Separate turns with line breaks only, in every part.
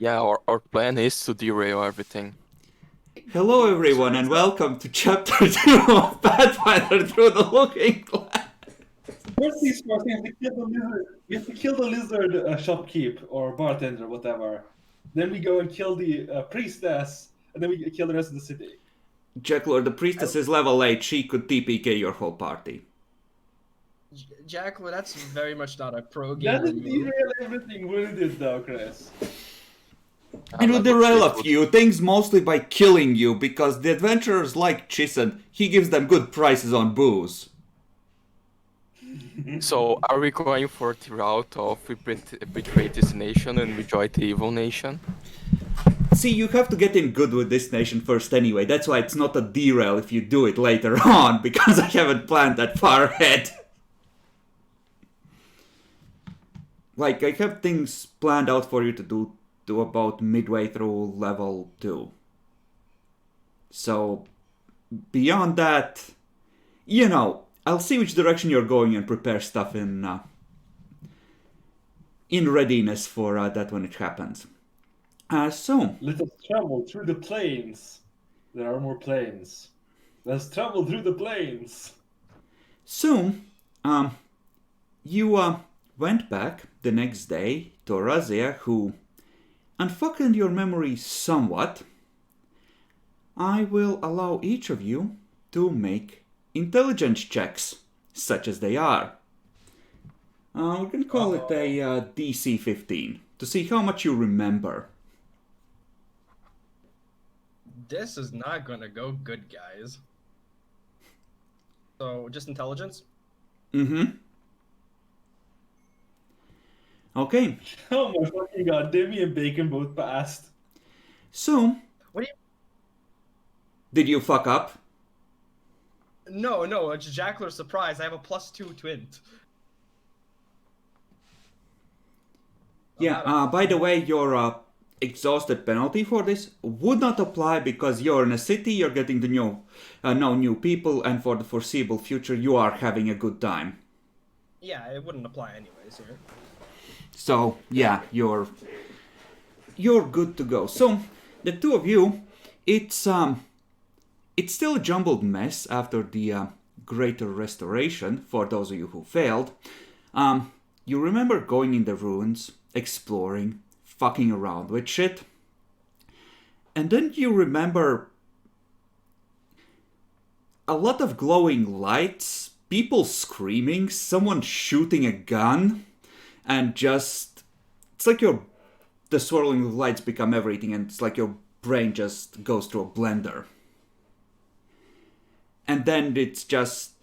Yeah, our plan is to derail everything.
Hello everyone and welcome to chapter 2 of Pathfinder Through the Looking Glass.
First things first, you have to kill the lizard. You have to kill the lizard shopkeep or bartender, whatever. Then we go and kill the priestess, and then we kill the rest of the city.
Jacklor, the priestess is level 8, she could TPK your whole party.
Jack, well, that's very much not a pro
That
gamer
would
move.
derail everything, wouldn't it, though, Chris?
It would derail a few things mostly by killing you, because the adventurers like Chisen, he gives them good prices on booze.
So, are we going for the route of we betray this nation and we join the evil nation?
See, you have to get in good with this nation first anyway, that's why it's not a derail if you do it later on, because I haven't planned that far ahead. Like, I have things planned out for you to do to about midway through level 2. So, beyond that, you know, I'll see which direction you're going and prepare stuff in readiness for that when it happens. So,
Let us travel through the plains. There are more plains. Let's travel through the plains.
So, you went back the next day to Razia, who unfucking your memory somewhat. I will allow each of you to make intelligence checks, such as they are. We're gonna call it a DC 15 to see how much you remember.
This is not gonna go good, guys. So, just intelligence?
Mm-hmm. Okay,
Oh my fucking god, Demi and Bacon both passed.
so
What do you...
did you fuck up?
No, it's Jackler's surprise. I have a +2 to int.
Yeah, by the way, your exhausted penalty for this would not apply because you're in a city, you're getting to know new people, and for the foreseeable future, you are having a good time.
Yeah, it wouldn't apply anyways here.
So, yeah, you're good to go. So, the two of you, it's still a jumbled mess after the Greater Restoration, for those of you who failed. You remember going in the ruins, exploring, fucking around with shit. And then you remember a lot of glowing lights, people screaming, someone shooting a gun, and just... it's like the swirling of lights become everything, and it's like your brain just goes through a blender. And then it's just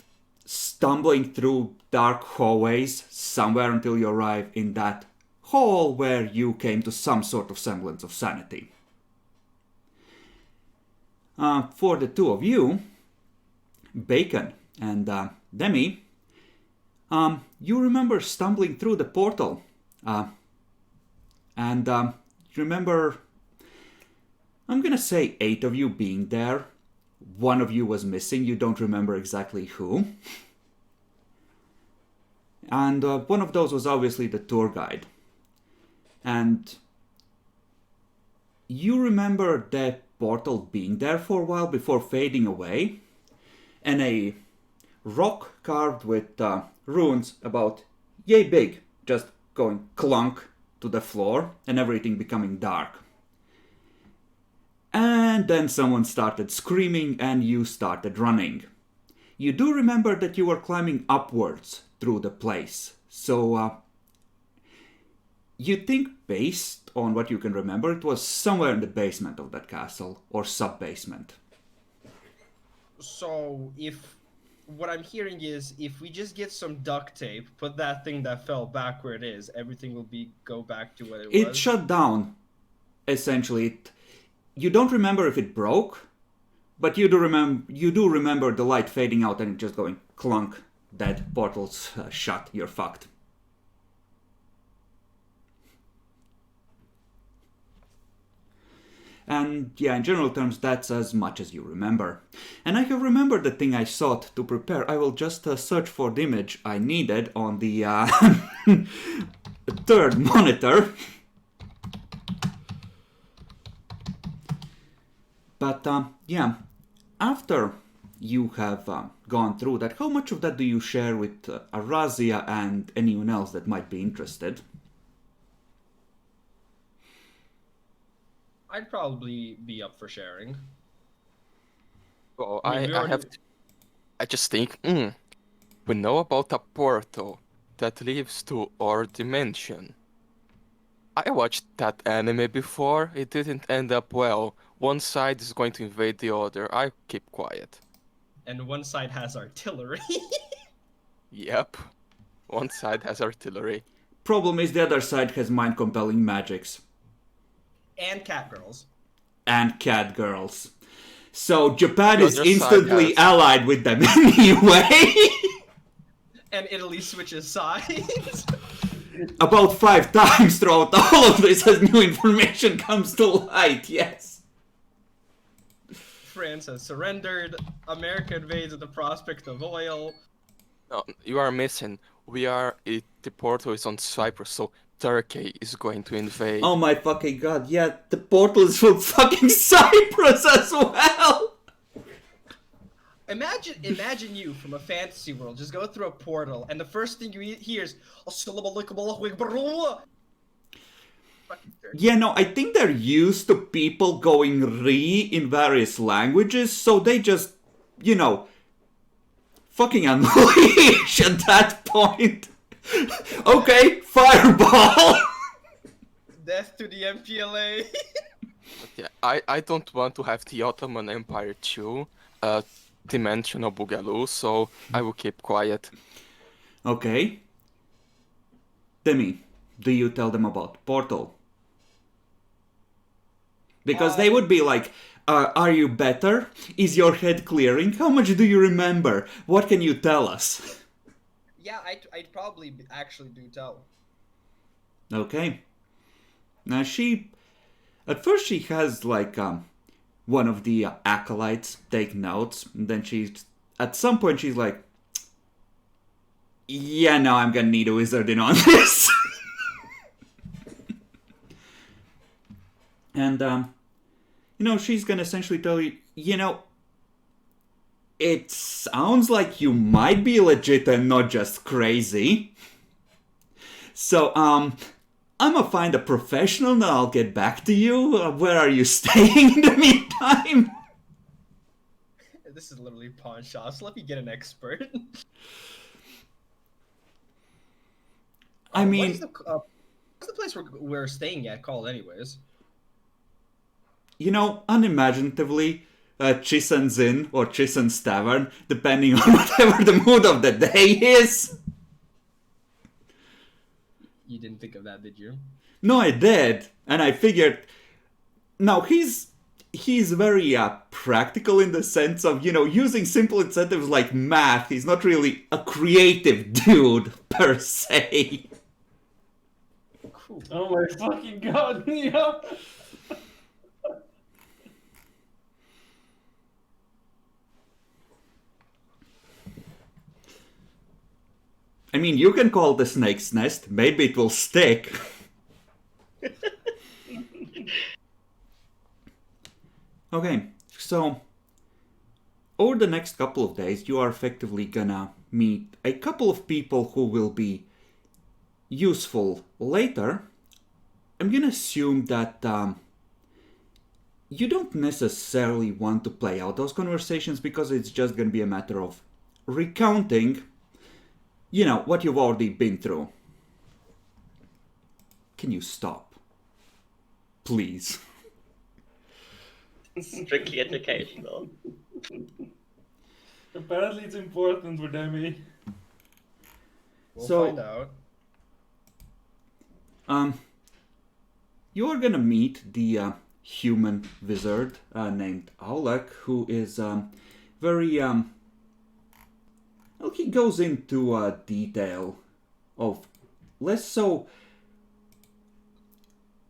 stumbling through dark hallways somewhere until you arrive in that hall where you came to some sort of semblance of sanity. For the two of you, Bacon and Demi, you remember stumbling through the portal. And you remember, I'm gonna say 8 of you being there. One of you was missing, you don't remember exactly who. And one of those was obviously the tour guide. And you remember that portal being there for a while before fading away. And a rock carved with runes about yay big, just going clunk to the floor and everything becoming dark. And then someone started screaming and you started running. You do remember that you were climbing upwards through the place. So you think based on what you can remember, it was somewhere in the basement of that castle or sub-basement.
So, what I'm hearing is, if we just get some duct tape, put that thing that fell back where it is, everything will go back to what it was?
It shut down, essentially. You don't remember if it broke, but you do remember the light fading out and it just going clunk, dead, portal's shut, you're fucked. And yeah, in general terms, that's as much as you remember. And I have remembered the thing I sought to prepare. I will just search for the image I needed on the third monitor. But yeah, after you have gone through that, how much of that do you share with Arazia and anyone else that might be interested?
I'd probably be up for sharing.
Well,
I mean, we already.
I just think, we know about a portal that leads to our dimension. I watched that anime before, it didn't end up well. One side is going to invade the other. I keep quiet.
And one side has artillery.
Yep, one side has artillery.
Problem is the other side has mind-compelling magics.
And cat girls.
And cat girls. So Japan
The
is
other side
instantly
has-
allied with them anyway.
And Italy switches sides.
About 5 times throughout all of this as new information comes to light, yes.
France has surrendered. America invades at the prospect of oil.
No, you are missing. The portal is on Cyprus, so Turkey is going to invade.
Oh my fucking god, yeah, the portal is from fucking Cyprus as well!
Imagine you from a fantasy world just go through a portal, and the first thing you hear is Assalamu alaikum. Fucking Turkey.
Yeah, no, I think they're used to people going re in various languages, so they just, fucking unleash at that point. Okay, fireball!
Death to the MPLA.
But yeah, I don't want to have the Ottoman Empire too, dimensional Boogaloo, so I will keep quiet.
Okay. Demi, do you tell them about Portal? Because they would be like, are you better? Is your head clearing? How much do you remember? What can you tell us?
Yeah, I'd probably actually do tell.
Okay. Now at first she has like one of the acolytes take notes, and then at some point she's like, yeah, no, I'm gonna need a wizard in on this. And she's gonna essentially tell you, it sounds like you might be legit and not just crazy. So, I'm gonna find a professional and I'll get back to you. Where are you staying in the meantime?
This is literally pawn shops. Let me get an expert.
I mean,
What's the place we're staying at called, anyways?
unimaginatively, Chisen's Inn or Chisen's Tavern, depending on whatever the mood of the day is.
You didn't think of that, did you?
No, I did, and I figured. Now he's very practical in the sense of using simple incentives like math. He's not really a creative dude per se.
Cool.
Oh my fucking god, Neo!
I mean, you can call the snake's nest. Maybe it will stick. Okay, so over the next couple of days, you are effectively gonna meet a couple of people who will be useful later. I'm gonna assume that you don't necessarily want to play out those conversations because it's just gonna be a matter of recounting what you've already been through. Can you stop? Please.
Strictly educational.
Apparently it's important for Demi.
We'll
So-
find out.
You are gonna meet the human wizard named Aulek, who is very well, he goes into detail of less so,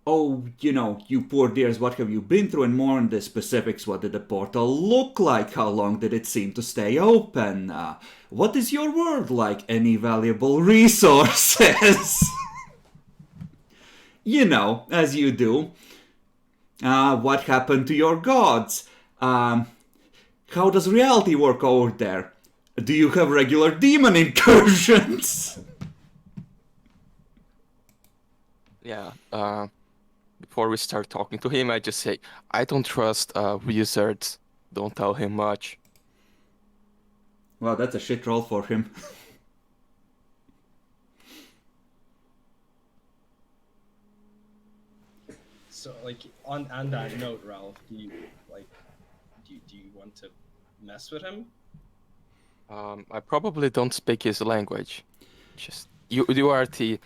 you poor dears, what have you been through, and more on the specifics. What did the portal look like? How long did it seem to stay open? What is your world like? Any valuable resources? As you do. What happened to your gods? How does reality work over there? Do you have regular demon incursions?
Yeah. Before we start talking to him, I just say, I don't trust wizards. Don't tell him much.
Wow, that's a shit roll for him.
So, like, on that note, Ralph, do you want to mess with him?
I probably don't speak his language. Just you are the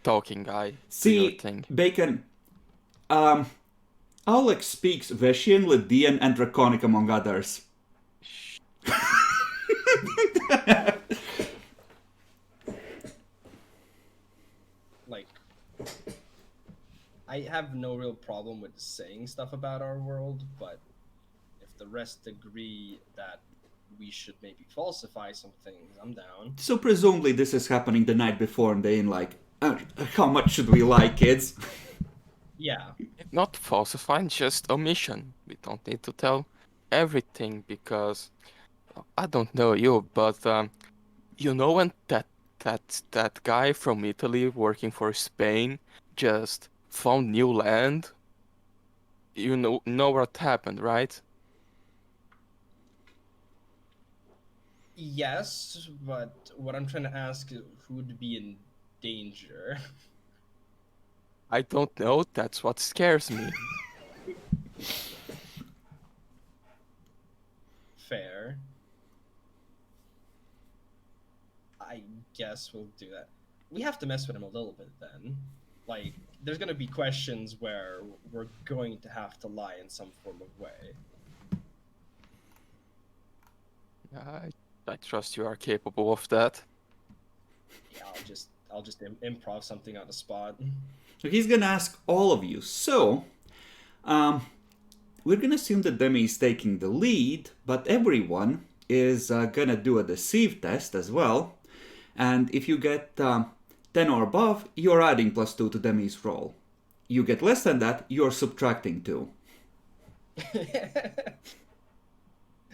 talking guy. Do your
See,
thing.
Bacon, Alex speaks Veshian, Lydian, and Draconic among others.
Shh.
Like, I have no real problem with saying stuff about our world, but if the rest agree that we should maybe falsify some things, I'm down.
So presumably this is happening the night before and they ain't like, how much should we lie, kids?
Yeah.
Not falsifying, just omission. We don't need to tell everything because I don't know you, but you know when that guy from Italy working for Spain just found new land? You know what happened, right?
Yes, but what I'm trying to ask is who'd be in danger?
I don't know, that's what scares me.
Fair. I guess we'll do that. We have to mess with him a little bit then. Like, there's gonna be questions where we're going to have to lie in some form of way.
I trust you are capable of that.
Yeah, I'll just improv something on the spot.
So he's gonna ask all of you. So, we're gonna assume that Demi is taking the lead, but everyone is gonna do a deceive test as well. And if you get 10 or above, you're adding +2 to Demi's roll. You get less than that, you're subtracting 2.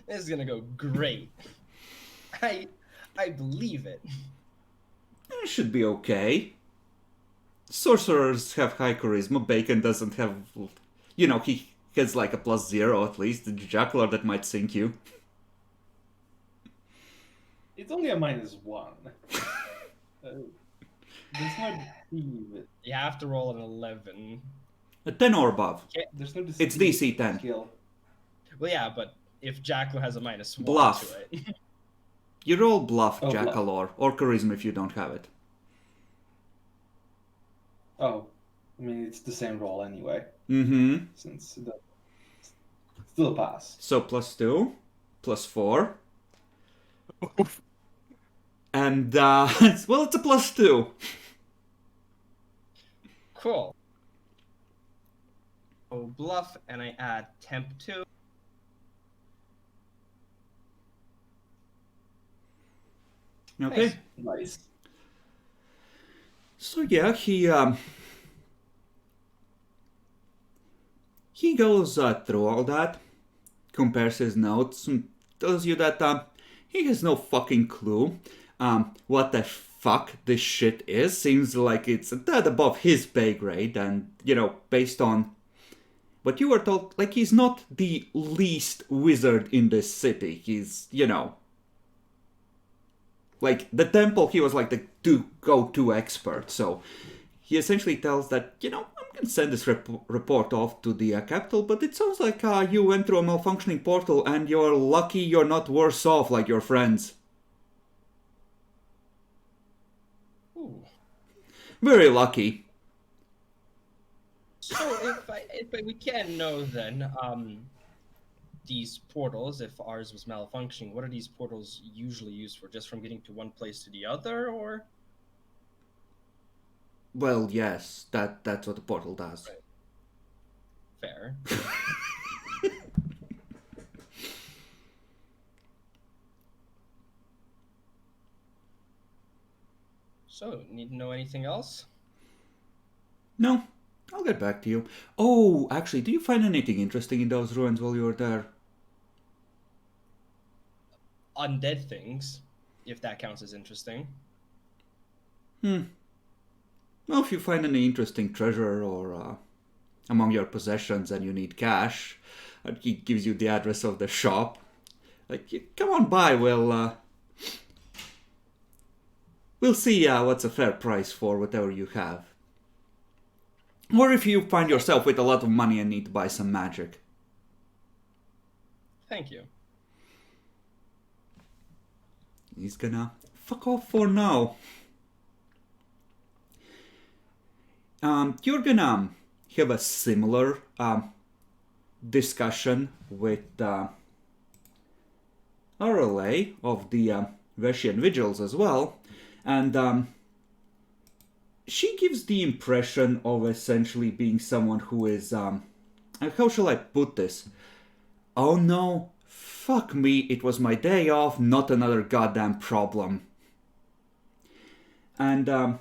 This is gonna go great. I believe it.
It should be okay. Sorcerers have high charisma. Bacon doesn't have. You know, he has like a +0 at least. The Jackler that might sink you.
It's only a -1. There's no deceive.
You have to roll an 11.
A 10 or above.
There's no
It's DC 10.
skill.
Well, yeah, but if Jackal has a -1
Bluff.
to it.
You roll bluff,
Oh, bluff.
Jackalor, or charisma if you don't have it.
Oh, I mean it's the same roll anyway,
Mm-hmm.
since still a pass.
So +2, +4, and well, it's a +2.
Cool. Oh, bluff, and I add temp 2.
Okay.
Nice.
So yeah, he goes through all that, compares his notes, and tells you that he has no fucking clue what the fuck this shit is. Seems like it's a tad above his pay grade, and you know, based on what you were told, like he's not the least wizard in this city. He's, you know, like the temple, he was like the go-to expert. So he essentially tells that, you know, I'm gonna send this report off to the capital, but it sounds like you went through a malfunctioning portal and you're lucky you're not worse off like your friends.
Ooh.
Very lucky.
So if we can know then, these portals, if ours was malfunctioning, what are these portals usually used for? Just from getting to one place to the other, or?
Well, yes, that's what the portal does.
Right. Fair. So, need to know anything else?
No, I'll get back to you. Oh, actually, do you find anything interesting in those ruins while you were there?
Undead things, if that counts as interesting.
Well, if you find any interesting treasure or among your possessions and you need cash, he gives you the address of the shop. Like, come on by, we'll see what's a fair price for whatever you have. Or if you find yourself with a lot of money and need to buy some magic.
Thank you.
He's gonna fuck off for now. You're gonna have a similar discussion with RLA of the Veshian Vigils as well, and she gives the impression of essentially being someone who is, how shall I put this? Oh no, fuck me, it was my day off, not another goddamn problem. And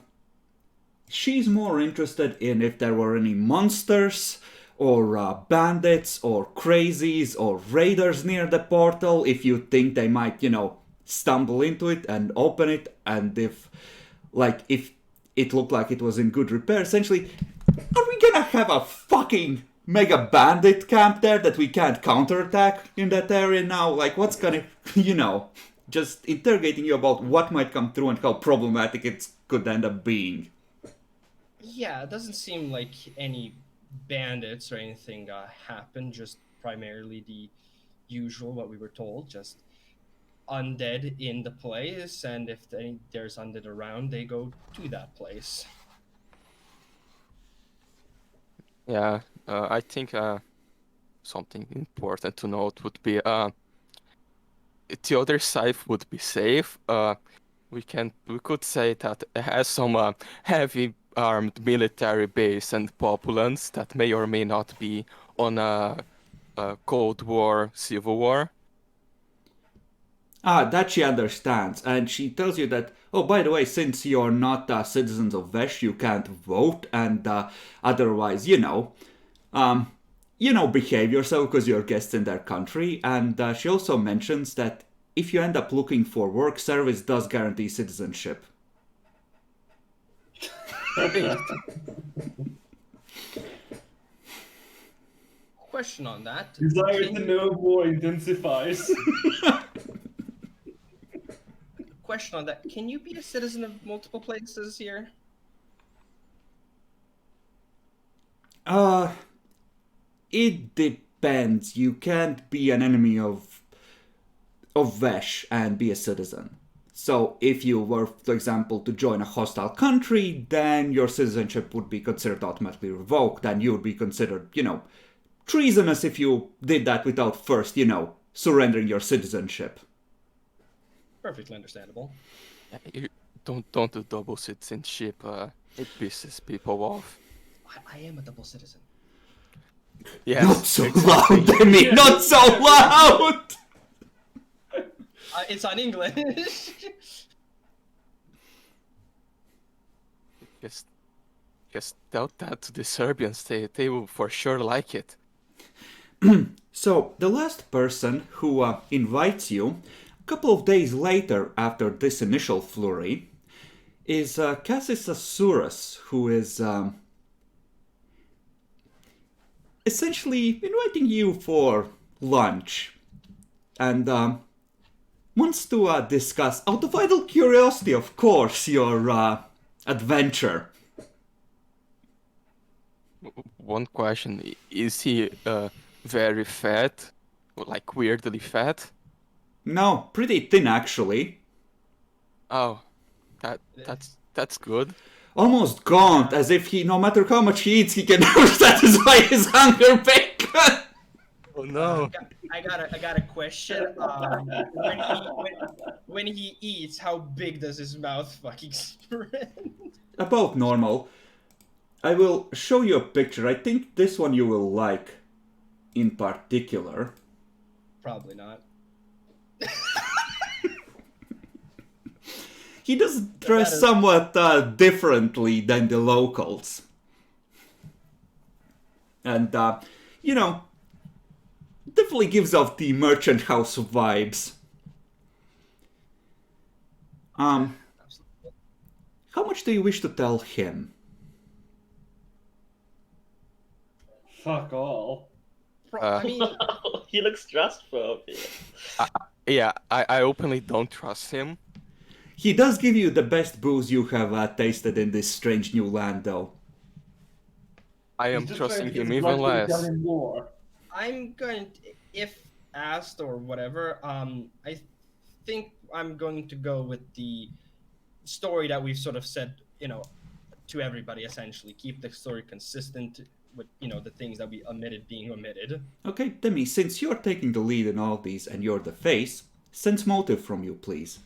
she's more interested in if there were any monsters, or bandits, or crazies, or raiders near the portal, if you think they might, stumble into it and open it, and if it looked like it was in good repair. Essentially, are we gonna have a fucking mega bandit camp there that we can't counterattack in that area now? Like, what's gonna, just interrogating you about what might come through and how problematic it could end up being.
Yeah, it doesn't seem like any bandits or anything happened, just primarily the usual, what we were told, just undead in the place, and if there's undead around, they go to that place.
Yeah, I think something important to note would be the other side would be safe. We could say that it has some heavy armed military base and populace that may or may not be on a Cold War, Civil War.
That she understands, and she tells you that, oh, by the way, since you're not citizens of Vesh, you can't vote, and otherwise, behave yourself because you're guests in their country. And she also mentions that if you end up looking for work, service does guarantee citizenship.
Question on that.
Desire to know more intensifies.
Question on that. Can you be a citizen of multiple places here?
It depends. You can't be an enemy of Vesh and be a citizen. So if you were, for example, to join a hostile country, then your citizenship would be considered automatically revoked, and you would be considered, treasonous if you did that without first, surrendering your citizenship.
Perfectly understandable.
You don't do double citizenship. It pisses people off.
I am a double citizen.
Yes,
Not so loud, Demi! Not so loud!
It's on English.
Just tell that to the Serbians. They will for sure like it.
So, the last person who invites you, a couple of days later after this initial flurry, is Cassis Asurus, who is essentially inviting you for lunch. And wants to discuss, out of idle curiosity, of course, your adventure.
One question: is he very fat, like weirdly fat?
No, pretty thin actually.
Oh, that's good.
Almost gaunt, as if he, no matter how much he eats, he can never satisfy his hunger, bacon.
Oh no.
I got a question. When he eats, how big does his mouth fucking spread?
About normal. I will show you a picture. I think this one you will like in particular.
Probably not.
He does dress somewhat differently than the locals. And, you know, definitely gives off the merchant house vibes. How much do you wish to tell him?
Fuck all.
I mean,
He looks stressful.
Yeah, I openly don't trust him.
He does give you the best booze you have tasted in this strange new land, though.
I
He's
am
just trying
trusting
to get
him
his
even
blood to tell
less.
him more.
I'm going to, if asked or whatever, I think I'm going to go with the story that we've sort of said, to everybody essentially. Keep the story consistent with, the things that we omitted being omitted.
Okay, Demi, since you're taking the lead in all these and you're the face, sense motive from you, please.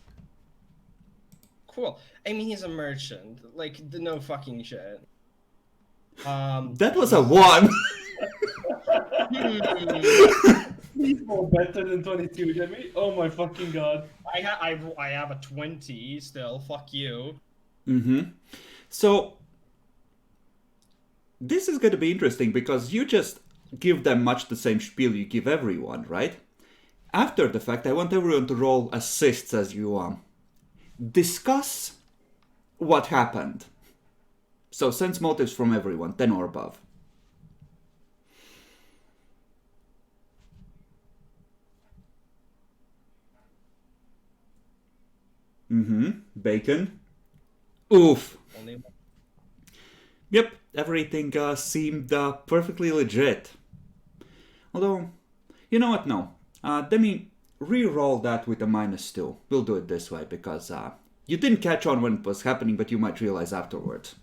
Cool. I mean, he's a merchant. Like, no fucking shit.
That was a 1!
He's more better than 22, Jimmy. Oh my fucking god.
I have a 20 still. Fuck you.
So, this is going to be interesting because you just give them much the same spiel you give everyone, right? After the fact, I want everyone to roll assists as you discuss what happened. So, sense motives from everyone, 10 or above. Bacon. Oof.
Only one.
Yep, everything seemed perfectly legit. Although, you know what, no. Demi, re-roll that with a -2. We'll do it this way, because you didn't catch on when it was happening, but you might realize afterwards.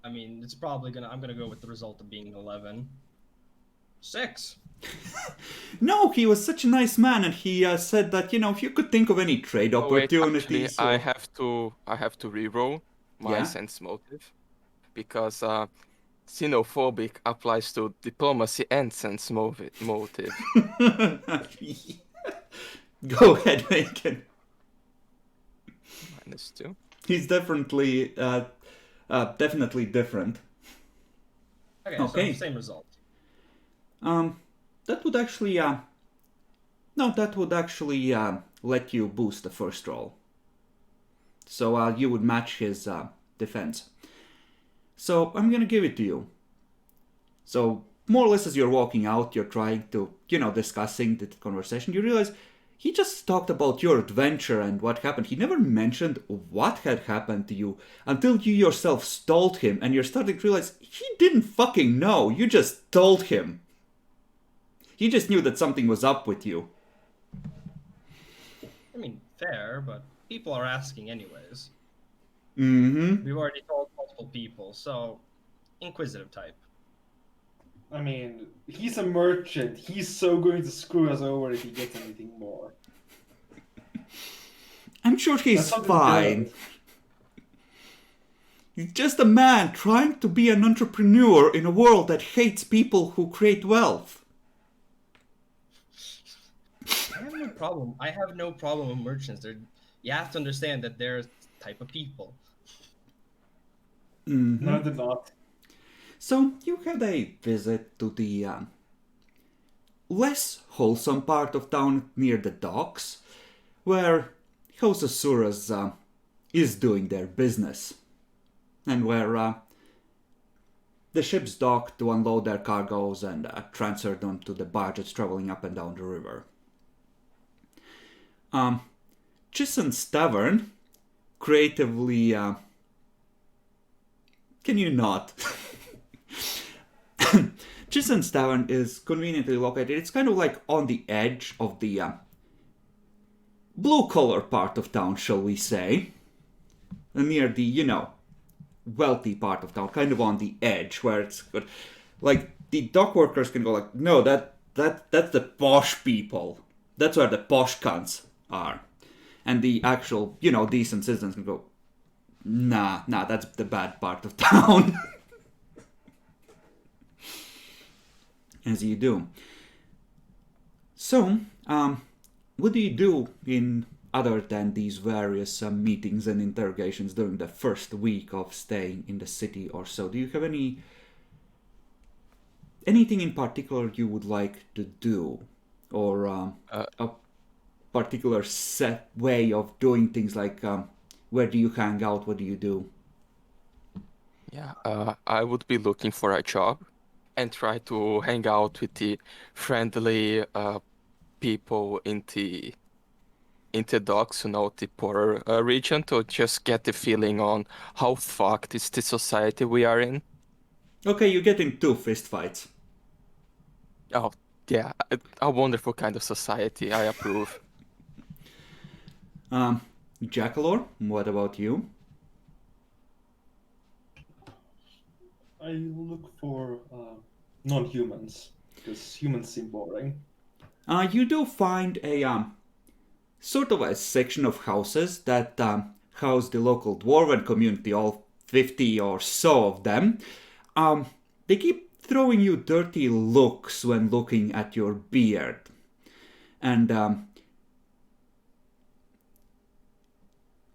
I mean, it's probably I'm gonna go with the result of being 11. 6.
No, he was such a nice man, and he said that, if you could think of any trade
Oh, wait, actually,
opportunities...
I have to re-roll my
Yeah?
sense motive because xenophobic applies to diplomacy and sense motive.
Go ahead, Bacon.
-2.
He's definitely different.
Okay. So same result.
That would actually, let you boost the first roll. So you would match his defense. So I'm gonna give it to you. So more or less as you're walking out, you're trying to, discussing the conversation, you realize he just talked about your adventure and what happened. He never mentioned what had happened to you until you yourself told him, and you're starting to realize he didn't fucking know. You just told him. He just knew that something was up with you.
I mean, fair, but people are asking anyways.
Mm-hmm.
We've already told multiple people, so inquisitive type.
I mean, he's a merchant. He's so going to screw us over if he gets anything more.
I'm sure he's
That's something
fine.
good.
He's just a man trying to be an entrepreneur in a world that hates people who create wealth.
I have no problem. I have no problem with merchants. You have to understand that they're a type of people.
No, they're not.
So you had a visit to the less wholesome part of town near the docks, where Hosasuras is doing their business, and where the ships dock to unload their cargoes and transfer them to the barges traveling up and down the river. Chison's Tavern creatively... Can you not? Chison's Tavern is conveniently located. It's kind of like on the edge of the blue-collar part of town, shall we say. Near the, wealthy part of town. Kind of on the edge, where it's good. Like, the dock workers can go like, no, that's the posh people. That's where the posh cunts are. And the actual, decent citizens can go, nah, that's the bad part of town. As you do. So, what do you do in other than these various meetings and interrogations during the first week of staying in the city or so? Do you have anything in particular you would like to do, or
Uh,
a particular set way of doing things, like where do you hang out, what do you do?
yeah, I would be looking for a job and try to hang out with the friendly people in the docks, the poorer region, to just get the feeling on how fucked is the society we are in.
Okay, you get in two fist fights.
Oh, yeah, a wonderful kind of society. I approve.
um, Jackalor, what about you?
I look for non-humans because humans seem boring.
You do find a sort of a section of houses that house the local dwarven community, all 50 or so of them. They keep throwing you dirty looks when looking at your beard. And,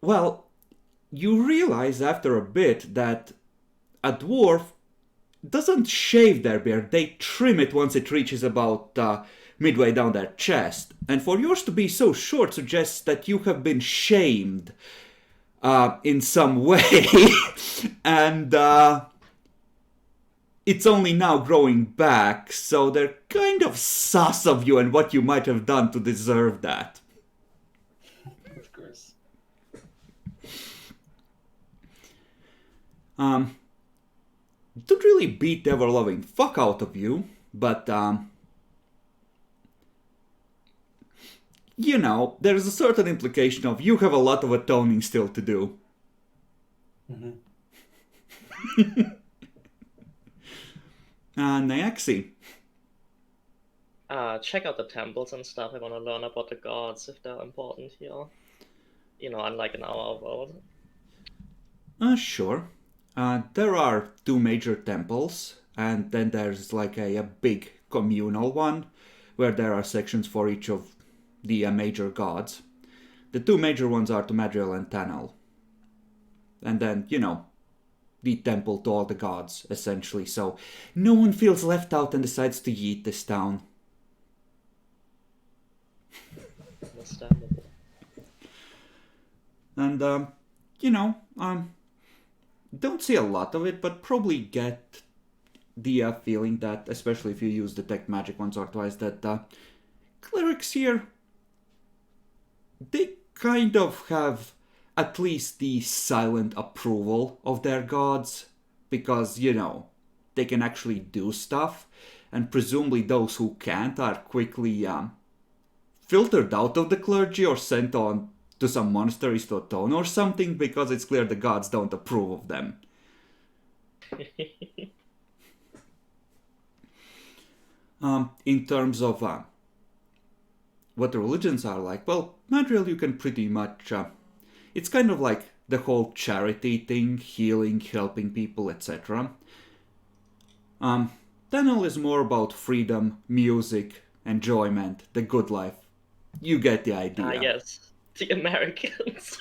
well, you realize after a bit that a dwarf doesn't shave their beard, they trim it once it reaches about midway down their chest. And for yours to be so short suggests that you have been shamed in some way, and it's only now growing back, so they're kind of sus of you and what you might have done to deserve that.
Of course.
Don't really beat the ever-loving fuck out of you, but you know, there's a certain implication of you have a lot of atoning still to do.
Mm-hmm.
Nyaxi.
Check out the temples and stuff. I want to learn about the gods if they're important here. You know, unlike in our world.
Sure. There are two major temples, and then there's like a big communal one, where there are sections for each of the major gods. The two major ones are Tumadriel and Tanel. And then, you know, the temple to all the gods, essentially, so no one feels left out and decides to yeet this town.
Understandable.
And, you know, don't see a lot of it, but probably get the feeling that, especially if you use detect magic once or twice, that clerics here, they kind of have at least the silent approval of their gods, because, you know, they can actually do stuff, and presumably those who can't are quickly filtered out of the clergy or sent on to some monasteries to atone or something, because it's clear the gods don't approve of them. In terms of what the religions are like, well, Madriel, you can pretty much... it's kind of like the whole charity thing, healing, helping people, etc. Daniel is more about freedom, music, enjoyment, the good life. You get the idea.
Yes. The Americans.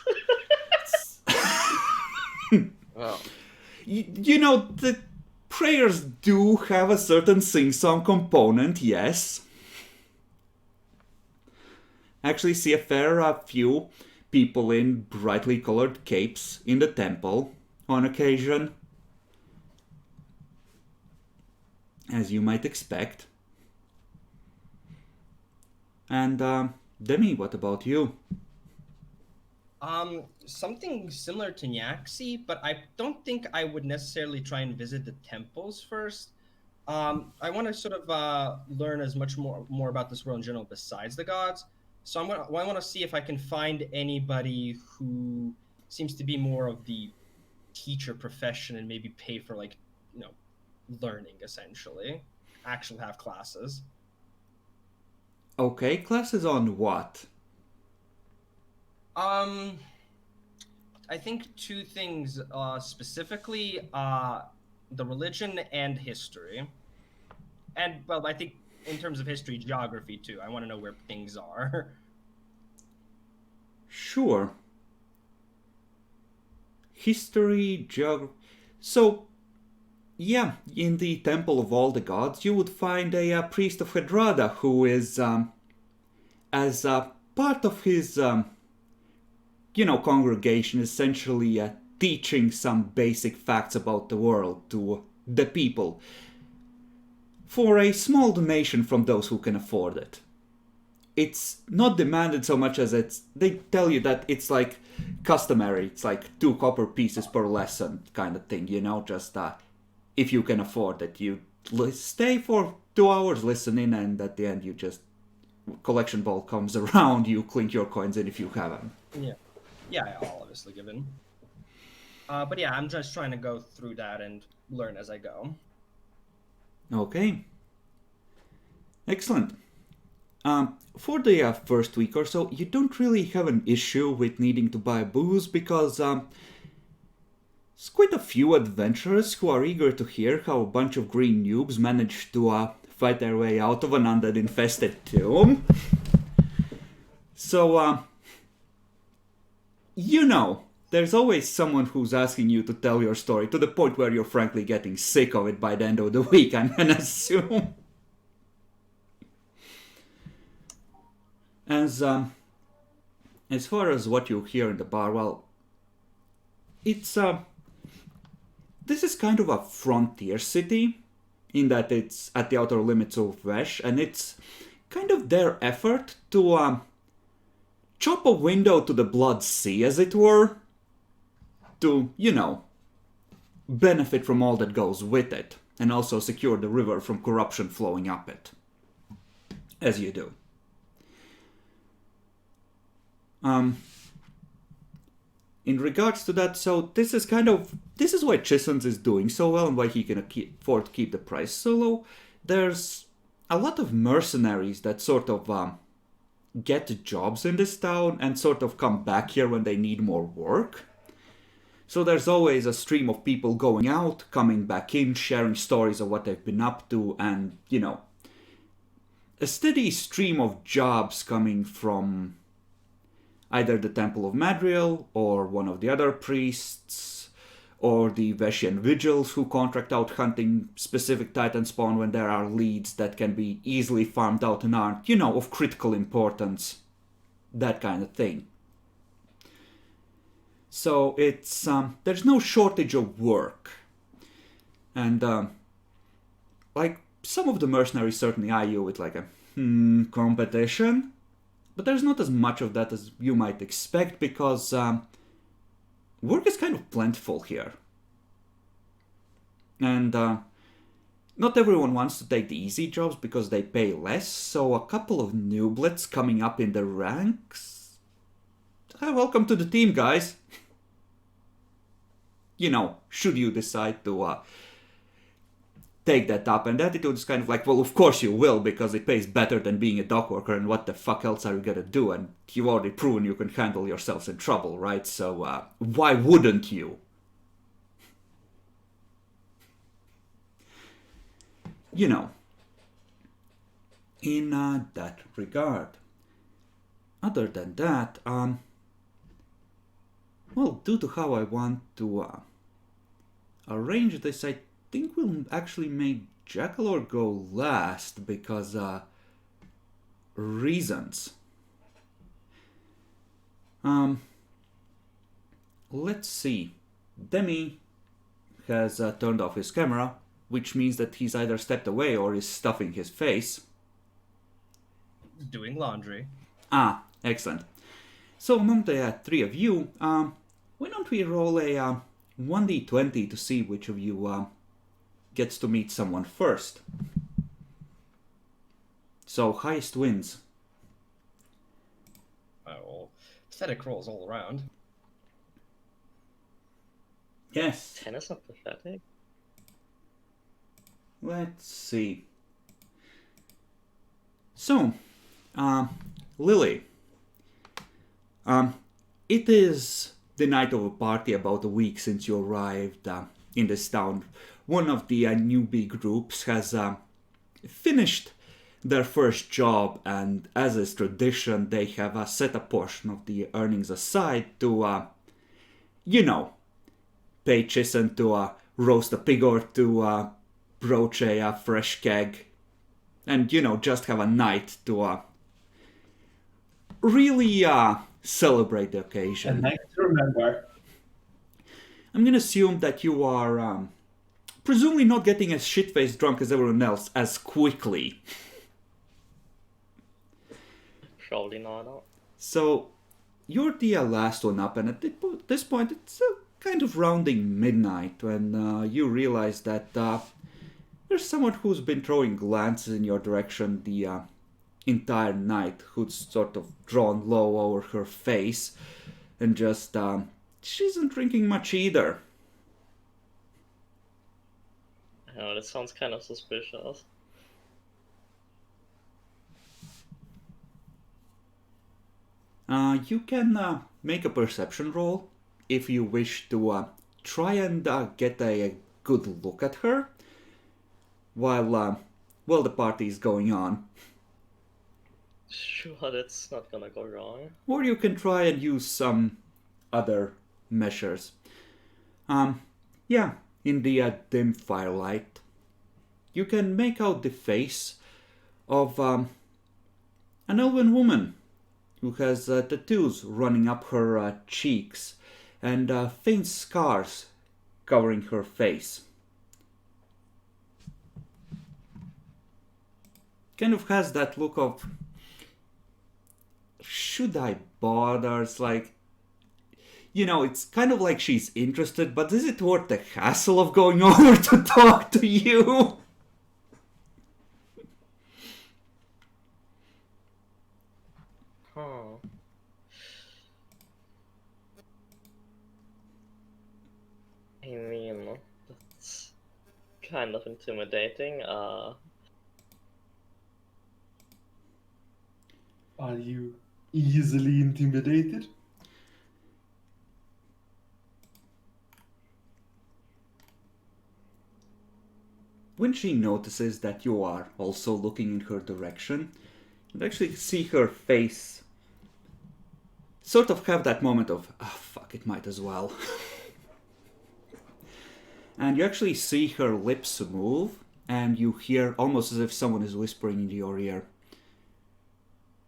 Well,
You know, the prayers do have a certain sing-song component, yes. Actually see a fair few people in brightly colored capes in the temple on occasion, as you might expect. And Demi, what about you?
Something similar to Nyaxi, but I don't think I would necessarily try and visit the temples first. I want to sort of learn as much more about this world in general besides the gods. So I want to see if I can find anybody who seems to be more of the teacher profession and maybe pay for, like, you know, learning essentially, actually have classes.
Okay, classes on what?
I think two things specifically: the religion and history, and well, I think in terms of history, geography too. I want to know where things are.
Sure. History, geography. So, yeah, in the Temple of All the Gods, you would find a priest of Hedrada who is, as part of his, congregation, essentially teaching some basic facts about the world to the people for a small donation from those who can afford it. It's not demanded so much as they tell you that it's like customary. It's like 2 copper pieces per lesson kind of thing, just if you can afford it. You stay for 2 hours listening, and at the end you just, collection ball comes around, you clink your coins in if you have them.
Yeah, I'll obviously give in. But yeah, I'm just trying to go through that and learn as I go.
Okay. Excellent. For the first week or so, you don't really have an issue with needing to buy booze because there's quite a few adventurers who are eager to hear how a bunch of green noobs managed to fight their way out of an undead-infested tomb. So, there's always someone who's asking you to tell your story to the point where you're frankly getting sick of it by the end of the week, I'm gonna assume. As far as what you hear in the bar, well, it's this is kind of a frontier city in that it's at the outer limits of Vesh, and it's kind of their effort to chop a window to the Blood Sea, as it were, to, benefit from all that goes with it, and also secure the river from corruption flowing up it, as you do. In regards to that, so this is why Chisons is doing so well and why he can afford to keep the price so low. There's a lot of mercenaries that sort of get jobs in this town and sort of come back here when they need more work. So there's always a stream of people going out, coming back in, sharing stories of what they've been up to, and, a steady stream of jobs coming from either the Temple of Madriel, or one of the other priests, or the Veshian Vigils who contract out hunting specific Titan spawn when there are leads that can be easily farmed out and aren't, of critical importance. That kind of thing. So it's, there's no shortage of work. And, some of the mercenaries certainly eye you with like a, competition. But there's not as much of that as you might expect because work is kind of plentiful here. And not everyone wants to take the easy jobs because they pay less, so a couple of nooblets coming up in the ranks. Welcome to the team, guys. Should you decide to take that up, and the attitude is kind of like, well, of course you will, because it pays better than being a dock worker, and what the fuck else are you gonna do? And you've already proven you can handle yourselves in trouble, right? So, why wouldn't you? In that regard. Other than that, well, due to how I want to arrange this, I think we'll actually make Jackalor go last because reasons. Let's see. Demi has turned off his camera, which means that he's either stepped away or is stuffing his face.
Doing laundry.
Ah, excellent. So among the 3 of you, why don't we roll a 1d20 to see which of you gets to meet someone first. So, highest wins.
Oh, well, pathetic rolls all around.
Yes.
10 is not pathetic.
Let's see. So, Lily. It is the night of a party about a week since you arrived in this town. One of the newbie groups has finished their first job, and as is tradition, they have set a portion of the earnings aside to, pay Chissen to roast a pig or to broach a fresh keg, and, just have a night to really celebrate the
A
occasion.
night to remember.
I'm gonna assume that you are presumably not getting as shit-faced drunk as everyone else as quickly.
Probably not.
So, you're the last one up, and at this point, it's kind of rounding midnight when you realize that there's someone who's been throwing glances in your direction the entire night, who's sort of drawn low over her face, and just, she isn't drinking much either.
I know, this sounds kind of suspicious.
You can make a perception roll if you wish to try and get a good look at her while the party is going on.
Sure, that's not gonna go wrong.
Or you can try and use some other measures. Yeah, in the dim firelight, you can make out the face of an elven woman who has tattoos running up her cheeks and faint scars covering her face. Kind of has that look of, should I bother? It's like, it's kind of like she's interested, but is it worth the hassle of going over to talk to you?
Huh. I mean, that's kind of intimidating.
Are you easily intimidated?
When she notices that you are also looking in her direction, you actually see her face sort of have that moment of, fuck, it might as well. And you actually see her lips move, and you hear almost as if someone is whispering into your ear,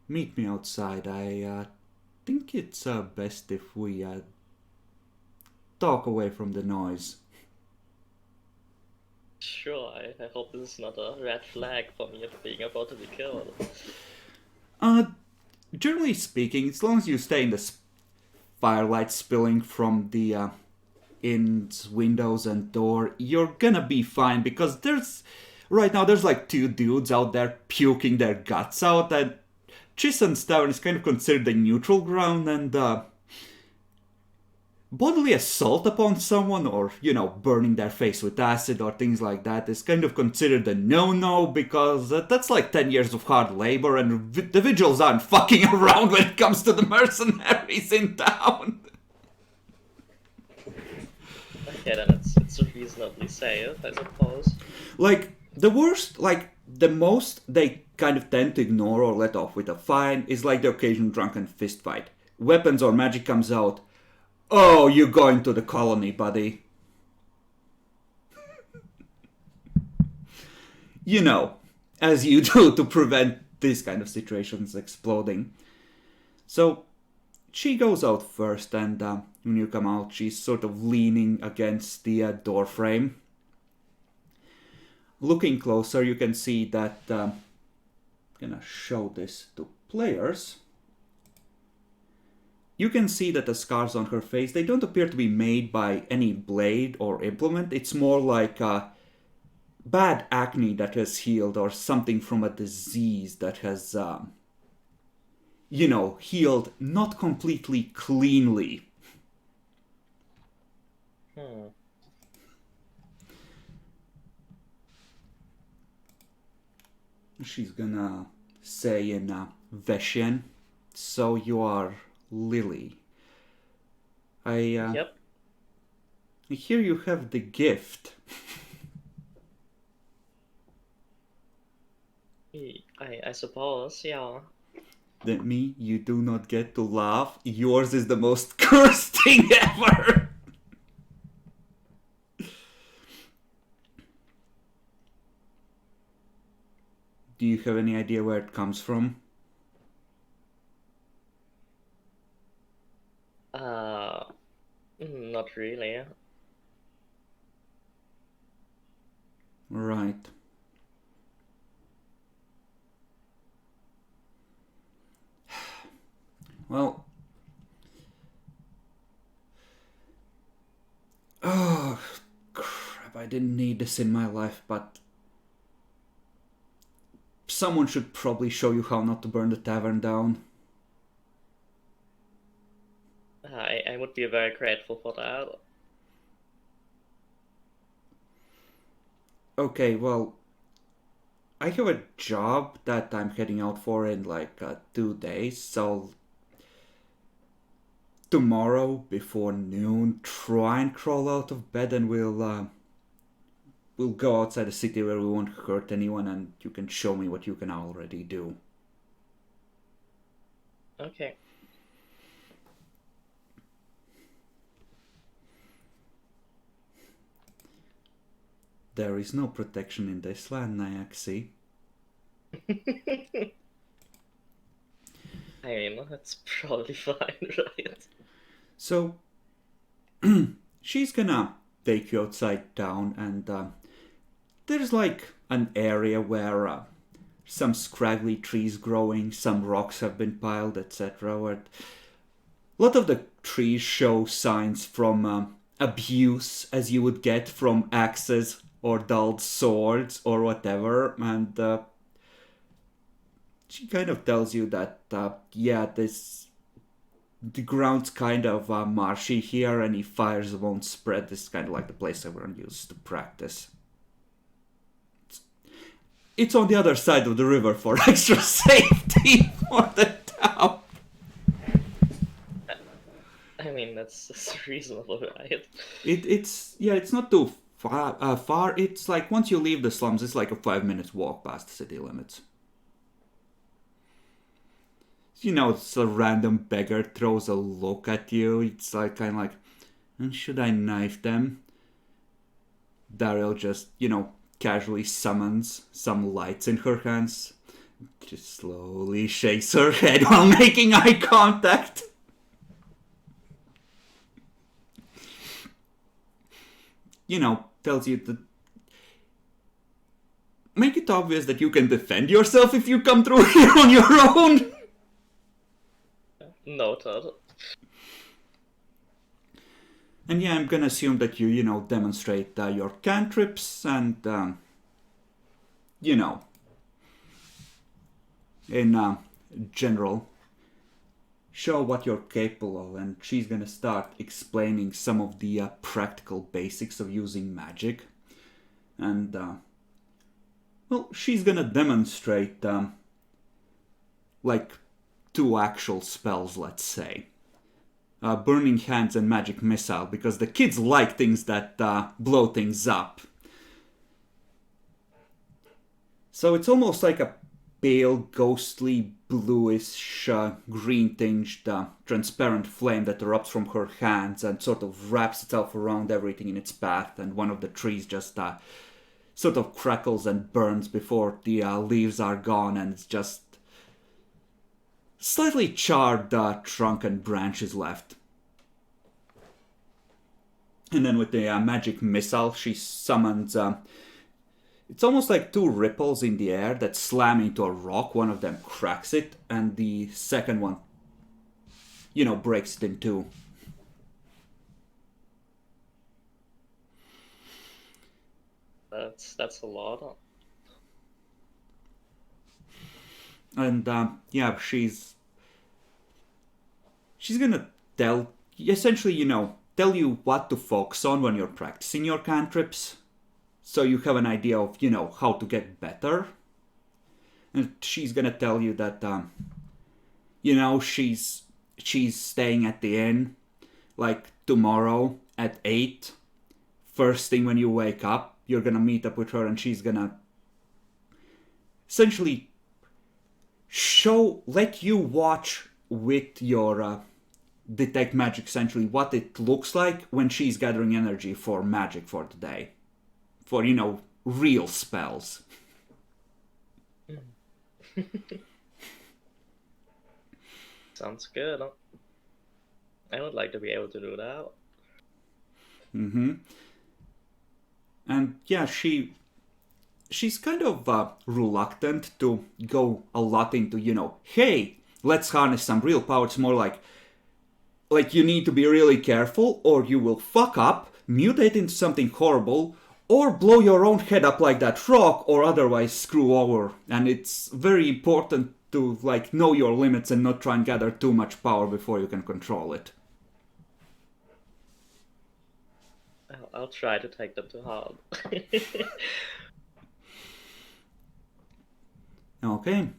"Meet me outside. I think it's best if we talk away from the noise."
Sure, I hope this is not a red flag for me of being about to be killed.
Generally speaking, as long as you stay in the firelight spilling from the inn's windows and door, you're gonna be fine, because right now there's like two dudes out there puking their guts out, and Chison's Tavern is kind of considered a neutral ground, and bodily assault upon someone, or, burning their face with acid or things like that, is kind of considered a no-no, because that's like 10 years of hard labor, and the vigils aren't fucking around when it comes to the mercenaries in town.
Okay, then it's reasonably safe, I suppose.
Like, the worst, the most they kind of tend to ignore or let off with a fine is like the occasional drunken fist fight. Weapons or magic comes out. "Oh, you're going to the colony, buddy." As you do to prevent these kind of situations exploding. So, she goes out first, and when you come out, she's sort of leaning against the door frame. Looking closer, you can see that, I'm gonna show this to players. You can see that the scars on her face, they don't appear to be made by any blade or implement. It's more like bad acne that has healed, or something from a disease that has, healed not completely cleanly. She's gonna say in Veshian, "So you are Lily.
Yep.
I hear you have the gift."
I suppose, yeah.
That me, you do not get to laugh. Yours is the most cursed thing ever. Do you have any idea where it comes from?
Not really.
Right. Well. Oh, crap, I didn't need this in my life, but someone should probably show you how not to burn the tavern down.
I would be very grateful for that.
Okay, well, I have a job that I'm heading out for in like 2 days, so tomorrow before noon, try and crawl out of bed and we'll go outside the city where we won't hurt anyone and you can show me what you can already do.
Okay.
There is no protection in this land, Nyaxi.
I mean, it's probably fine, right?
So, she's gonna take you outside town and there's like an area where some scraggly trees growing, some rocks have been piled, etc. Where a lot of the trees show signs from abuse, as you would get from axes or dulled swords or whatever, and she kind of tells you that the ground's kind of marshy here, and if fires won't spread, this is kind of like the place everyone uses to practice. It's on the other side of the river for extra safety for the town.
I mean, that's reasonable, right?
It's not too far. It's like once you leave the slums, it's like a 5 minutes walk past the city limits. You know, it's a random beggar throws a look at you. It's like kind of like, should I knife them? Daryl just, casually summons some lights in her hands. Just slowly shakes her head while making eye contact. Tells you to make it obvious that you can defend yourself if you come through here on your own.
Noted.
And yeah, I'm gonna assume that you, demonstrate your cantrips and, in general, show what you're capable of. And she's gonna start explaining some of the practical basics of using magic. And, she's gonna demonstrate, like, 2 actual spells, let's say. Burning Hands and Magic Missile, because the kids like things that blow things up. So it's almost like a pale, ghostly, bluish, green-tinged, transparent flame that erupts from her hands and sort of wraps itself around everything in its path, and one of the trees just sort of crackles and burns before the leaves are gone, and it's just slightly charred trunk and branches left. And then with the magic missile, she summons... it's almost like 2 ripples in the air that slam into a rock. One of them cracks it, and the second one, breaks it in 2.
That's a lot.
And she's gonna essentially, tell you what to focus on when you're practicing your cantrips, so you have an idea of, how to get better. And she's gonna tell you that, she's staying at the inn, like, tomorrow at 8. First thing when you wake up, you're gonna meet up with her, and she's gonna essentially let you watch with your detect magic, essentially what it looks like when she's gathering energy for magic for the day, for real spells.
Sounds good. I would like to be able to do that.
And yeah, she's kind of reluctant to go a lot into, hey, let's harness some real power. It's more like you need to be really careful or you will fuck up, mutate into something horrible, or blow your own head up like that rock, or otherwise screw over. And it's very important to know your limits and not try and gather too much power before you can control it.
I'll try to take them to heart.
Okay.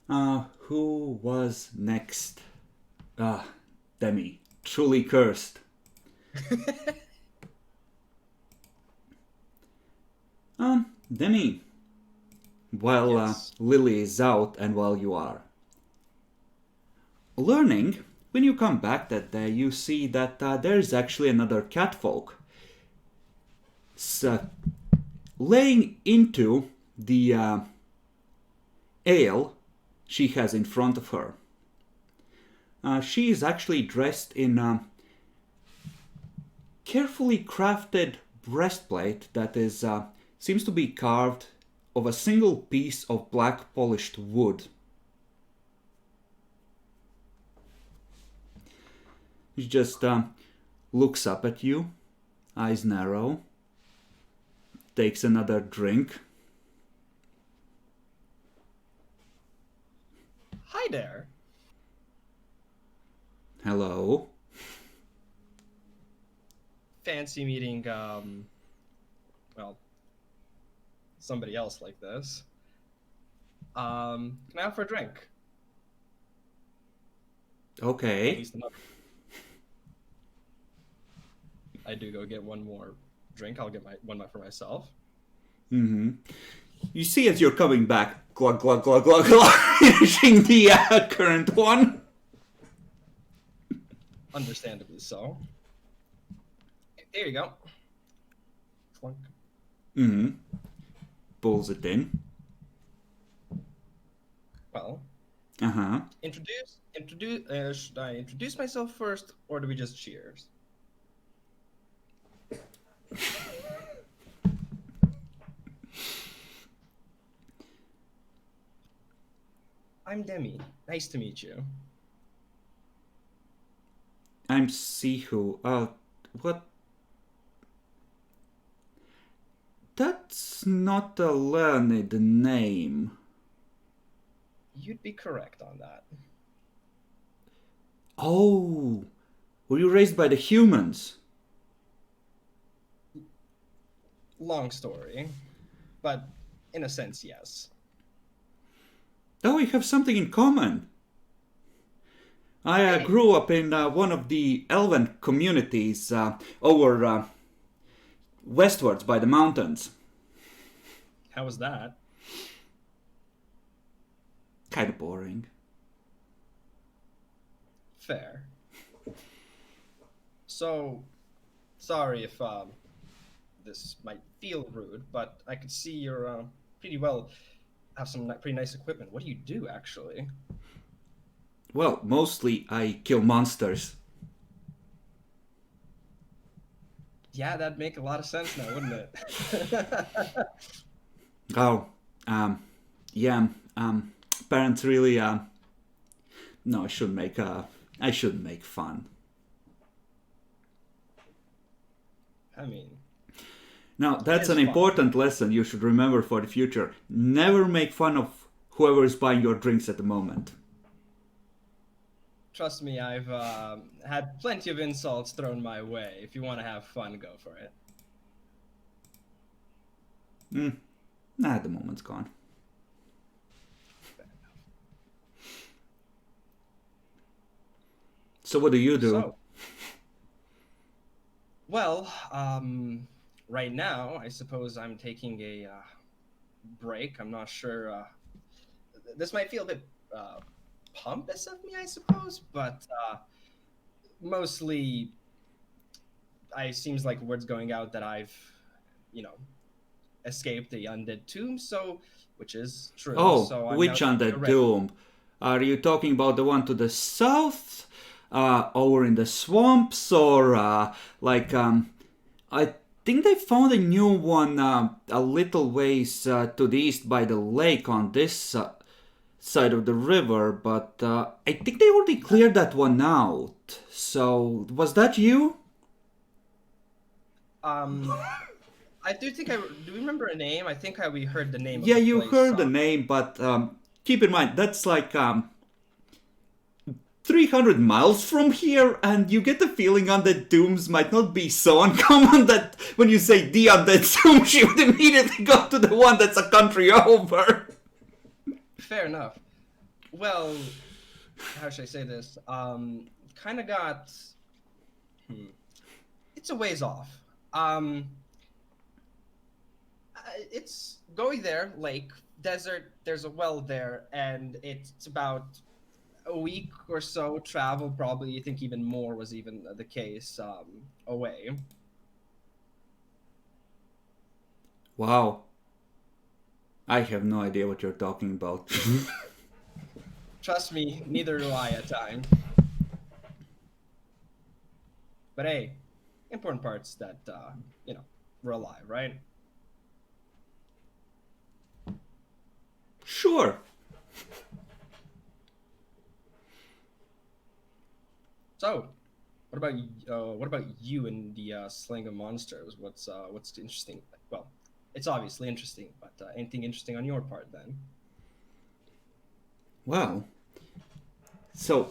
Who was next? Demi. Truly cursed. Demi. While
Yes.
Lily is out and while you are learning, when you come back that day, you see that there's actually another catfolk laying into the ale she has in front of her. She is actually dressed in a carefully crafted breastplate that is seems to be carved of a single piece of black polished wood. She just looks up at you, eyes narrow, takes another drink.
Hi there.
Hello.
Fancy meeting, somebody else like this. Can I have for a drink? At
Okay.
least another. I do go get one more drink. I'll get one for myself.
You see as you're coming back, glug glug glug glug glug, finishing the current one.
Understandably so. There you go. Clunk.
Pulls it in.
Well,
Uh-huh.
should I introduce myself first, or do we just cheers? I'm Demi. Nice to meet you.
I'm Sihu. What? That's not a learned name.
You'd be correct on that.
Oh, were you raised by the humans?
Long story, but in a sense, yes.
Oh, we have something in common. I grew up in one of the elven communities over westwards by the mountains.
How was that?
Kind of boring.
Fair. So, sorry if this might feel rude, but I could see you're pretty well have some pretty nice equipment. What do you do, actually?
Well, mostly I kill monsters.
Yeah, that'd make a lot of sense now, wouldn't it?
Oh, yeah. Parents really. No, I shouldn't make fun.
I mean,
Now, that's
is
an
fun.
important lesson you should remember for the future. Never make fun of whoever is buying your drinks at the moment.
Trust me, I've had plenty of insults thrown my way. If you want to have fun, go for it.
Nah, the moment's gone. So what do you do?
So, well, right now, I suppose I'm taking a break. I'm not sure. This might feel a bit pompous of me, I suppose, but mostly, I seems like word's going out that I've, you know, escaped the undead tomb. So, which is true.
Oh,
So I'm now
which undead
ready.
tomb? Are you talking about the one to the south? Over in the swamps? Or, I think they found a new one a little ways to the east by the lake on this side of the river, but I think they already cleared that one out. So, was that you?
I do think I do. Remember a name? I think we heard the name of
Yeah,
the
you
place.
heard the name, but keep in mind, that's like 300 miles from here, and you get the feeling undead dooms might not be so uncommon that when you say the undead doom, she would immediately go to the one that's a country over.
Fair enough. Well, how should I say this? Kind of got. It's a ways off. It's going there, lake, desert. There's a well there, and it's about a week or so travel. Probably, I think even more was even the case. Away.
Wow. I have no idea what you're talking about.
Trust me, neither do I at times. But hey, important parts that we're alive, right?
Sure.
So, what about you and the slaying of monsters? What's interesting? Well, it's obviously interesting, but anything interesting on your part then?
Well, so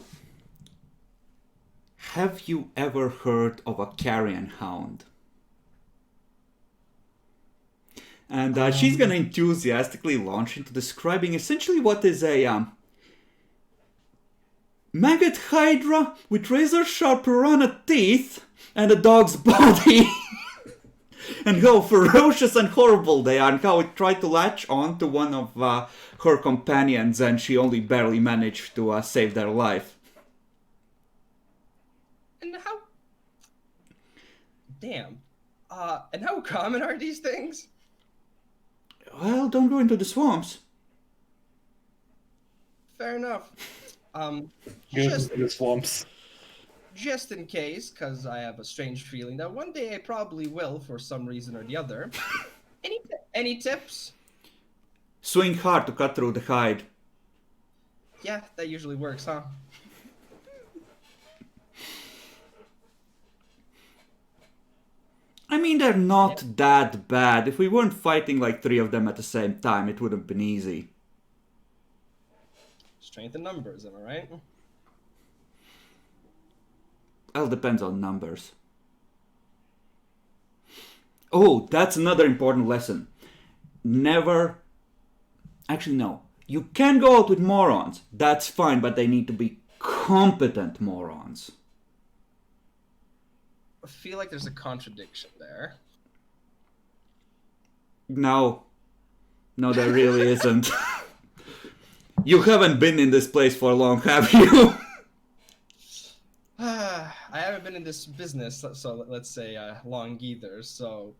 have you ever heard of a carrion hound? And she's gonna enthusiastically launch into describing essentially what is a maggot hydra with razor sharp piranha teeth and a dog's body. And how ferocious and horrible they are, and how it tried to latch on to one of her companions, and she only barely managed to save their life.
And how? Damn. And how common are these things?
Well, don't go into the swamps.
Fair enough.
Go
Just
to the swamps.
just in case, because I have a strange feeling that one day I probably will for some reason or the other. Any tips?
Swing hard to cut through the hide.
Yeah, that usually works, huh?
I mean, they're not that bad. If we weren't fighting like 3 of them at the same time, it would have been easy.
Strength in numbers, am I right?
Well, depends on numbers. Oh, that's another important lesson. Never... Actually, no. You can go out with morons. That's fine, but they need to be competent morons.
I feel like there's a contradiction there.
No. No, there really isn't. You haven't been in this place for long, have you?
I haven't been in this business, so let's say long either. So,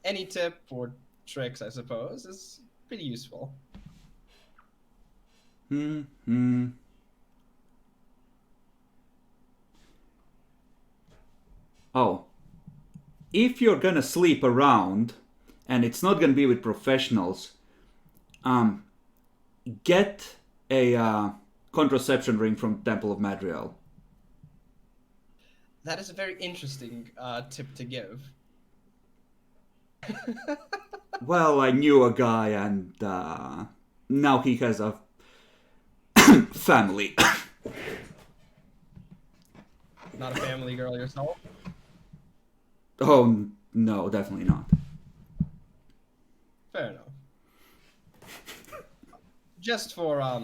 any tip or tricks, I suppose, is pretty useful.
Oh. If you're gonna sleep around, and it's not gonna be with professionals, get a contraception ring from Temple of Madriel.
That is a very interesting tip to give.
Well, I knew a guy, and now he has a family.
Not a family girl yourself?
Oh, no, definitely not.
Fair enough. Just for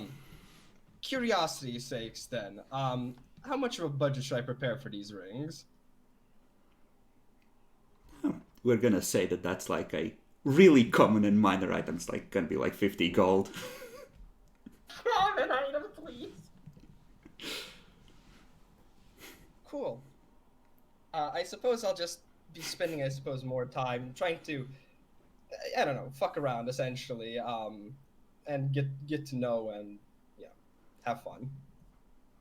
curiosity's sakes, then, how much of a budget should I prepare for these rings?
We're gonna say that that's like a really common and minor items, like can be like 50 gold.
Common item, please. Cool. I suppose I'll just be spending, more time trying to, I don't know, fuck around essentially, and get to know and have fun.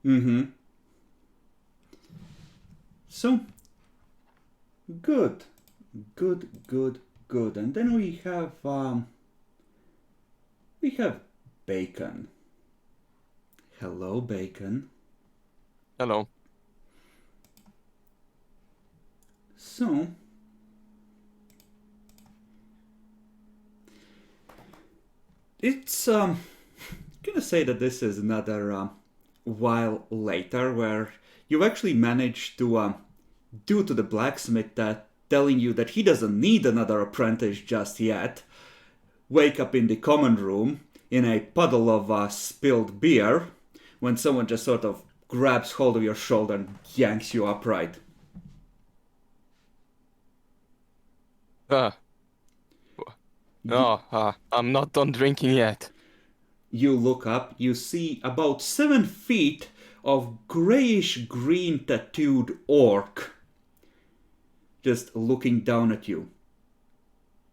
Mm-hmm. So, good. And then we have Bacon. Hello, Bacon.
Hello.
So, it's gonna say that this is another while later where you actually managed to due to the blacksmith that telling you that he doesn't need another apprentice just yet, wake up in the common room in a puddle of spilled beer when someone just sort of grabs hold of your shoulder and yanks you upright.
I'm not done drinking yet.
You look up, you see about 7 feet of grayish green tattooed orc just looking down at you.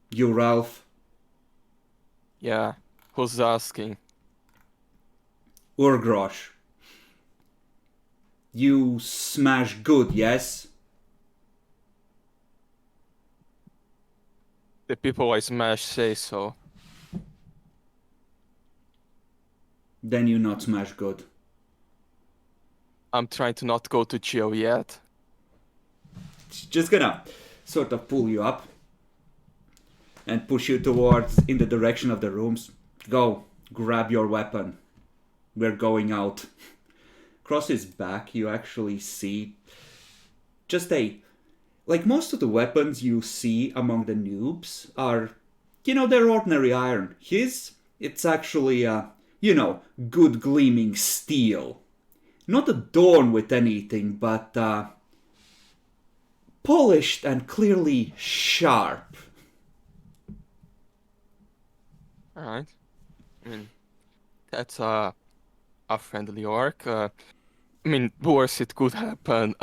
You, Ralph?
Yeah, who's asking?
Urgrosh. You smash good, yes?
The people I smash say so.
Then you not smash good.
I'm trying to not go to jail yet.
Just gonna sort of pull you up and push you towards in the direction of the rooms. Go, grab your weapon. We're going out. Across his back, you actually see just like most of the weapons you see among the noobs are, they're ordinary iron. It's actually, good gleaming steel. Not adorned with anything, but polished and clearly sharp.
Alright. I mean, that's a friendly orc. Worse it could happen.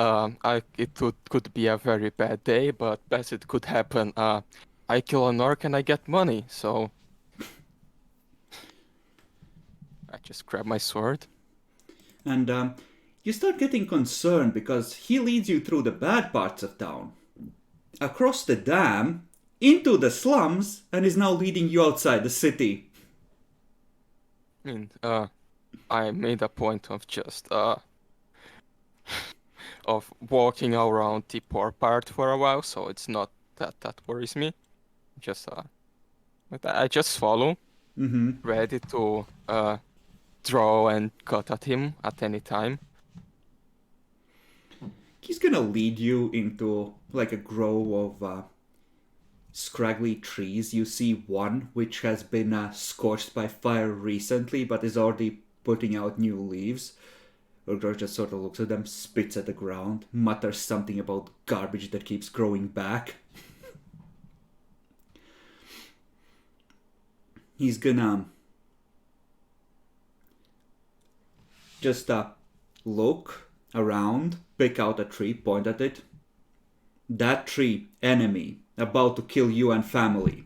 It could be a very bad day, but best it could happen. I kill an orc and I get money, so I just grab my sword.
And you start getting concerned because he leads you through the bad parts of town, across the dam, into the slums, and is now leading you outside the city.
I made a point of just of walking around the poor part for a while, so it's not that worries me. Just but I just follow, ready to draw and cut at him at any time.
He's gonna lead you into like a grove of scraggly trees. You see one which has been scorched by fire recently, but is already putting out new leaves. Urgrosh just sort of looks at them, spits at the ground, mutters something about garbage that keeps growing back. He's gonna just look around, pick out a tree, point at it. That tree, enemy, about to kill you and family.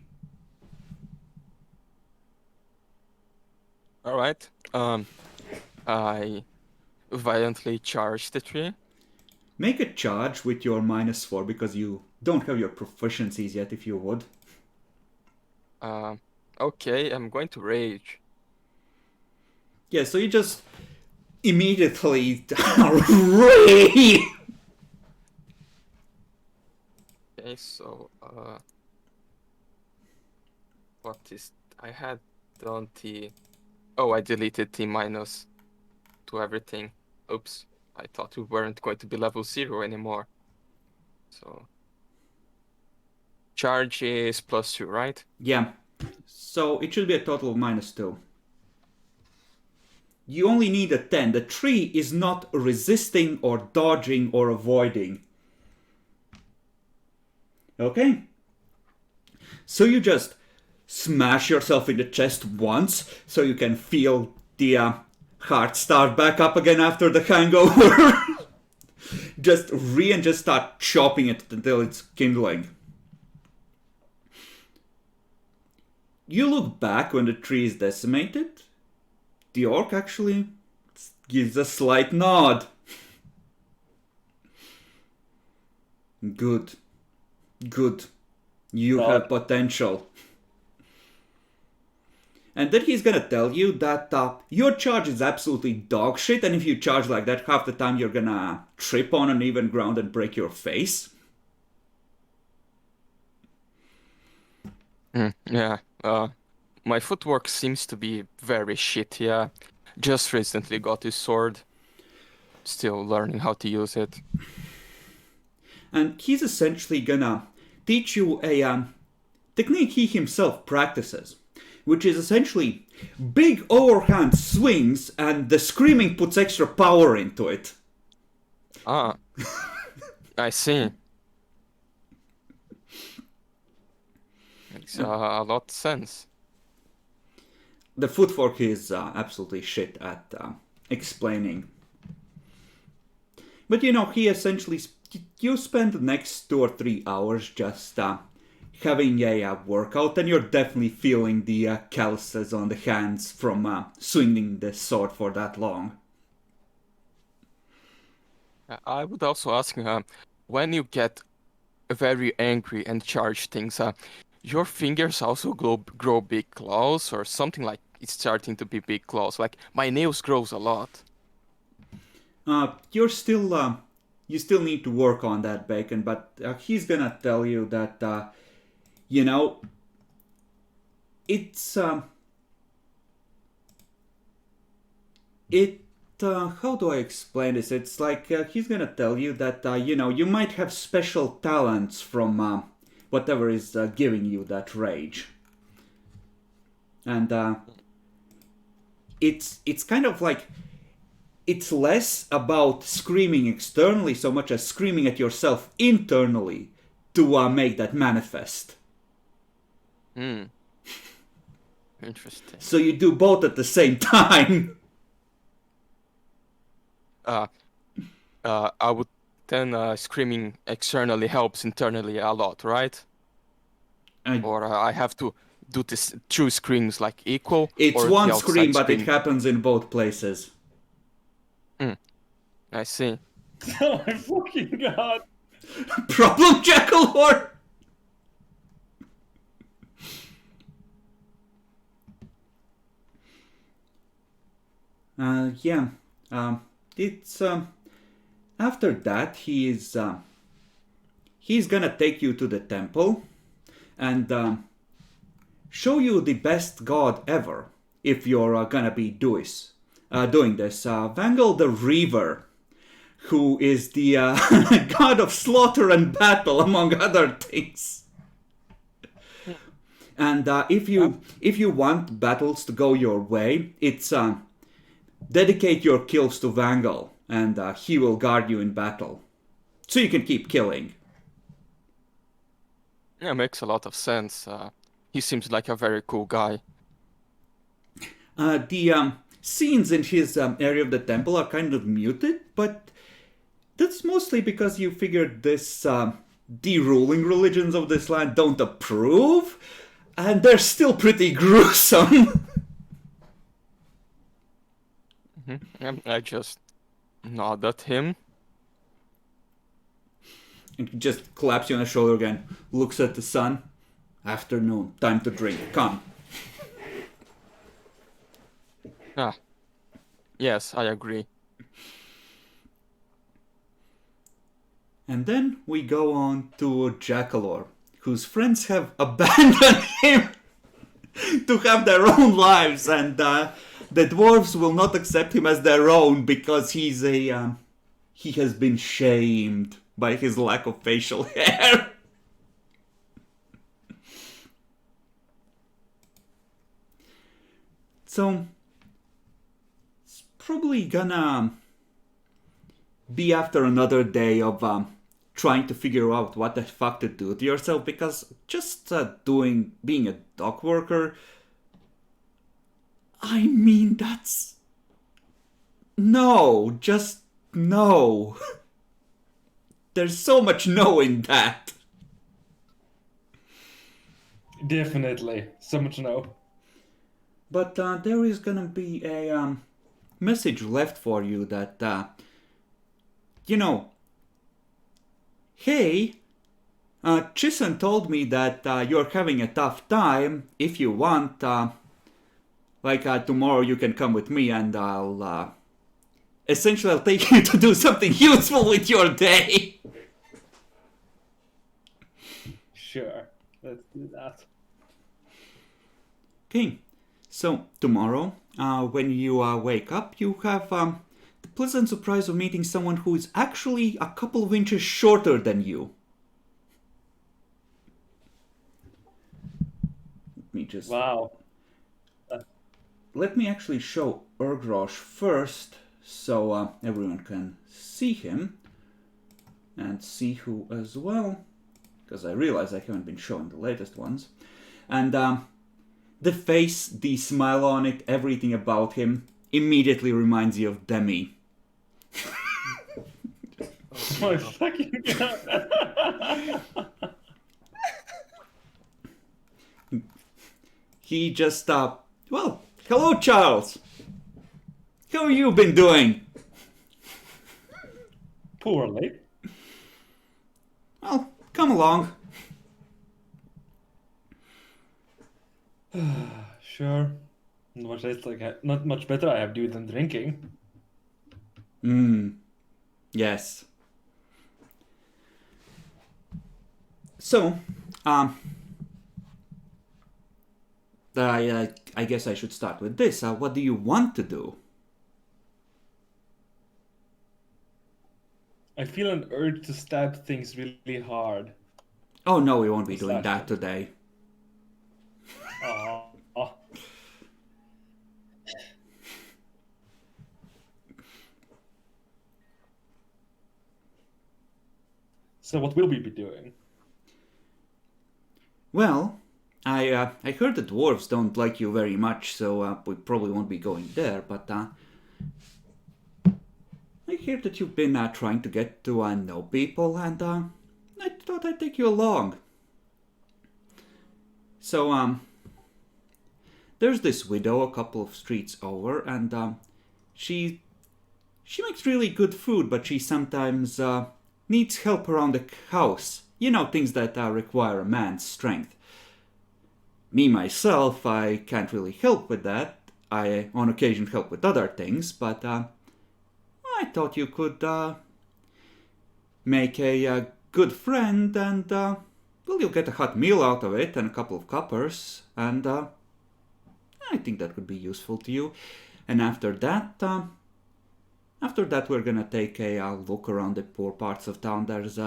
Alright. I violently charge the tree.
Make a charge with your -4 because you don't have your proficiencies yet, if you would.
Okay, I'm going to rage.
Yeah, so you just immediately rage.
Okay, so what is I had done the I deleted the minus to everything. Oops, I thought we weren't going to be level 0 anymore. So charge is +2, right?
Yeah, so it should be a total of -2. You only need a 10. The tree is not resisting or dodging or avoiding. Okay? So you just smash yourself in the chest once so you can feel the heart start back up again after the hangover. Just start chopping it until it's kindling. You look back when the tree is decimated. The orc actually gives a slight nod. Good. Good. You have potential. And then he's gonna tell you that your charge is absolutely dog shit, and if you charge like that, half the time you're gonna trip on uneven ground and break your face.
Yeah. My footwork seems to be very shit, yeah. Just recently got his sword. Still learning how to use it.
And he's essentially gonna teach you a technique he himself practices, which is essentially big overhand swings, and the screaming puts extra power into it.
Ah, I see. Makes a lot of sense.
The footwork is absolutely shit at explaining. But he essentially, you spend the next 2 or 3 hours just having a workout, and you're definitely feeling the calluses on the hands from swinging the sword for that long.
I would also ask, when you get very angry and charge things, your fingers also grow big claws or something, like it's starting to be big claws. Like my nails grows a lot.
You still need to work on that, Bacon, but he's gonna tell you that, it's, how do I explain this? It's like he's gonna tell you that, you might have special talents from whatever is giving you that rage. And it's kind of like, it's less about screaming externally so much as screaming at yourself internally to make that manifest.
Interesting.
So you do both at the same time.
I would then screaming externally helps internally a lot, right? Or I have to do this two screams like equal.
It's
or
one
the outside
scream, but
scream?
it happens in both places.
I see.
Oh my fucking god!
Problem, Jackalhor? Yeah. It's after that he's gonna take you to the temple and show you the best god ever if you're gonna be doing this. Vangal the Reaver, who is the god of slaughter and battle, among other things. And if you want battles to go your way, it's dedicate your kills to Vangal, and he will guard you in battle, so you can keep killing.
Yeah, makes a lot of sense. He seems like a very cool guy.
The scenes in his area of the temple are kind of muted, but that's mostly because you figured the ruling religions of this land don't approve, and they're still pretty gruesome.
I just nod at him.
And he just claps you on the shoulder again, looks at the sun. Afternoon, time to drink. Come.
Yes, I agree.
And then we go on to Jackalor, whose friends have abandoned him to have their own lives, and the dwarves will not accept him as their own because he has been shamed by his lack of facial hair. So it's probably gonna be after another day of trying to figure out what the fuck to do to yourself, because just being a dock worker, I mean, that's... No, just no. There's so much no in that.
Definitely. So much no.
But there is gonna be a message left for you that, hey, Chison told me that you're having a tough time. If you want, tomorrow you can come with me and essentially I'll take you to do something useful with your day.
Sure. Let's do that.
Okay, so tomorrow, when you wake up, you have the pleasant surprise of meeting someone who is actually a couple of inches shorter than you. Let me just...
Wow.
Let me actually show Urgrosh first, so everyone can see him. And see who as well, because I realize I haven't been showing the latest ones. And the face, the smile on it, everything about him immediately reminds you of Demi.
Oh my fucking god.
He just, well, hello Charles! How have you been doing?
Poorly.
Well, come along.
Sure. Not much better I have to do than drinking.
Yes. So, I guess I should start with this. What do you want to do?
I feel an urge to stab things really hard.
Oh no, we won't be
What's
doing that
that?
today.
Aw. So what will we be doing?
Well, I heard the dwarves don't like you very much, so we probably won't be going there, but I hear that you've been trying to get to know people, and I thought I'd take you along. So, there's this widow a couple of streets over, and she makes really good food, but she sometimes needs help around the house. You know, things that require a man's strength. Me, myself, I can't really help with that. I, on occasion, help with other things, but I thought you could make a good friend, and, well, you'll get a hot meal out of it and a couple of coppers, and I think that could be useful to you. And after that, we're gonna take a look around the poor parts of town. There's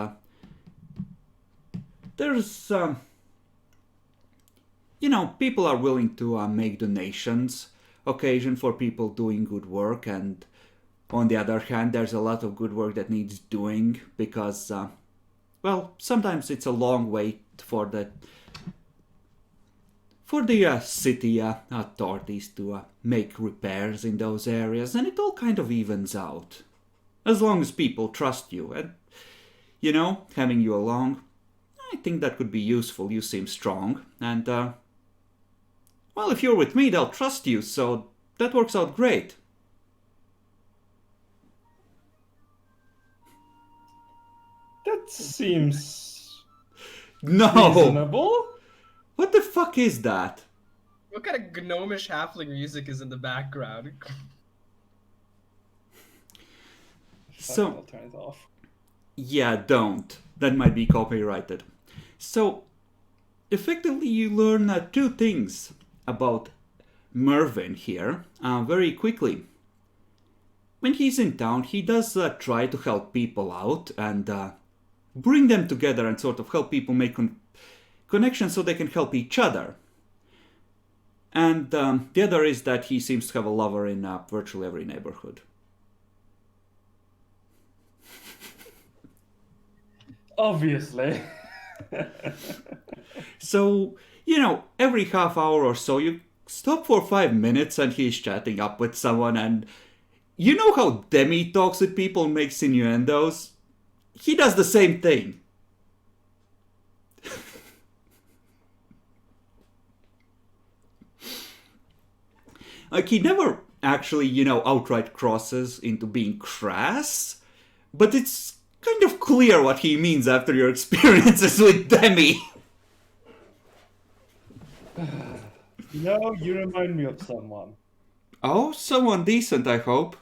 people are willing to make donations, occasion for people doing good work, and on the other hand, there's a lot of good work that needs doing because, well, sometimes it's a long wait for the city authorities to make repairs in those areas, and it all kind of evens out. As long as people trust you, and, having you along, I think that could be useful. You seem strong, and, well, if you're with me, they'll trust you, so that works out great.
That seems
No!
reasonable.
What the fuck is that?
What kind of gnomish halfling music is in the background?
So,
I'll turn it off.
yeah, don't. That might be copyrighted. So, effectively, you learn two things about Mervyn here very quickly. When he's in town, he does try to help people out and bring them together and sort of help people make connections so they can help each other. And the other is that he seems to have a lover in virtually every neighborhood.
Obviously.
So, every half hour or so, you stop for 5 minutes and he's chatting up with someone, and you know how Demi talks with people and makes innuendos? He does the same thing. Like, he never actually, outright crosses into being crass, but it's kind of clear what he means after your experiences with Demi.
You remind me of someone.
Oh, someone decent, I hope.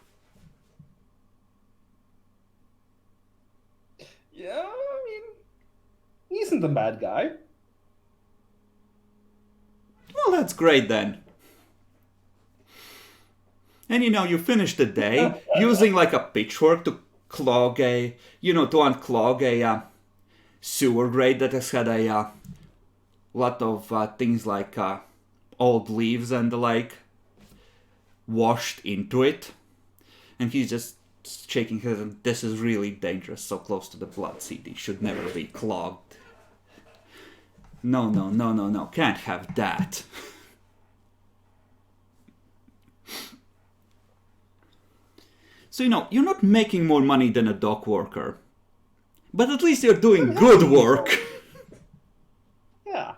Yeah, I mean, he isn't a bad guy.
Well, that's great then. And you finish the day using like a pitchfork to clog to unclog a sewer grate that has had a lot of things like old leaves and the like washed into it. And he's just shaking his head. This is really dangerous, so close to the blood seat. It should never be clogged. No. Can't have that. So, you're not making more money than a dock worker. But at least you're doing good work.
Yeah.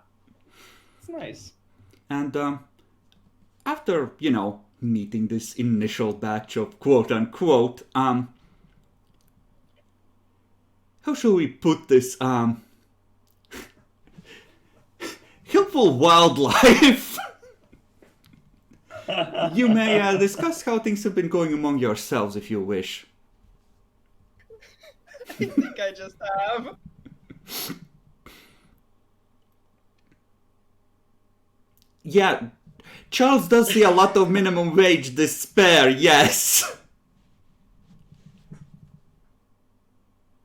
It's nice.
And after, meeting this initial batch of quote-unquote, how shall we put this, helpful wildlife. You may discuss how things have been going among yourselves if you wish.
I think I just have.
Yeah, Charles does see a lot of minimum wage despair, yes.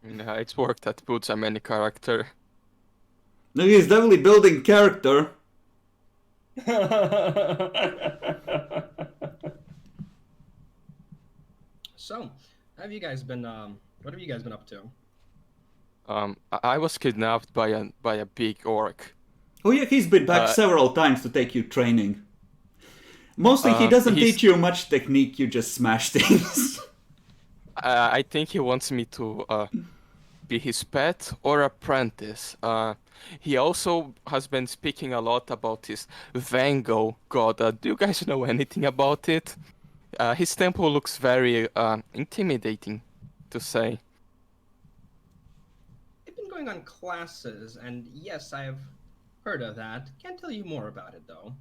Yeah, it's work that puts a many character.
No, he's definitely building character.
So, have you guys been what have you guys been up to?
I was kidnapped by a big orc.
Oh yeah, he's been back several times to take you training. Mostly he doesn't teach you much technique, you just smash things.
I think he wants me to be his pet or apprentice. He also has been speaking a lot about his Vango god. Do you guys know anything about it? His temple looks very intimidating, to say.
I've been going on classes, and yes, I have heard of that. Can't tell you more about it though.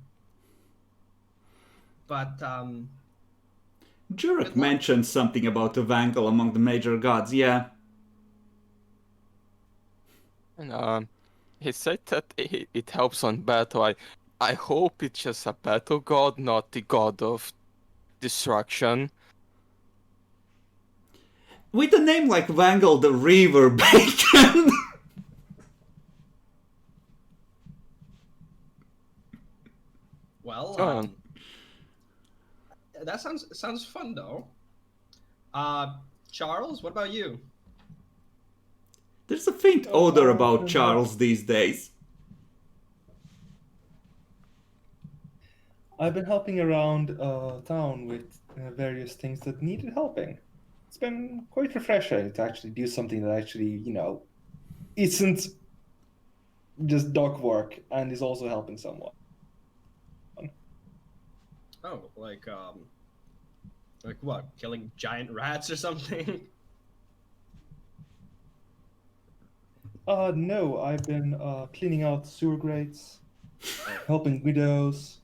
But
Jurek mentioned something about a Vangal among the major gods, yeah.
And he said that it helps on battle. I hope it's just a battle god, not the god of destruction.
With a name like Vangal the Reaver Bacon.
well, that sounds fun though. Charles, what about you?
There's a faint odor about Charles these days.
I've been helping around town with various things that needed helping. It's been quite refreshing to actually do something that actually, isn't just dog work and is also helping someone.
Oh, like what? Killing giant rats or something?
No, I've been cleaning out sewer grates, helping widows.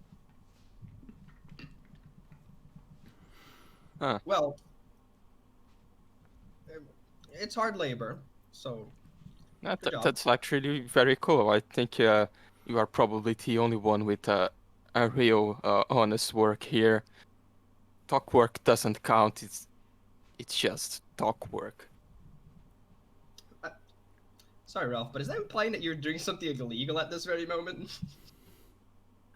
Well, it's hard labor, so
That's actually very cool. I think you are probably the only one with a real honest work here. Talk work doesn't count. It's just talk work.
sorry, Ralph, but is that implying that you're doing something illegal at this very moment?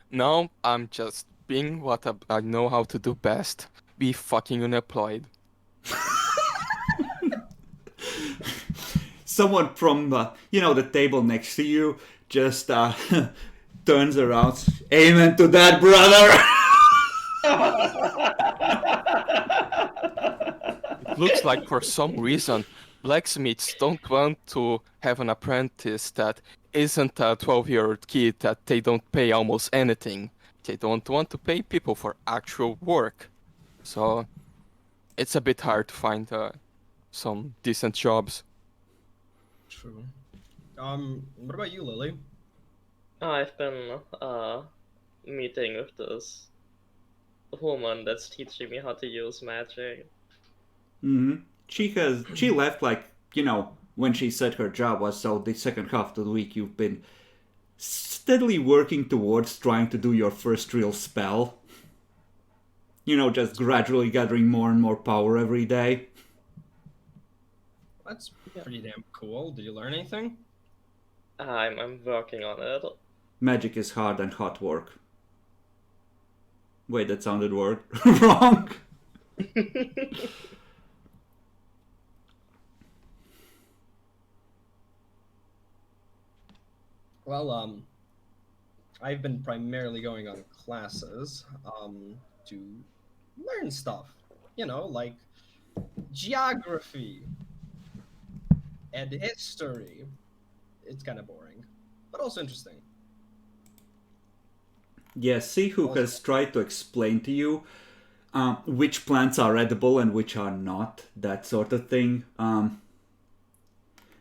No, I'm just being what I know how to do best. Be fucking unemployed.
someone from the table next to you just turns around. Amen to that, brother.
It looks like for some reason blacksmiths don't want to have an apprentice that isn't a 12-year-old kid that they don't pay almost anything. They don't want to pay people for actual work. So it's a bit hard to find some decent jobs.
True. What about you, Lily?
I've been meeting with this woman that's teaching me how to use magic.
Mm-hmm. She left when she said her job was, so the second half of the week you've been steadily working towards trying to do your first real spell. Just gradually gathering more and more power every day.
That's pretty damn cool. Did you learn anything?
I'm working on it.
Magic is hard and hot work. Wait, that sounded wrong.
Well, I've been primarily going on classes, to learn stuff. Like geography and history. It's kind of boring, but also interesting.
Yeah, Sihu has tried to explain to you which plants are edible and which are not, that sort of thing.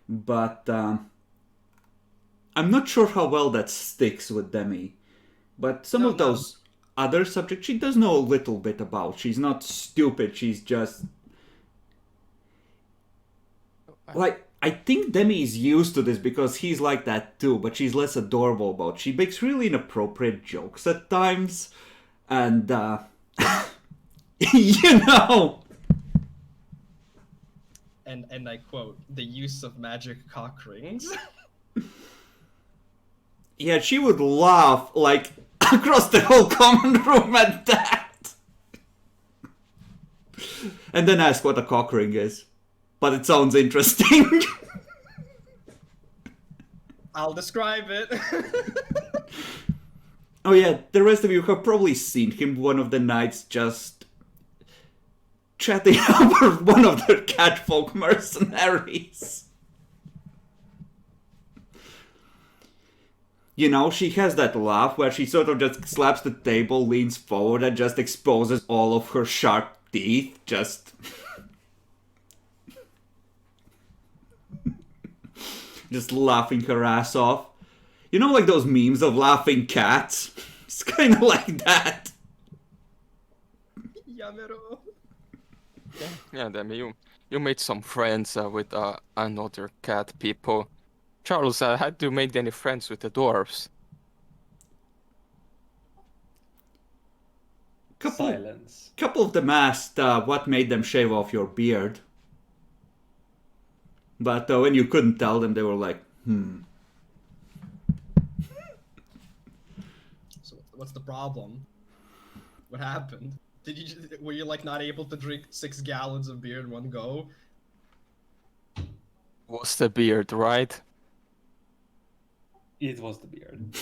But I'm not sure how well that sticks with Demi. But some of those other subjects she does know a little bit about. She's not stupid, she's just... I think Demi is used to this because he's like that too, but she's less adorable about it. She makes really inappropriate jokes at times, and
And I quote, the use of magic cock rings.
Yeah, she would laugh across the whole common room at that, and then ask what a cock ring is. But it sounds interesting.
I'll describe it.
Oh yeah, the rest of you have probably seen him one of the nights just chatting about one of the catfolk mercenaries. She has that laugh where she sort of just slaps the table, leans forward, and just exposes all of her sharp teeth, just laughing her ass off. Like those memes of laughing cats? It's kind of like that.
Yamero.
Yeah, Demi, you made some friends with another cat people. Charles, had you made any friends with the dwarves?
Silence.
Couple of them asked what made them shave off your beard. But when you couldn't tell them, they were like,
So what's the problem? What happened? Were you not able to drink 6 gallons of beer in one go?
Was the beard, right?
It was the beard.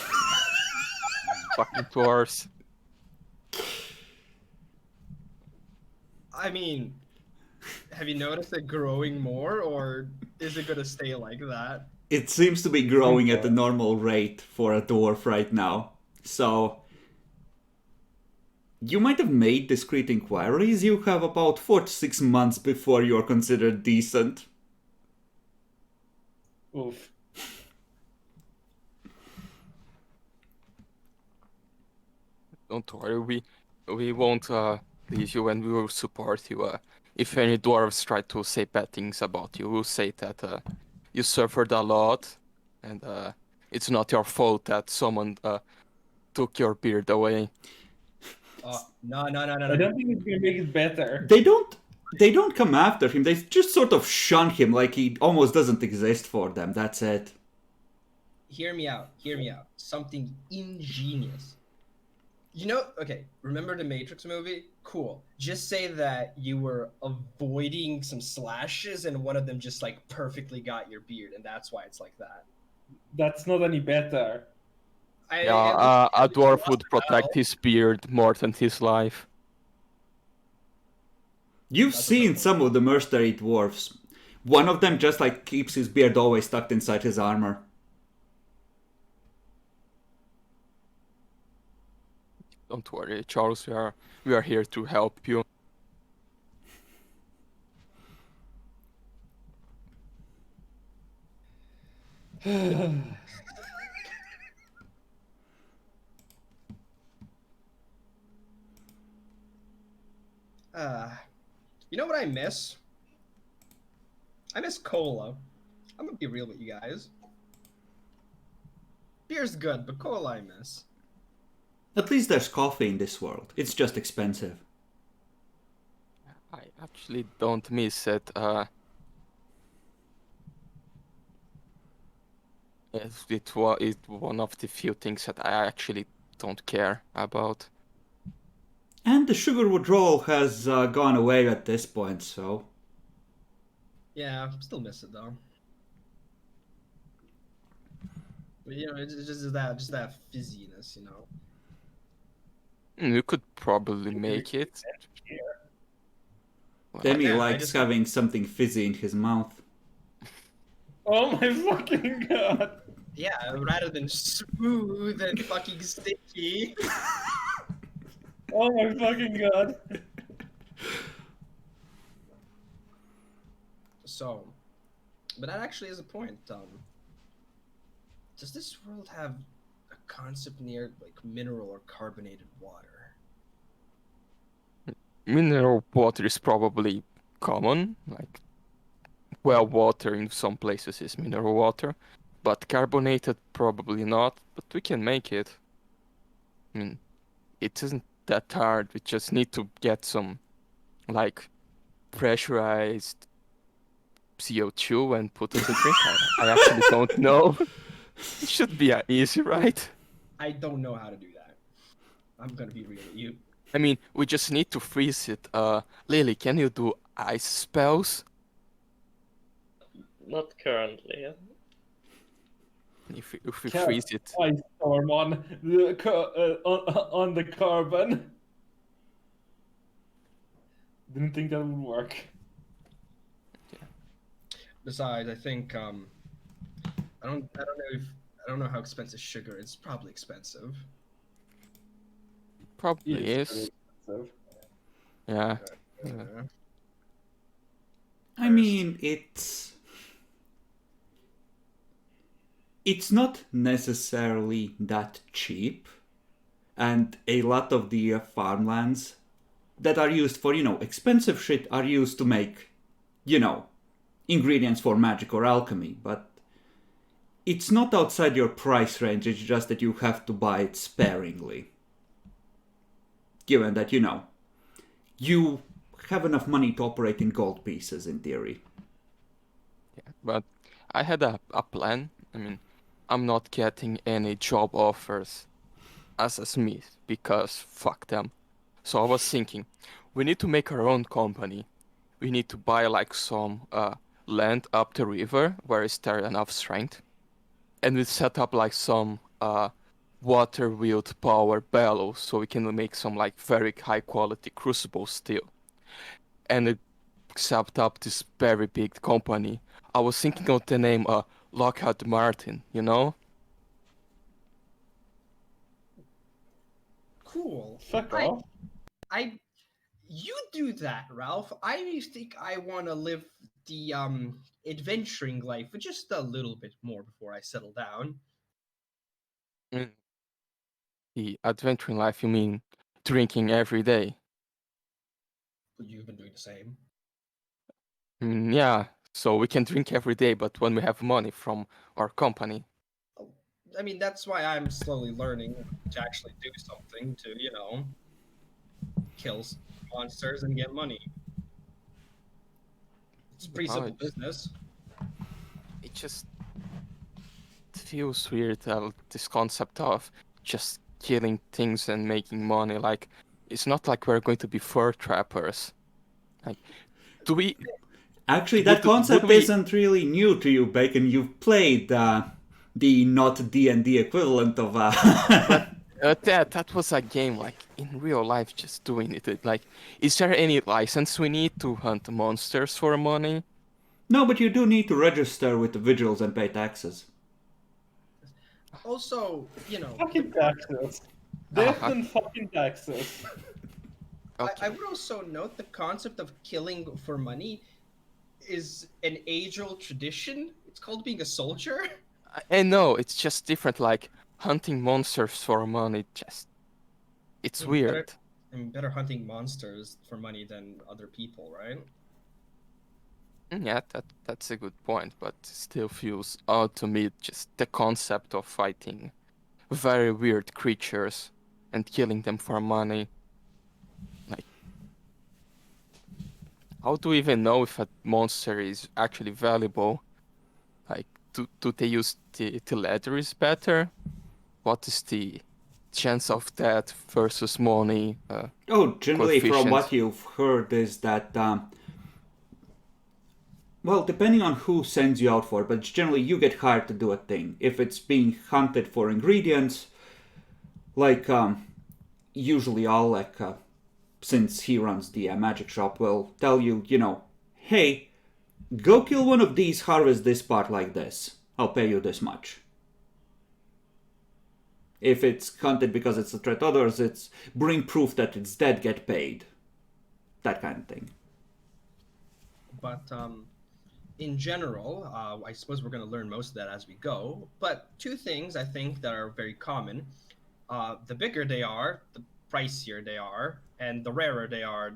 Fucking dwarves.
I mean, have you noticed it growing more, or is it gonna stay like that?
It seems to be growing at the normal rate for a dwarf right now. So, you might have made discreet inquiries. You have about 4 to 6 months before you're considered decent.
Oof.
Don't worry, we won't leave you, and we will support you. If any dwarves try to say bad things about you, we'll say that you suffered a lot, and it's not your fault that someone took your beard away.
No.
I don't think it's gonna make it better.
They don't come after him. They just sort of shun him like he almost doesn't exist for them. That's it.
Hear me out. Something ingenious. You know, okay, remember the Matrix movie? Cool. Just say that you were avoiding some slashes and one of them just like perfectly got your beard, and that's why it's like that.
That's not any better.
Yeah,
At least,
a
at least you
dwarf
lost
would
the
protect
battle.
his beard more than his life.
You've
That's a fair
seen
point.
some of the mercenary dwarves. One of them just like keeps his beard always tucked inside his armor.
Don't worry, Charles. We are here to help you.
Uh, you know what I miss? I miss cola. I'm gonna be real with you guys. Beer's good, but cola I miss.
At least there's coffee in this world. It's just expensive.
I actually don't miss it. It's one of the few things that I actually don't care about.
And the sugar withdrawal has gone away at this point, so.
Yeah, still miss it though. But you know, it's just that fizziness, you know.
You could probably
Here.
make it.
Demi
Yeah, I
likes
just
having something fizzy in his mouth.
Oh my fucking god!
yeah, rather than smooth and fucking sticky.
Oh my fucking god!
So, but that actually is a point. Does this world have a concept near like mineral or carbonated water?
Mineral water is probably common, like well, water in some places is mineral water, but carbonated probably not, but we can make it. I mean, it isn't that hard. We just need to get some like pressurized CO2 and put in the drink. I actually don't know. It should be easy, right?
I don't know how to do that. I'm gonna be real with you.
I mean, we just need to freeze it. Lily, can you do ice spells?
Not currently.
If we
Cast
freeze it,
ice storm on on the carbon. Didn't think that would work.
Besides, I think I don't know how expensive sugar is. Probably expensive.
probably
It's
is.
pretty expensive.
Yeah.
Uh,
I mean, it's not necessarily that cheap, and a lot of the farmlands that are used for, expensive shit are used to make, you know, ingredients for magic or alchemy, but it's not outside your price range, it's just that you have to buy it sparingly. Given that, you have enough money to operate in gold pieces in theory.
Yeah, but I had a plan. I mean, I'm not getting any job offers as a smith because fuck them. So I was thinking, we need to make our own company. We need to buy like some land up the river where is there enough strength, and we set up like some water wheeled power bellows so we can make some like very high quality crucible steel. And it set up this very big company. I was thinking of the name Lockheed Martin, you know?
cool.
Fuck
I
off.
I you do that, Ralph. I think I want to live the adventuring life for just a little bit more before I settle down.
Mm, the adventuring life, you mean drinking every day?
But you've been doing the same.
Yeah, so we can drink every day, but when we have money from our company.
Oh, I mean, that's why I'm slowly learning to actually do something to, kill monsters and get money. It's a pretty
Oh,
simple business.
it just feels weird, this concept of just killing things and making money. Like, it's not like we're going to be fur trappers. Like, do we
Actually, that
would
concept
we?
isn't really new to you, Bacon. You've played the not D&D equivalent of...
But that was a game like in real life, just doing it. Like, is there any license we need to hunt monsters for money?
No, but you do need to register with the vigils and pay taxes.
Also,
Fucking taxes. Death
Ah,
and fucking taxes.
I
okay.
would also note the concept of killing for money is an age-old tradition. It's called being a soldier.
And no, it's just different. Like hunting monsters for money. It's
I mean, better,
weird.
better hunting monsters for money than other people, right?
Yeah, that's a good point, but still feels odd to me. Just the concept of fighting very weird creatures and killing them for money. Like, how do we even know if a monster is actually valuable? Like, do they use the leather is better? What is the chance of that versus money
Oh, generally, from what
coefficient?
you've heard, is that well, depending on who sends you out for, but generally you get hired to do a thing. If it's being hunted for ingredients, like usually Alec, since he runs the magic shop, will tell you, hey, go kill one of these, harvest this part like this. I'll pay you this much. If it's hunted because it's a threat to others, it's bring proof that it's dead, get paid. That kind of thing.
But in general, I suppose we're going to learn most of that as we go. But two things I think that are very common: the bigger they are, the pricier they are, and the rarer they are,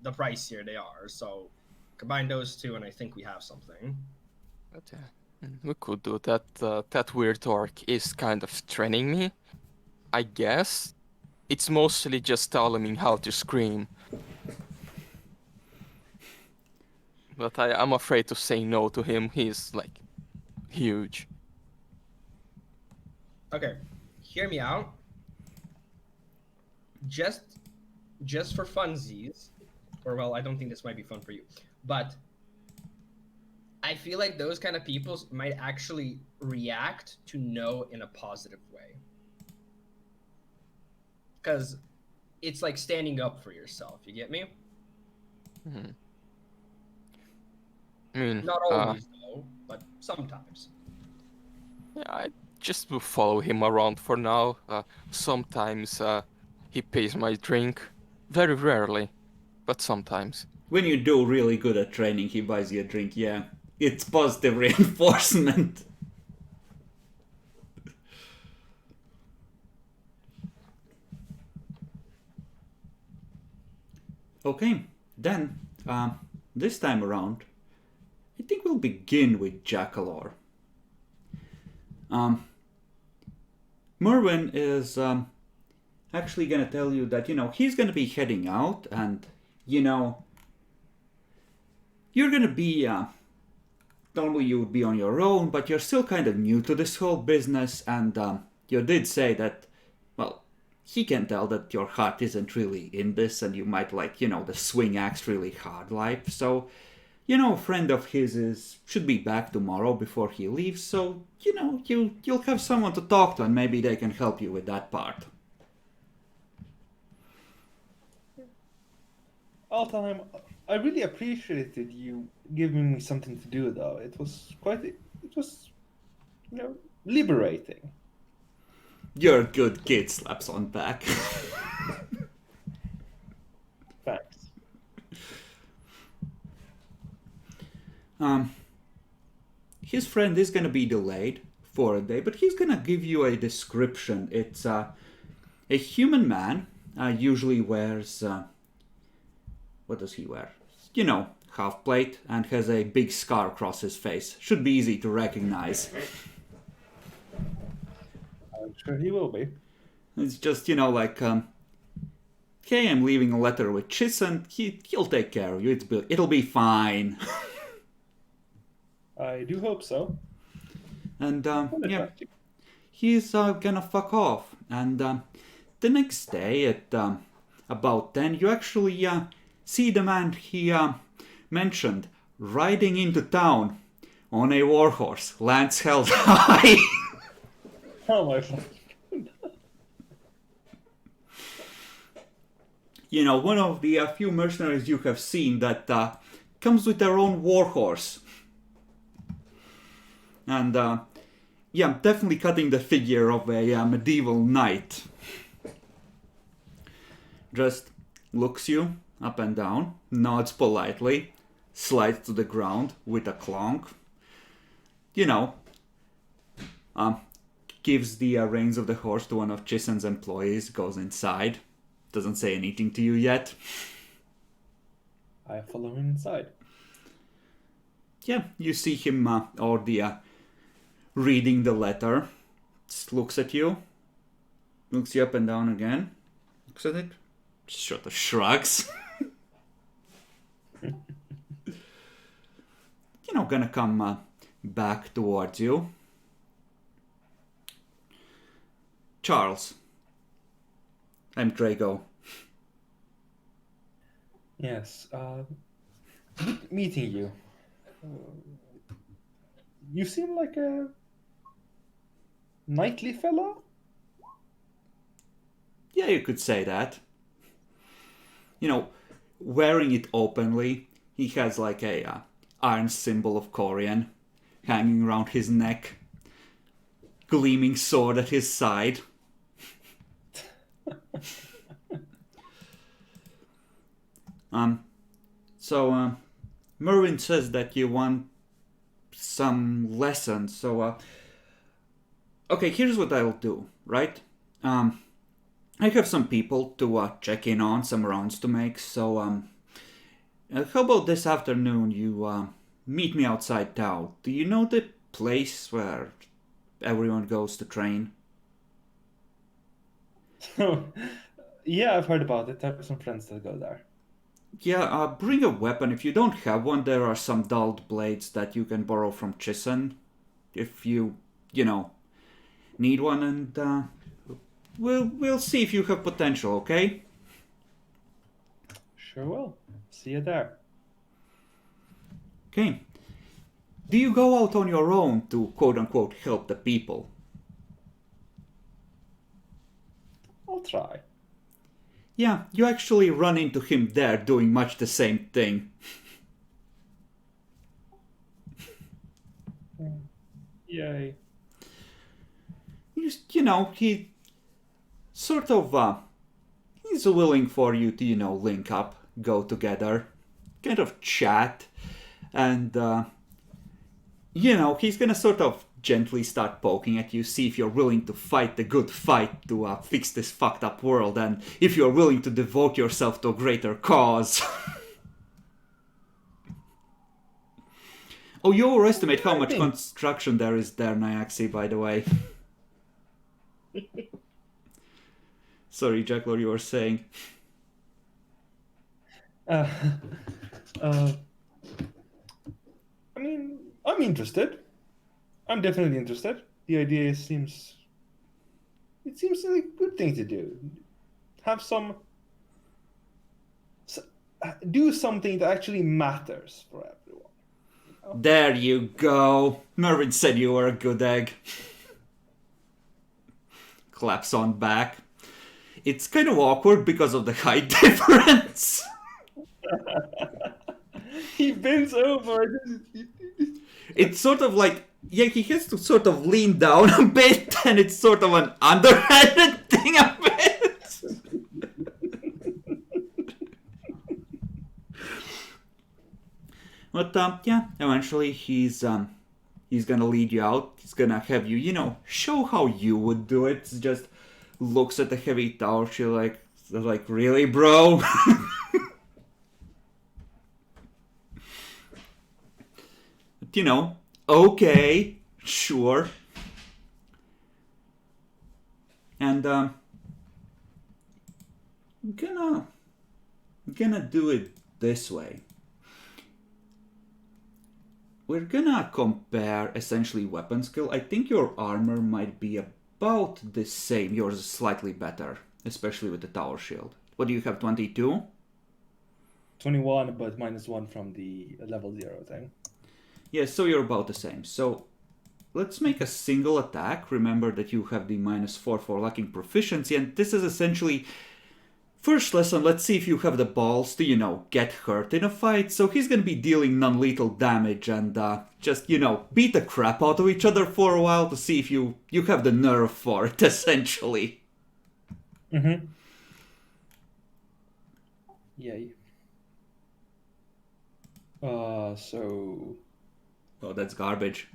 the pricier they are. So combine those two, and I think we have something.
But, we could do that. That weird orc is kind of training me, I guess. It's mostly just telling me how to scream. But I'm afraid to say no to him. He's like huge.
Okay, hear me out. Just just for funsies, or well, I don't think this might be fun for you, but I feel like those kind of people might actually react to no in a positive way. Because it's like standing up for yourself. You get me?
Mhm. I mean,
Not always, though, but sometimes.
yeah, I just will follow him around for now. Sometimes he pays my drink. Very rarely, but sometimes.
When you do really good at training, he buys you a drink, yeah. It's positive reinforcement. Okay, then, this time around, I think we'll begin with Jackalor. Merwin is actually gonna tell you that, he's gonna be heading out, and, you're gonna be, normally you would be on your own, but you're still kind of new to this whole business, and you did say that, well, he can tell that your heart isn't really in this, and you might like, the swing axe really hard life, so, a friend of his should be back tomorrow before he leaves, so, you'll have someone to talk to, and maybe they can help you with that part.
All time, I really appreciated you giving me something to do, though. It was liberating.
You're a good kid, slaps on back.
Thanks.
His friend is gonna be delayed for a day, but he's gonna give you a description. It's a human man, usually wears, what does he wear? Half plate, and has a big scar across his face. Should be easy to recognize.
I'm sure he will be.
It's just, like, hey, I'm leaving a letter with Chiss, and he'll take care of you. It'll be fine.
I do hope so.
And,
Well,
yeah,
attractive.
he's gonna fuck off. And the next day at about 10, you actually see the man he mentioned riding into town on a warhorse, lance held high.
Oh my god.
You know, one of the few mercenaries you have seen that comes with their own warhorse. And yeah, definitely cutting the figure of a medieval knight. Just looks you up and down, nods politely, slides to the ground with a clonk. You know, gives the reins of the horse to one of Chison's employees, goes inside, doesn't say anything to you yet.
I follow him inside.
Yeah, you see him reading the letter, just looks at you, looks you up and down again, looks at it, just sort of shrugs. You know, gonna come back towards you. Charles, I'm Drago.
Yes. Meeting you. You seem like a knightly fellow.
Yeah, you could say that. You know, wearing it openly, he has like a iron symbol of Corian hanging around his neck, gleaming sword at his side. So Merwin says that you want some lessons. So okay, here's what I'll do, right? I have some people to check in on, some rounds to make. So how about this afternoon you meet me outside town? Do you know the place where everyone goes to train?
Yeah, I've heard about it. I have some friends that go there.
Yeah, bring a weapon. If you don't have one, there are some dulled blades that you can borrow from Chison. If you need one, and we'll see if you have potential, okay?
Sure will. See you there.
Okay. Do you go out on your own to quote-unquote help the people?
I'll try.
Yeah, you actually run into him there doing much the same thing.
Yay.
He sort of, he's willing for you to, link up, go together, kind of chat, and, he's gonna sort of gently start poking at you, see if you're willing to fight the good fight to fix this fucked up world, and if you're willing to devote yourself to a greater cause. Oh, you overestimate how much construction there is there, Nyaxi, by the way. Sorry, Jacklor, you were saying.
I mean, I'm interested. I'm definitely interested. The idea seems like a good thing to do. Have do something that actually matters for everyone.
There you go. Mervyn said you were a good egg. Claps on back. It's kind of awkward because of the height difference.
He bends over.
It's sort of like, yeah, he has to sort of lean down a bit, and it's sort of an underhanded thing a bit. But yeah, eventually he's gonna lead you out. He's gonna have you, show how you would do it. It's just looks at the heavy torch, you're like, really, bro? But, okay, sure. And gonna do it this way. We're gonna compare essentially weapon skill. I think your armor might be about the same. Yours is slightly better. especially with the tower shield. What do you have, 22?
21, but -1 from the level 0 thing.
Yeah, so you're about the same. So let's make a single attack. Remember that you have the -4 for lacking proficiency, and this is essentially first lesson. Let's see if you have the balls to, get hurt in a fight. So he's gonna be dealing non-lethal damage and just, beat the crap out of each other for a while to see if you have the nerve for it, essentially.
Mm-hmm. Yay. So...
Oh, that's garbage.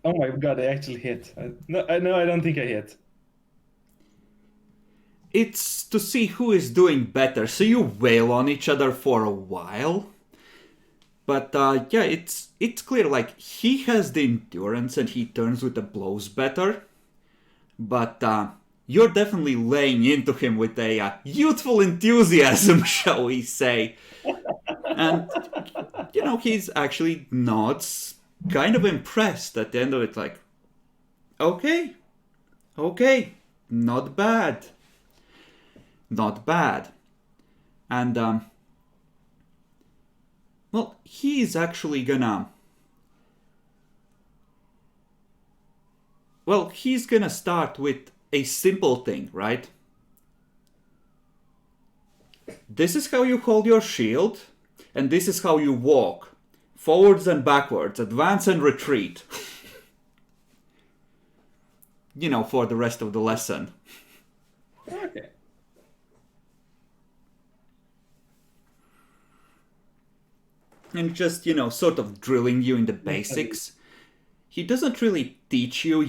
Oh my god, I actually hit. No, I don't think I hit.
It's to see who is doing better, so you wail on each other for a while. But yeah, it's clear, like, he has the endurance and he turns with the blows better. But you're definitely laying into him with a youthful enthusiasm, shall we say. And, he's actually nods, kind of impressed at the end of it, like, okay, not bad. Not bad. And, well, he's actually gonna... Well, he's gonna start with a simple thing, right? This is how you hold your shield, and this is how you walk. Forwards and backwards, advance and retreat. For the rest of the lesson.
Okay.
And just, sort of drilling you in the basics. He doesn't really teach you,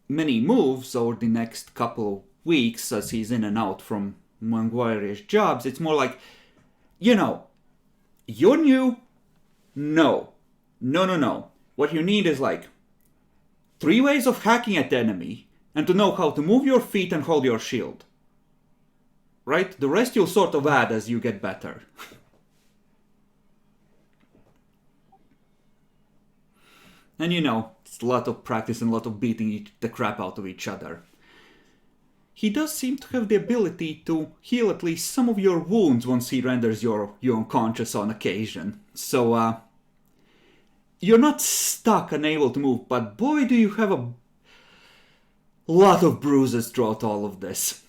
many moves over the next couple of weeks as he's in and out from among various jobs. It's more like, you're new? No. No. What you need is like 3 ways of hacking at the enemy and to know how to move your feet and hold your shield. Right? The rest you'll sort of add as you get better. And it's a lot of practice and a lot of beating the crap out of each other. He does seem to have the ability to heal at least some of your wounds once he renders you unconscious on occasion. So, you're not stuck, unable to move, but boy do you have a lot of bruises throughout all of this.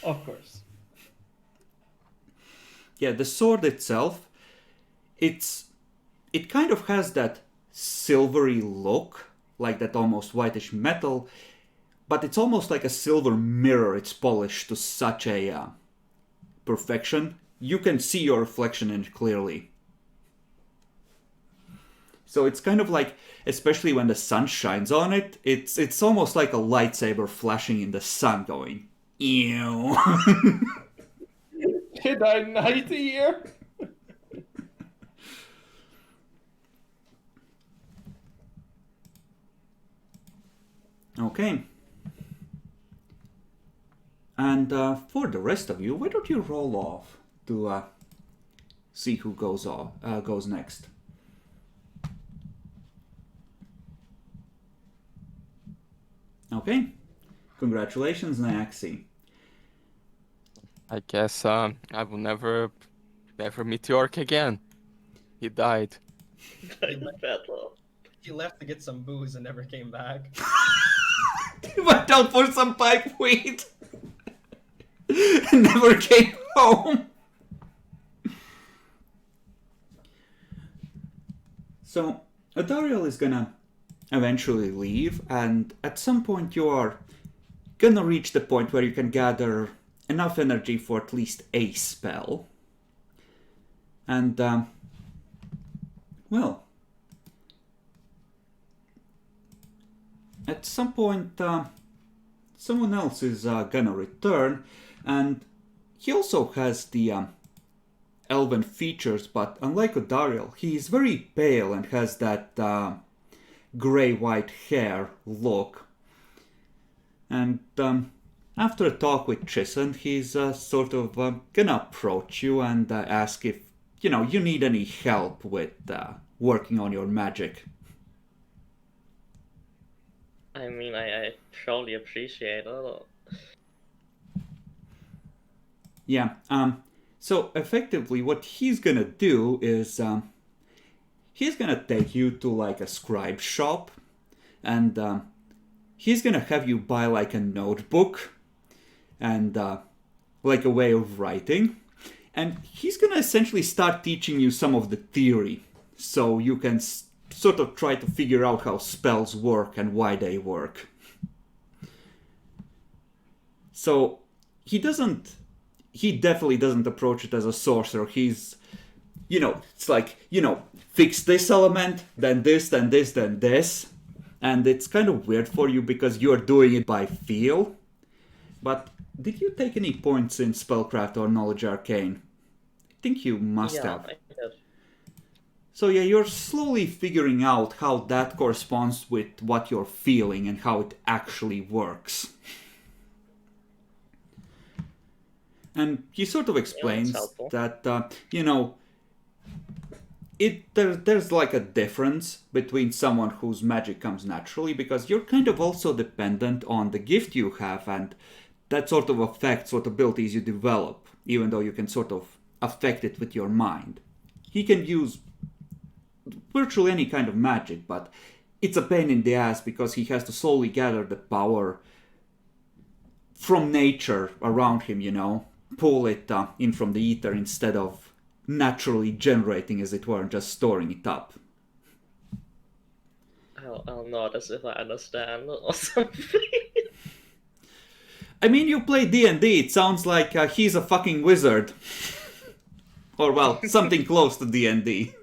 Of course.
Yeah, the sword itself, it kind of has that silvery look, like that almost whitish metal, but it's almost like a silver mirror. It's polished to such a perfection. You can see your reflection in it clearly. So it's kind of like, especially when the sun shines on it, it's almost like a lightsaber flashing in the sun going, ew.
Did I knight here?
Okay. And for the rest of you, why don't you roll off to see who goes next? Okay. Congratulations, Nyaxi.
I guess I will never meet York again. He died.
Battle.
He left to get some booze and never came back.
He went out for some pipe weed. Never came home. So, Adariel is gonna eventually leave, and at some point you are gonna reach the point where you can gather enough energy for at least a spell. And, well, at some point, someone else is gonna return, and he also has the elven features, but unlike Odariel, he is very pale and has that grey-white hair look. And after a talk with Chison, he's sort of gonna approach you and ask if, you need any help with working on your magic.
I mean, I surely appreciate it.
Yeah. So effectively, what he's gonna do is he's gonna take you to like a scribe shop, and he's gonna have you buy like a notebook and like a way of writing, and he's gonna essentially start teaching you some of the theory, so you can sort of try to figure out how spells work and why they work. So he definitely doesn't approach it as a sorcerer. He's, it's like, fix this element, then this, then this, then this. And it's kind of weird for you because you're doing it by feel. But did you take any points in Spellcraft or Knowledge Arcane? I think you must
Yeah,
have.
I did.
So yeah, you're slowly figuring out how that corresponds with what you're feeling and how it actually works. And he sort of explains
helpful.
that, there's like a difference between someone whose magic comes naturally, because you're kind of also dependent on the gift you have, and that sort of affects what abilities you develop, even though you can sort of affect it with your mind. He can use virtually any kind of magic, but it's a pain in the ass because he has to solely gather the power from nature around him, pull it in from the ether instead of naturally generating, as it were, and just storing it up.
I'll nod as if I understand or something.
I mean, you play D&D, it sounds like he's a fucking wizard. Or, well, something close to D&D.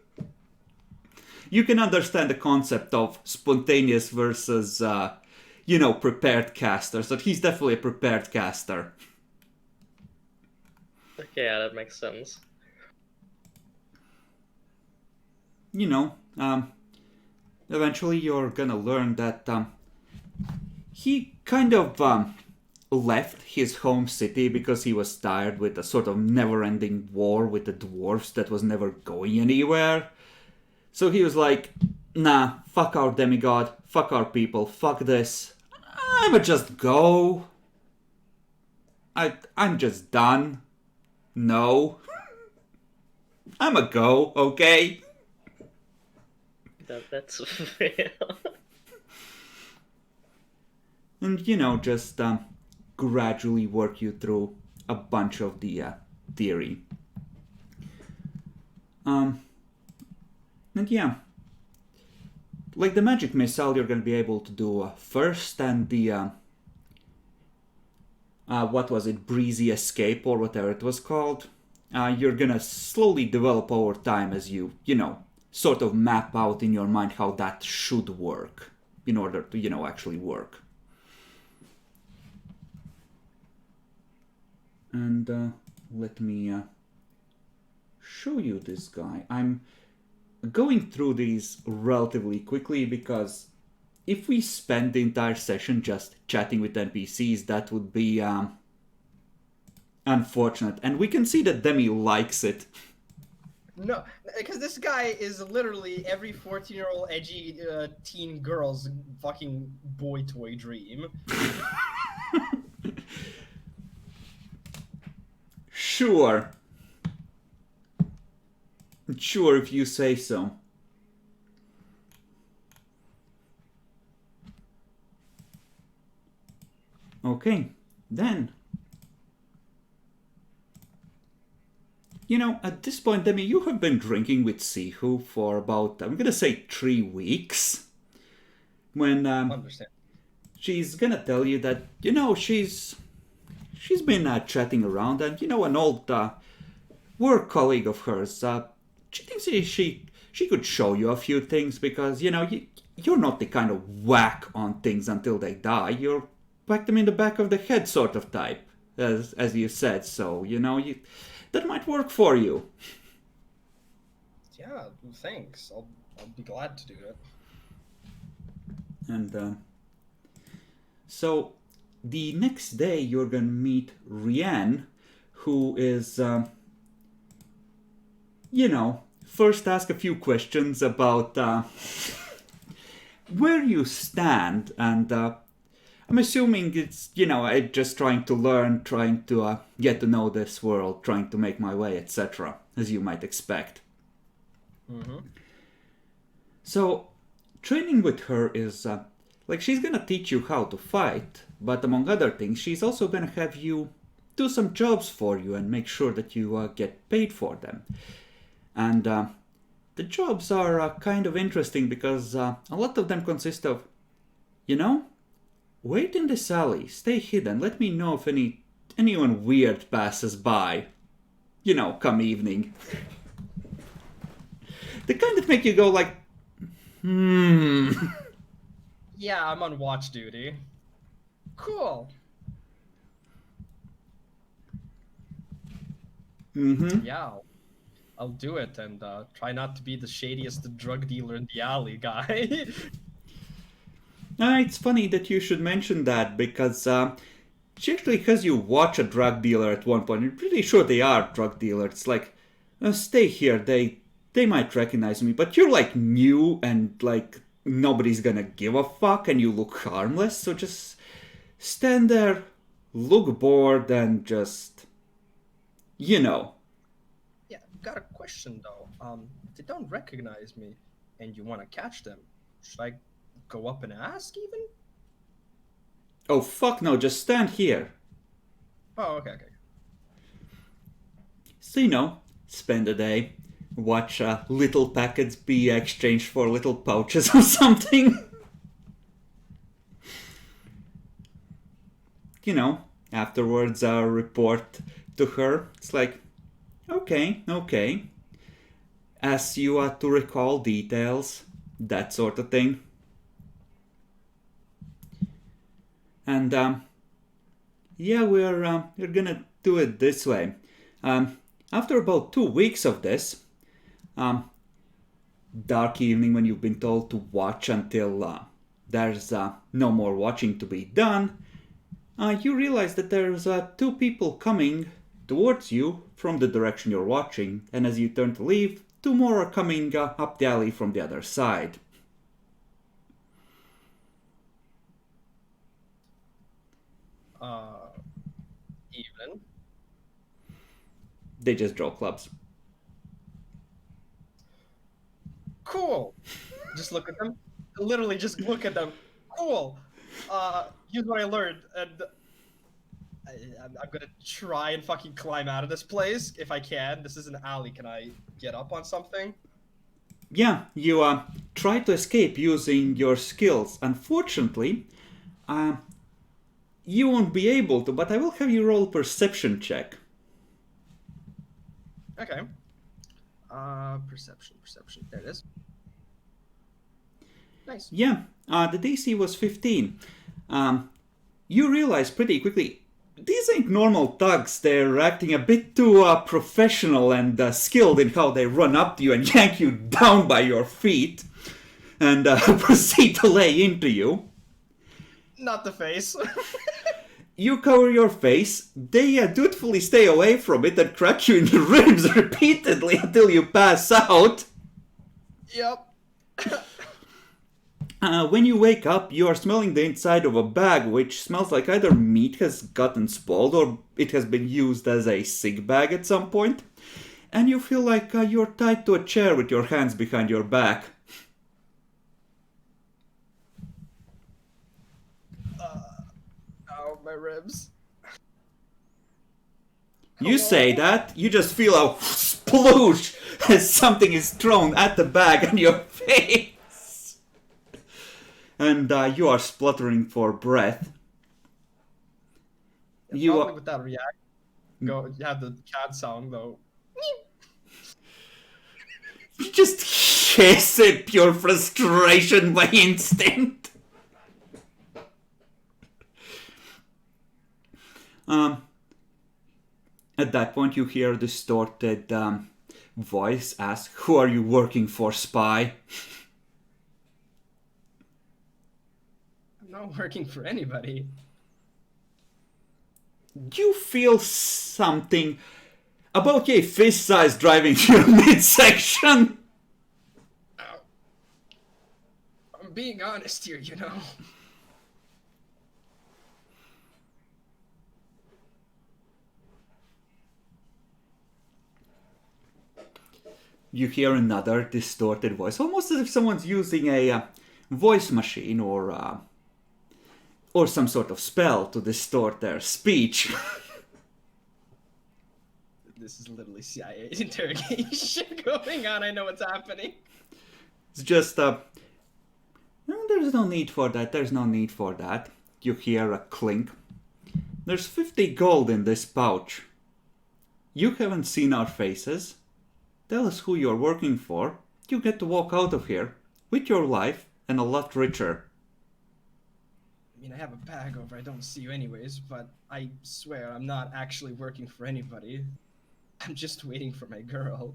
You can understand the concept of spontaneous versus, prepared casters, that he's definitely a prepared caster.
Okay, yeah, that makes sense.
Eventually you're gonna learn that he kind of left his home city because he was tired with a sort of never-ending war with the dwarves that was never going anywhere. So he was like, nah, fuck our demigod, fuck our people, fuck this. I'ma just go. I'm just done. No. I'ma go, okay?
That's fair.
And, just gradually work you through a bunch of the theory. And yeah, like the magic missile, you're going to be able to do first, and the what was it, breezy escape or whatever it was called. You're going to slowly develop over time as you sort of map out in your mind how that should work in order to actually work. And let me show you this guy. I'm going through these relatively quickly because if we spend the entire session just chatting with NPCs, that would be unfortunate. And we can see that Demi likes it.
No, because this guy is literally every 14-year-old edgy teen girl's fucking boy toy dream.
Sure. Sure, if you say so. Okay, then. At this point, Demi, you have been drinking with Sihu for about, I'm gonna say 3 weeks. When
Understand.
she's gonna tell you that, she's been chatting around, and, an old work colleague of hers, she thinks she could show you a few things because, you're not the kind of whack on things until they die. You're whack them in the back of the head sort of type, as you said. So, that might work for you.
Yeah, thanks. I'll be glad to do it.
And so the next day you're gonna meet Rianne, who is, first ask a few questions about where you stand, and I'm assuming it's, I'm just trying to learn, trying to get to know this world, trying to make my way, etc., as you might expect.
Mm-hmm.
So, training with her is she's gonna teach you how to fight, but among other things, she's also gonna have you do some jobs for you and make sure that you get paid for them. And the jobs are kind of interesting because a lot of them consist of, wait in this alley, stay hidden, let me know if anyone weird passes by. Come evening. The kind that make you go like,
Yeah, I'm on watch duty. Cool.
Mm-hmm.
Yeah, I'll do it and try not to be the shadiest drug dealer in the alley guy.
It's funny that you should mention that because she actually has you watch a drug dealer at one point. I'm pretty sure they are drug dealers. It's like, stay here. They might recognize me, but you're like new and like nobody's gonna give a fuck, and you look harmless. So just stand there, look bored, and just,
Yeah, got a question though. If they don't recognize me and you want to catch them, should I go up and ask even?
Oh fuck no, just stand here.
Oh, okay.
So spend a day, watch little packets be exchanged for little pouches or something. Afterwards report to her. It's like, okay. Ask you to recall details, that sort of thing. And we're gonna do it this way. After about 2 weeks of this, dark evening when you've been told to watch until there's no more watching to be done, you realize that there's 2 people coming towards you from the direction you're watching, and as you turn to leave, 2 more are coming up the alley from the other side.
Evening.
They just draw clubs.
Cool. Just look at them. Literally, just look at them. Cool. Here's what I learned, and I'm gonna try and fucking climb out of this place if I can. This is an alley. Can I get up on something?
Yeah, you try to escape using your skills. Unfortunately, you won't be able to, but I will have you roll a perception check.
Okay. Perception. There it is. Nice.
Yeah, the DC was 15. You realize pretty quickly, these ain't normal thugs. They're acting a bit too professional and skilled in how they run up to you and yank you down by your feet and proceed to lay into you.
Not the face.
You cover your face, they dutifully stay away from it and crack you in the ribs repeatedly until you pass out.
Yep.
When you wake up, you are smelling the inside of a bag which smells like either meat has gotten spoiled or it has been used as a sick bag at some point. And you feel like you're tied to a chair with your hands behind your back.
Ow, my ribs.
You say that, you just feel a sploosh as something is thrown at the bag on your face. And you are spluttering for breath.
Yeah, probably with that react. Go. You have the cat sound though.
You just hiss in pure frustration by instinct. At that point, you hear a distorted voice ask, "Who are you working for, spy?"
I'm not working for anybody.
You feel something about a fist size driving to your midsection.
Ow. I'm being honest here, you know.
You hear another distorted voice, almost as if someone's using a voice machine or some sort of spell to distort their speech.
This is literally CIA interrogation going on. I know what's happening.
It's just, no, there's no need for that, there's no need for that. You hear a clink. There's 50 gold in this pouch. You haven't seen our faces. Tell us who you're working for. You get to walk out of here with your life and a lot richer.
I mean, I have a bag over. I don't see you anyways, but I swear I'm not actually working for anybody. I'm just waiting for my girl.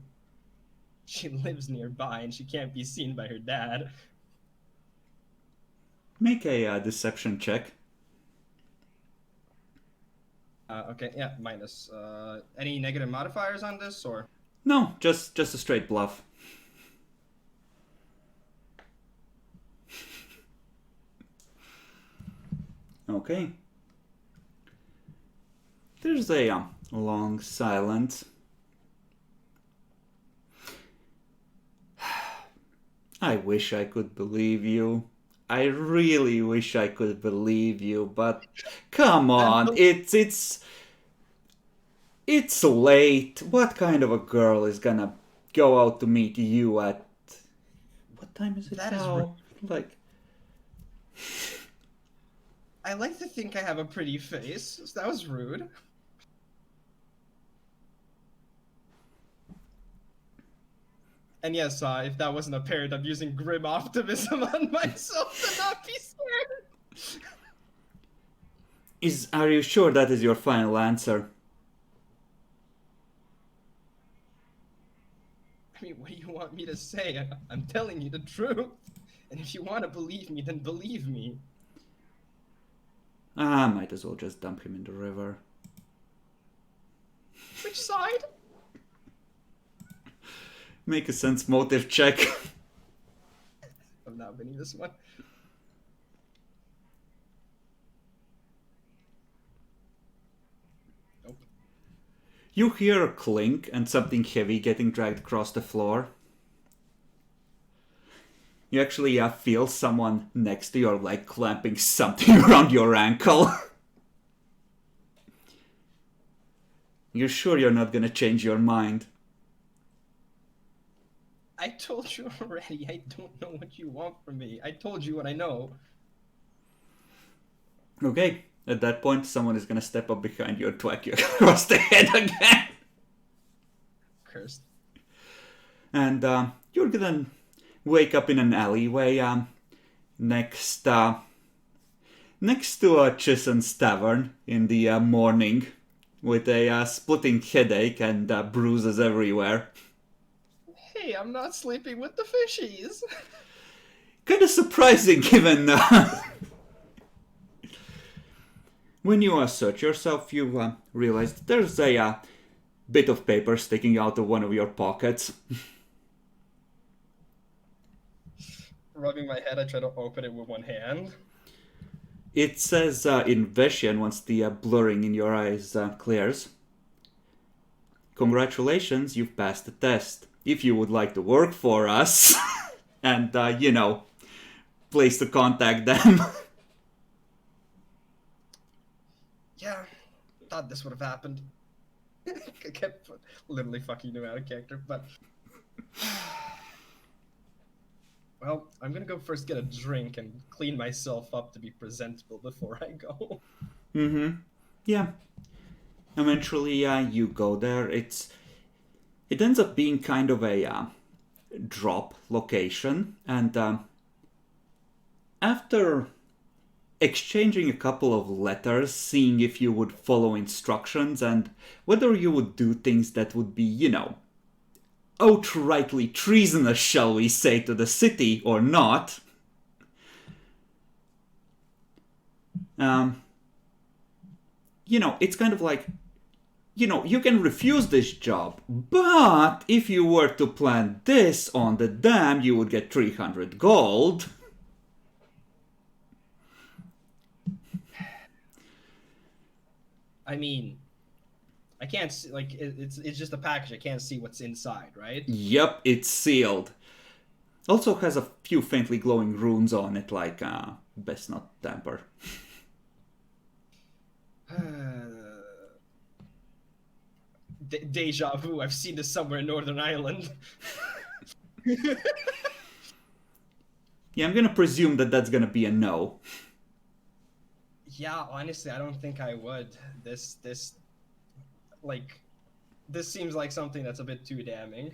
She lives nearby and she can't be seen by her dad.
Make a deception check.
Okay, yeah, minus. Any negative modifiers on this, or?
No, just a straight bluff. Okay. There's a long silence. I wish I could believe you. I really wish I could believe you, but come on, it's late. What kind of a girl is gonna go out to meet you at... What time is it
That is
now? Like...
I like to think I have a pretty face, so that was rude. And yes, if that wasn't apparent, I'm using grim optimism on myself to not be scared.
Are you sure that is your final answer?
I mean, what do you want me to say? I'm telling you the truth. And if you want to believe me, then believe me.
I might as well just dump him in the river.
Which side?
Make a sense motive check.
I'm not winning this one. Nope.
You hear a clink and something heavy getting dragged across the floor. You actually feel someone next to your leg clamping something around your ankle. You're sure you're not gonna change your mind?
I told you already, I don't know what you want from me. I told you what I know.
Okay, at that point, someone is gonna step up behind you and twack you across the head again.
Cursed.
And you're gonna wake up in an alleyway next to Chison's Tavern in the morning with a splitting headache and bruises everywhere.
Hey, I'm not sleeping with the fishies.
Kind of surprising given when you search yourself, you realize that there's a bit of paper sticking out of one of your pockets.
Rubbing my head, I try to open it with one hand.
It says in Vestian once the blurring in your eyes clears. Congratulations, you've passed the test. If you would like to work for us, and, place to contact them.
Yeah, thought this would have happened. I kept literally fucking you out of character, but... Well, I'm gonna go first get a drink and clean myself up to be presentable before I go.
Mm-hmm. Yeah. Eventually, you go there. It ends up being kind of a drop location, and after exchanging a couple of letters, seeing if you would follow instructions and whether you would do things that would be, outrightly treasonous, shall we say, to the city or not. It's kind of like, you can refuse this job, but if you were to plant this on the dam, you would get 300 gold.
I mean, I can't see, like it's just a package. I can't see what's inside, right?
Yep, it's sealed. Also has a few faintly glowing runes on it, like best not tamper.
Deja vu. I've seen this somewhere in Northern Ireland.
Yeah, I'm gonna presume that that's gonna be a no.
Yeah, honestly, I don't think I would. Like, this seems like something that's a bit too damning.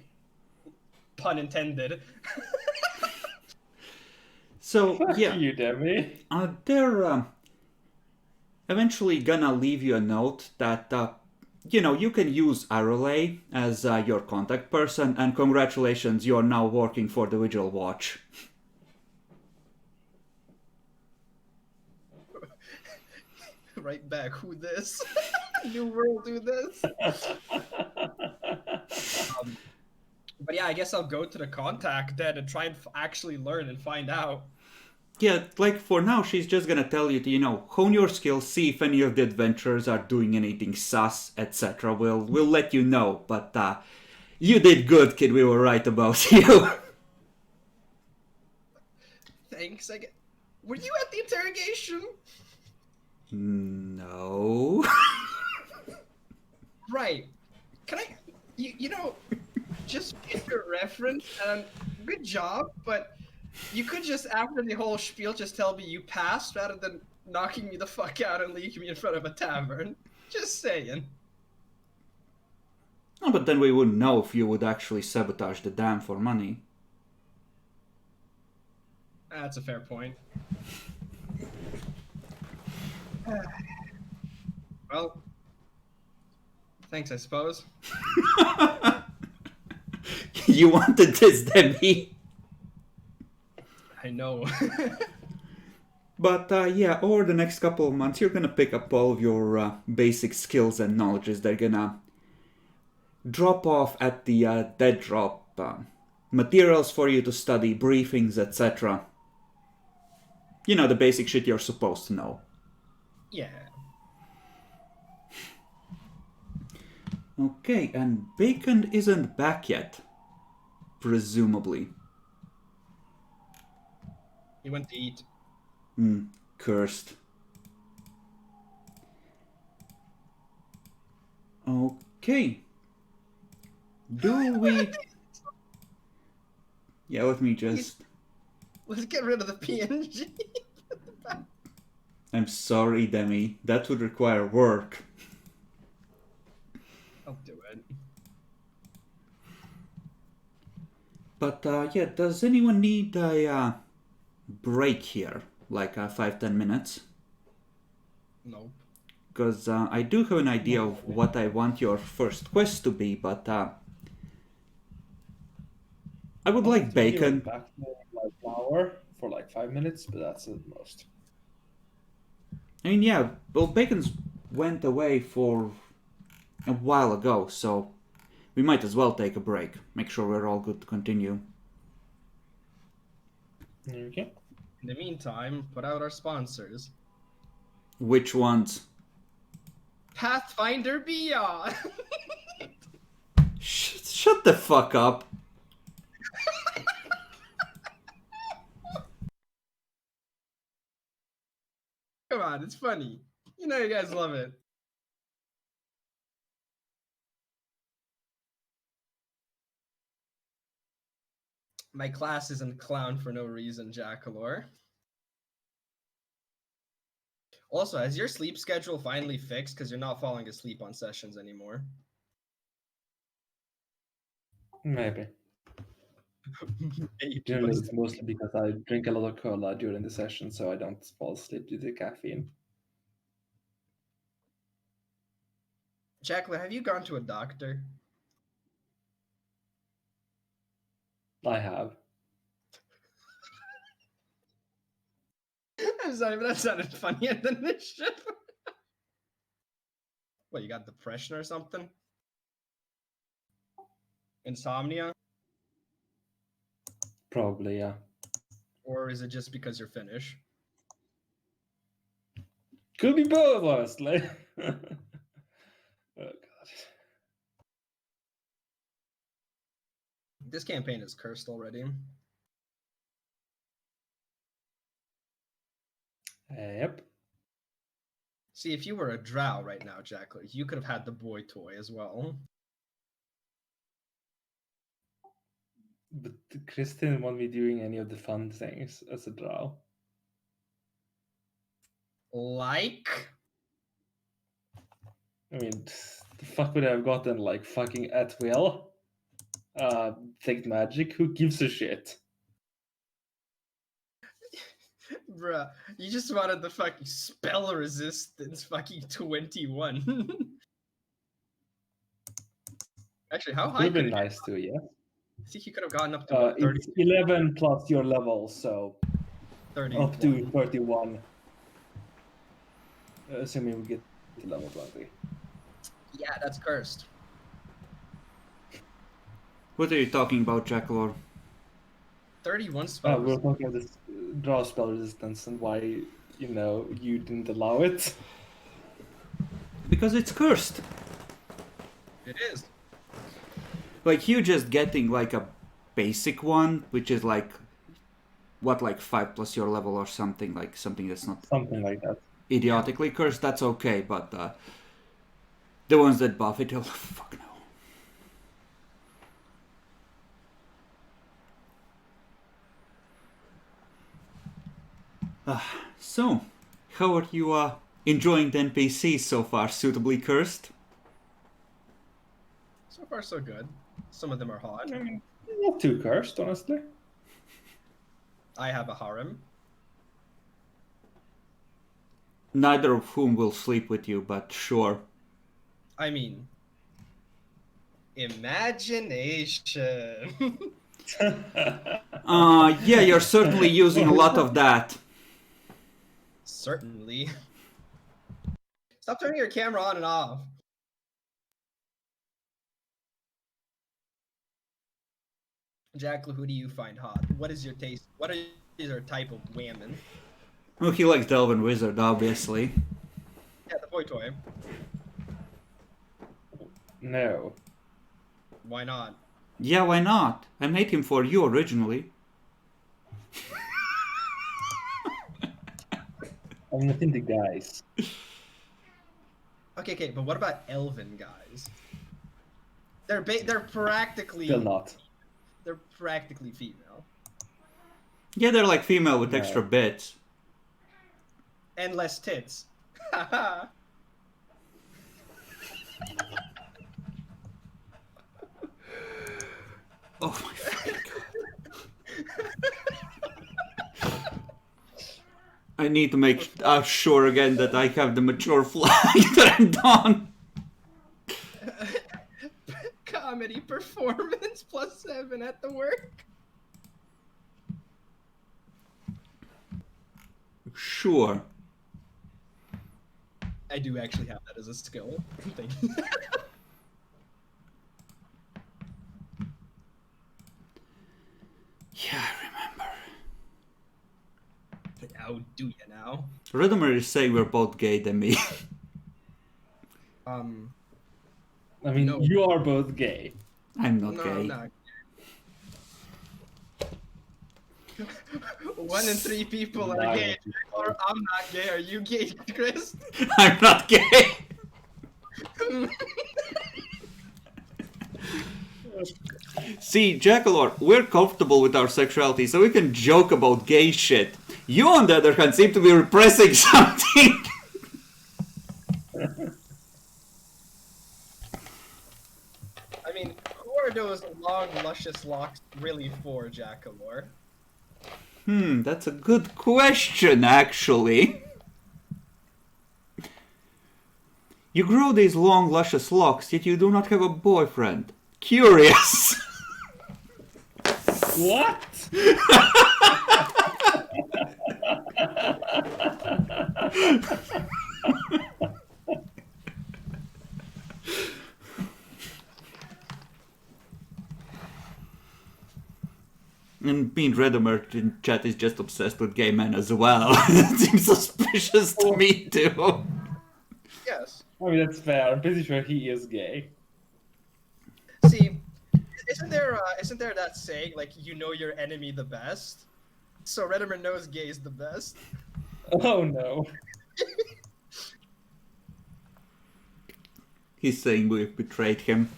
Pun intended.
So
Fuck
yeah,
you, Demi.
they're eventually gonna leave you a note that you can use Arrowlay as your contact person, and congratulations, you're now working for the Vigil Watch.
Right back. Who this? New world, do this. But yeah, I guess I'll go to the contact then and try and actually learn and find out.
Yeah, like for now, she's just gonna tell you to, hone your skills, see if any of the adventurers are doing anything sus, etc. We'll let you know, but you did good, kid. We were right about you.
Thanks. Were you at the interrogation?
No.
Right. Can I? Just for your reference, good job, but you could just, after the whole spiel, just tell me you passed rather than knocking me the fuck out and leaving me in front of a tavern. Just saying.
No, but then we wouldn't know if you would actually sabotage the dam for money.
That's a fair point. Well, thanks, I suppose.
You wanted this, Demi.
I know.
But yeah, over the next couple of months, you're gonna pick up all of your basic skills and knowledges. They're gonna drop off at the dead drop. Materials for you to study, briefings, etc. The basic shit you're supposed to know.
Yeah.
Okay, and Bacon isn't back yet. Presumably.
He went to eat.
Cursed. Okay. Do we... Yeah, let me just...
Let's get rid of the PNG.
I'm sorry, Demi. That would require work.
I'll do it.
But yeah, does anyone need a break here? Like 5-10 minutes?
Nope.
Because I do have an idea of what I want your first quest to be, but I would like Bacon.
Back in like an hour for like 5 minutes, but that's at most.
I mean, yeah, well, Bacon's went away for a while ago, so we might as well take a break. Make sure we're all good to continue.
Okay.
In the meantime, put out our sponsors.
Which ones?
Pathfinder Beyond.
Shut the fuck up.
Come on, it's funny. You know you guys love it. My class isn't clown for no reason, Jackalore. Also, has your sleep schedule finally fixed because you're not falling asleep on sessions anymore?
Maybe. Generally, it's mostly because I drink a lot of cola during the session, so I don't fall asleep due to caffeine.
Jackalore, have you gone to a doctor?
I have.
I'm sorry, but that sounded funnier than this shit. What, you got depression or something? Insomnia?
Probably, yeah.
Or is it just because you're Finnish?
Could be both, honestly.
This campaign is cursed already.
Yep.
See, if you were a drow right now, Jackler, you could have had the boy toy as well.
But Chris didn't want me doing any of the fun things as a drow.
Like?
I mean, the fuck would I have gotten like fucking at will? Think magic? Who gives a shit?
Bruh, you just wanted the fucking spell resistance fucking 21. Actually, how
Would
high
have been
could it
nice too, yeah.
I think you could have gotten up to what, 30,
It's 11 plus your level, so
31.
up to 31. Assuming we get to level 20.
Yeah, that's cursed.
What are you talking about, Jackalor?
31 spell
We're talking about this draw spell resistance and why, you didn't allow it.
Because it's cursed.
It is.
Like, you just getting like a basic one, which is like 5 plus your level or something, like something that's not
Something like that.
idiotically cursed, that's okay, but the ones that buff it, oh, fuck no. So, how are you enjoying the NPCs so far? Suitably cursed?
So far, so good. Some of them are hot.
I mean, not too cursed, honestly.
I have a harem.
Neither of whom will sleep with you, but sure.
I mean, imagination.
Yeah, you're certainly using a lot of that.
Certainly. Stop turning your camera on and off. Jack, who do you find hot? What is your taste? What is your type of women?
Well, he likes Delvin Wizard, obviously.
Yeah, the boy toy.
No.
Why not?
Yeah, why not? I made him for you originally.
I'm not into guys.
Okay, but what about elven guys? They're practically
Still not.
they're practically female
Yeah, they're like female with
No.
extra bits.
and less tits.
Oh my fucking god. I need to make sure again that I have the mature flag turned on.
Comedy performance +7 at the work.
Sure.
I do actually have that as a skill. Thank you.
Yeah, I remember.
How do you now?
Redomer is saying we're both gay than me.
I mean,
No.
you are both gay.
I'm not
No,
gay.
I'm not. 1 in 3 people are
Nine
gay.
people.
Or I'm not gay. Are you gay, Chris?
I'm not gay. See, Jackalor, we're comfortable with our sexuality, so we can joke about gay shit. You, on the other hand, seem to be repressing something.
I mean, who are those long, luscious locks really for, Jackalor?
That's a good question, actually. You grow these long, luscious locks, yet you do not have a boyfriend. Curious.
What?
And being Redomer in chat is just obsessed with gay men as well. That seems suspicious to me too.
Yes.
I mean, that's fair. I'm pretty sure he is gay.
See, isn't there that saying like you know your enemy the best? So Redimer knows Gay is the best.
Oh no.
He's saying we've betrayed him.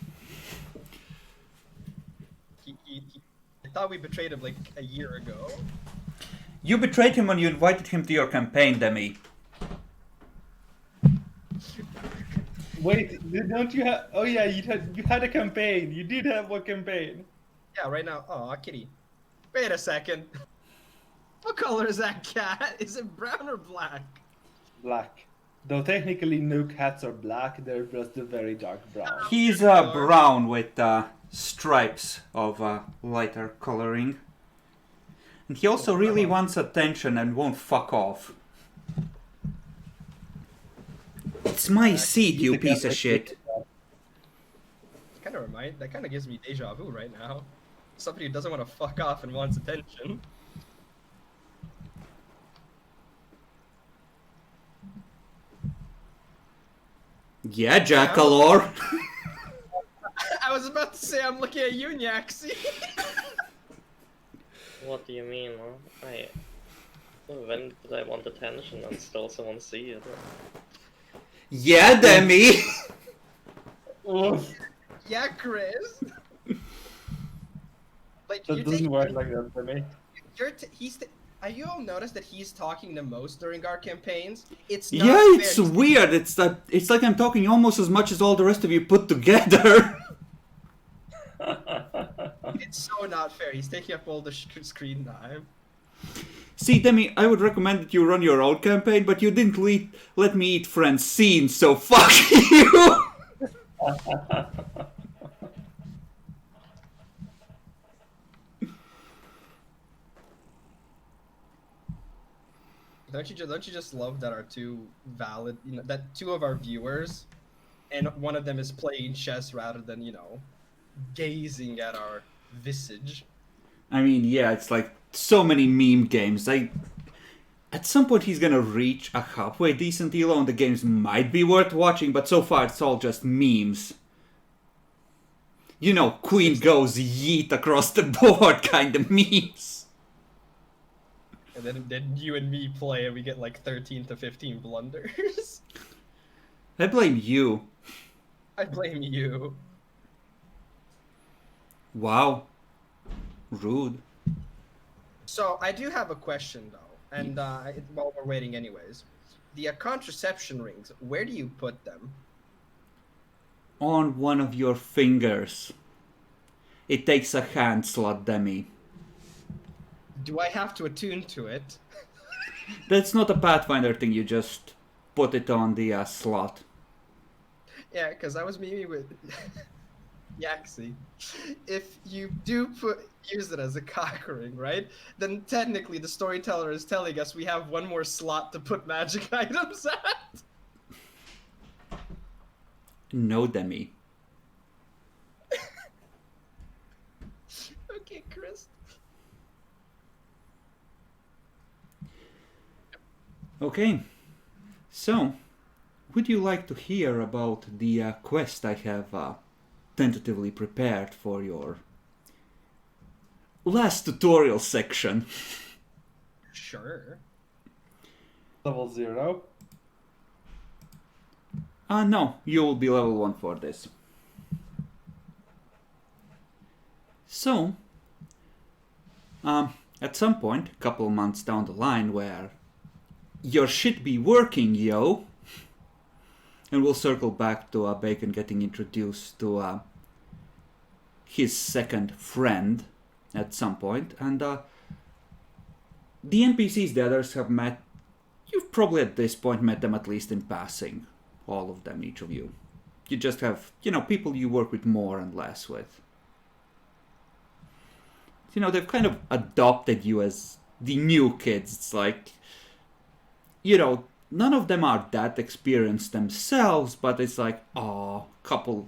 I thought we betrayed him like a year ago.
You betrayed him when you invited him to your campaign, Demi.
Wait, don't you have? Oh yeah, you had a campaign. You did have one campaign.
Yeah, right now. Oh, kitty. Wait a second. What color is that cat? Is it brown or black?
Black. Though technically no cats are black, they're just a very dark brown.
He's brown with stripes of lighter coloring. And he also really wants attention and won't fuck off. It's my seat, you piece of shit.
That kind of gives me deja vu right now. Somebody who doesn't want to fuck off and wants attention.
Yeah, Jackalor.
I was about to say I'm looking at you, Nyaxi.
What do you mean? When did I want attention and still someone see it?
Yeah, Demi.
Yeah, Chris. Like
That doesn't work like that for me.
Have you all noticed that he's talking the most during our campaigns? It's not
Yeah,
fair.
it's weird. It's like I'm talking almost as much as all the rest of you put together.
It's so not fair. He's taking up all the screen time.
See, Demi, I would recommend that you run your own campaign, but you didn't let me eat Francine, so fuck you!
Don't you just love that our that two of our viewers, and one of them is playing chess rather than gazing at our visage.
I mean, yeah, it's like so many meme games. At some point he's gonna reach a halfway decent elo and the games might be worth watching, but so far it's all just memes. You know, Queen goes yeet across the board kind of memes.
And then you and me play and we get like 13 to 15 blunders.
I blame you.
I blame you.
Wow. Rude.
So I do have a question though, and while we're waiting anyways. The contraception rings, where do you put them?
On one of your fingers. It takes a hand slot, Demi.
Do I have to attune to it?
That's not a Pathfinder thing, you just put it on the slot.
Yeah, because I was memeing with Yaxi. If you do use it as a cock ring, right? Then technically the storyteller is telling us we have one more slot to put magic items at.
No, Demi.
Okay, Chris.
Okay. So, would you like to hear about the quest I have tentatively prepared for your last tutorial section?
Sure.
Level 0.
No, you will be level 1 for this. So, at some point, a couple months down the line, where your shit be working, yo, and we'll circle back to Bacon getting introduced to his second friend at some point, and the NPCs the others have met, you've probably at this point met them at least in passing. All of them, each of you. You just have, people you work with more and less with. They've kind of adopted you as the new kids. It's like, none of them are that experienced themselves, but it's like, oh,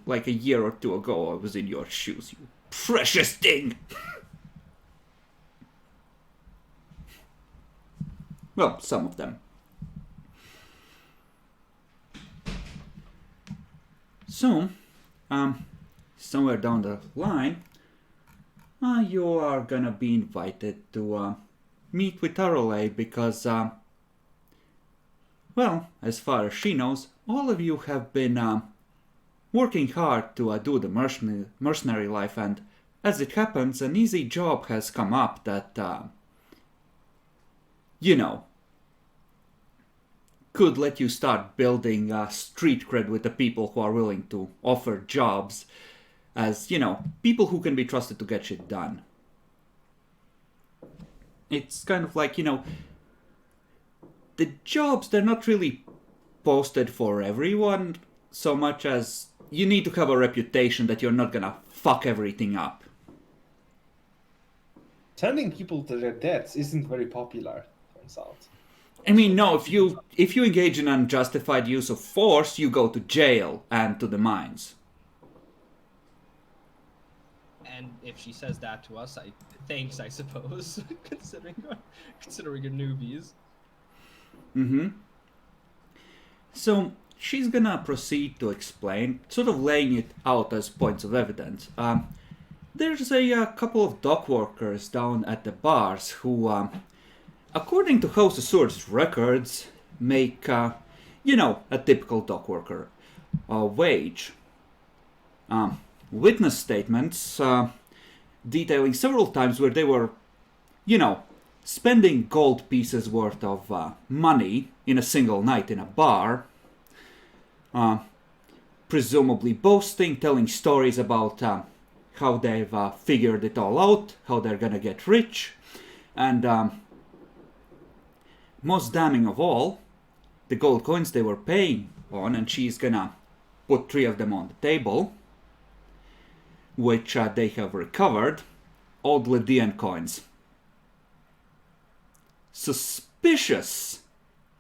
like a year or two ago, I was in your shoes, you precious thing! Well, some of them. So, somewhere down the line, You are gonna be invited to meet with Tarolay because, well, as far as she knows, all of you have been working hard to do the mercenary life, and as it happens, an easy job has come up that, you know, could let you start building street cred with the people who are willing to offer jobs as, you know, people who can be trusted to get shit done. It's kind of like, you know, the jobs, they're not really posted for everyone so much as you need to have a reputation that you're not gonna fuck everything up.
Sending people to their deaths isn't very popular, turns out.
I mean, no, if you engage in unjustified use of force, you go to jail and to the mines.
And if she says that to us, thanks, I suppose, considering we're newbies.
Mm-hmm. So she's gonna proceed to explain, sort of laying it out as points of evidence. There's a couple of dock workers down at the bars who, according to House of Swords records, make, you know, a typical dock worker wage. Witness statements detailing several times where they were, you know, spending gold pieces worth of money in a single night in a bar, presumably boasting, telling stories about how they've figured it all out, how they're gonna get rich, and most damning of all, the gold coins they were paying on, and she's gonna put 3 of them on the table, which they have recovered, old Lydian coins. Suspicious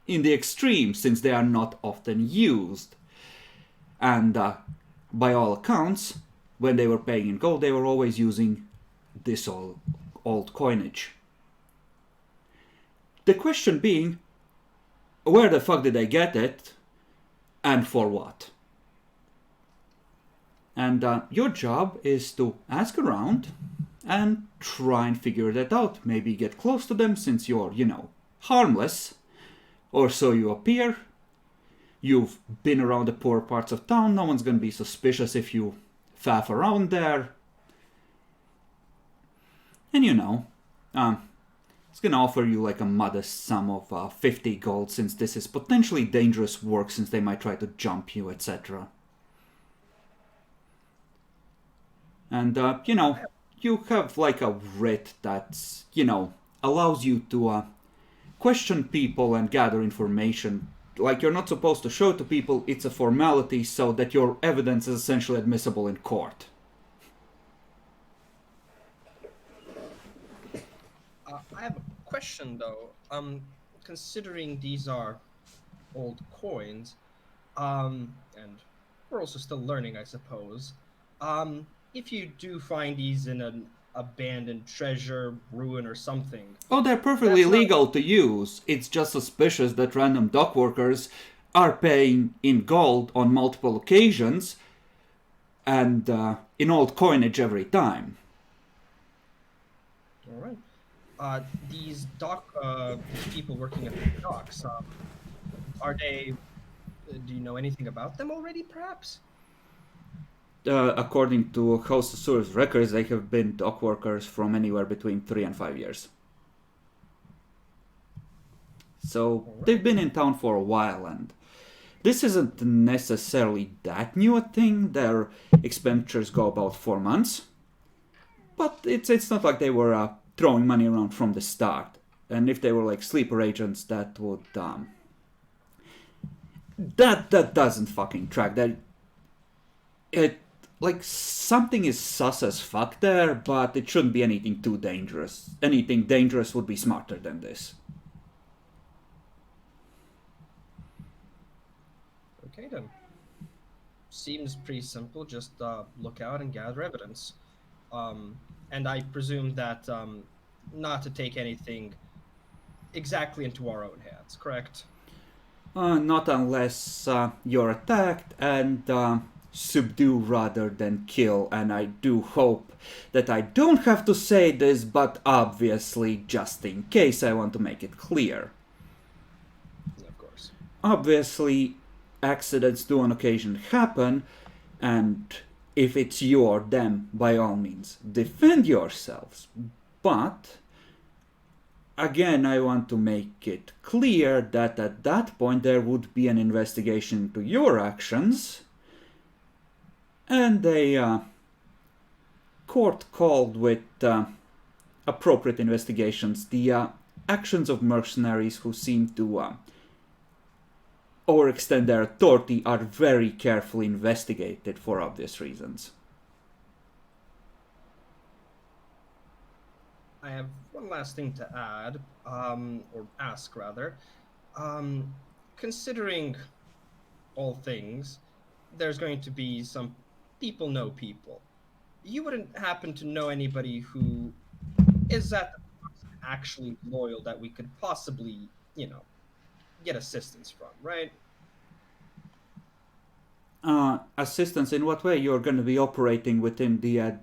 in the extreme, since they are not often used. And by all accounts, when they were paying in gold, they were always using this old coinage. The question being, where the fuck did they get it, and for what? And your job is to ask around and try and figure that out. Maybe get close to them since you're, you know, harmless. Or so you appear. You've been around the poor parts of town. No one's going to be suspicious if you faff around there. And you know, it's going to offer you like a modest sum of 50 gold, since this is potentially dangerous work, since they might try to jump you, etc. And, you know, you have like a writ that's, you know, allows you to question people and gather information. Like, you're not supposed to show to people, it's a formality so that your evidence is essentially admissible in court.
I have a question though. Considering these are old coins, and we're also still learning, I suppose. If you do find these in an abandoned treasure, ruin, or something.
Oh, they're perfectly
That's not-
legal to use. It's just suspicious that random dock workers are paying in gold on multiple occasions and in old coinage every time.
All right. These people working at the docks, are they? Do you know anything about them already, perhaps?
According to House of Swords records, they have been dock workers from anywhere between 3 and 5 years. So they've been in town for a while, and this isn't necessarily that new a thing. Their expenditures go about 4 months, but it's not like they were throwing money around from the start. And if they were like sleeper agents, that would that doesn't fucking track. That it like something is sus as fuck there, but it shouldn't be anything too dangerous. Anything dangerous would be smarter than this.
Okay then. Seems pretty simple. Just look out and gather evidence. And I presume that not to take anything exactly into our own hands, correct?
Not unless you're attacked and subdue rather than kill, and I do hope that I don't have to say this, but obviously, just in case, I want to make it clear.
Of course.
Obviously, accidents do on occasion happen, and if it's you or them, by all means, defend yourselves. But again, I want to make it clear that at that point there would be an investigation into your actions, and a court called with appropriate investigations the actions of mercenaries who seem to overextend their authority are very carefully investigated for obvious reasons.
I have one last thing to add, or ask rather. Considering all things, there's going to be some people know people. You wouldn't happen to know anybody who is actually loyal that we could possibly, get assistance from, right?
Assistance in what way? You're going to be operating within the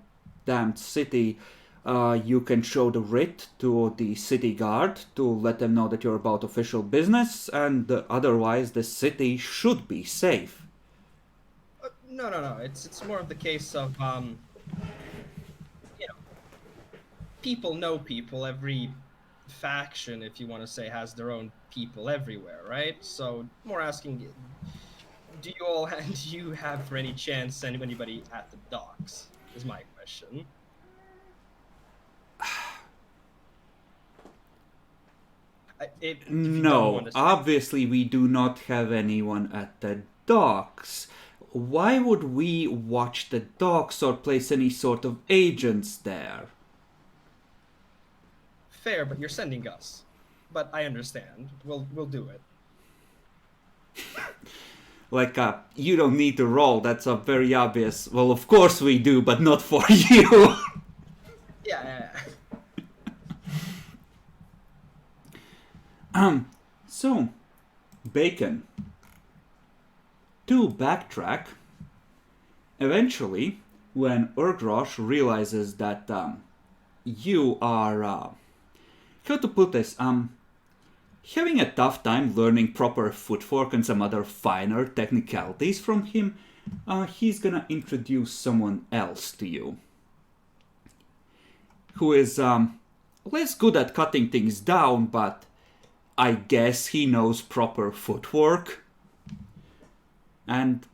damned city. You can show the writ to the city guard to let them know that you're about official business, and otherwise the city should be safe.
No. It's more of the case of people know people. Every faction, if you want to say, has their own people everywhere, right? So more asking, do you have for any chance anybody at the docks? Is my question. If you don't
No,
want to say-
obviously we do not have anyone at the docks. Why would we watch the docks or place any sort of agents there?
Fair, but you're sending us. But I understand. We'll do it.
Like, you don't need to roll, that's a very obvious. Well, of course we do, but not for you.
Yeah.
So, Bacon. To backtrack, eventually, when Urgrosh realizes that you are, how to put this, having a tough time learning proper footwork and some other finer technicalities from him, he's gonna introduce someone else to you. Who is less good at cutting things down, but I guess he knows proper footwork. And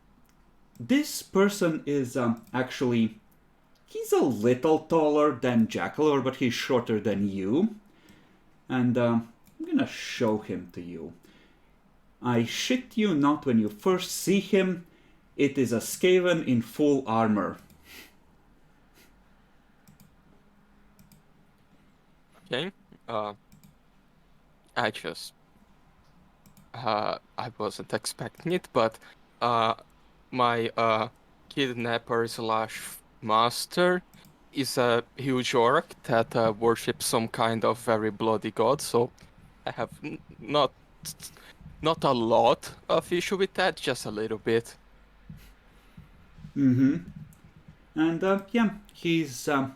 this person is actually, he's a little taller than Jackalor, but he's shorter than you. And I'm gonna show him to you. I shit you not, when you first see him, it is a Skaven in full armor.
Okay. I wasn't expecting it, but my kidnapper slash master is a huge orc that worships some kind of very bloody god, so I have not a lot of issue with that, just a little bit.
And yeah, he's gonna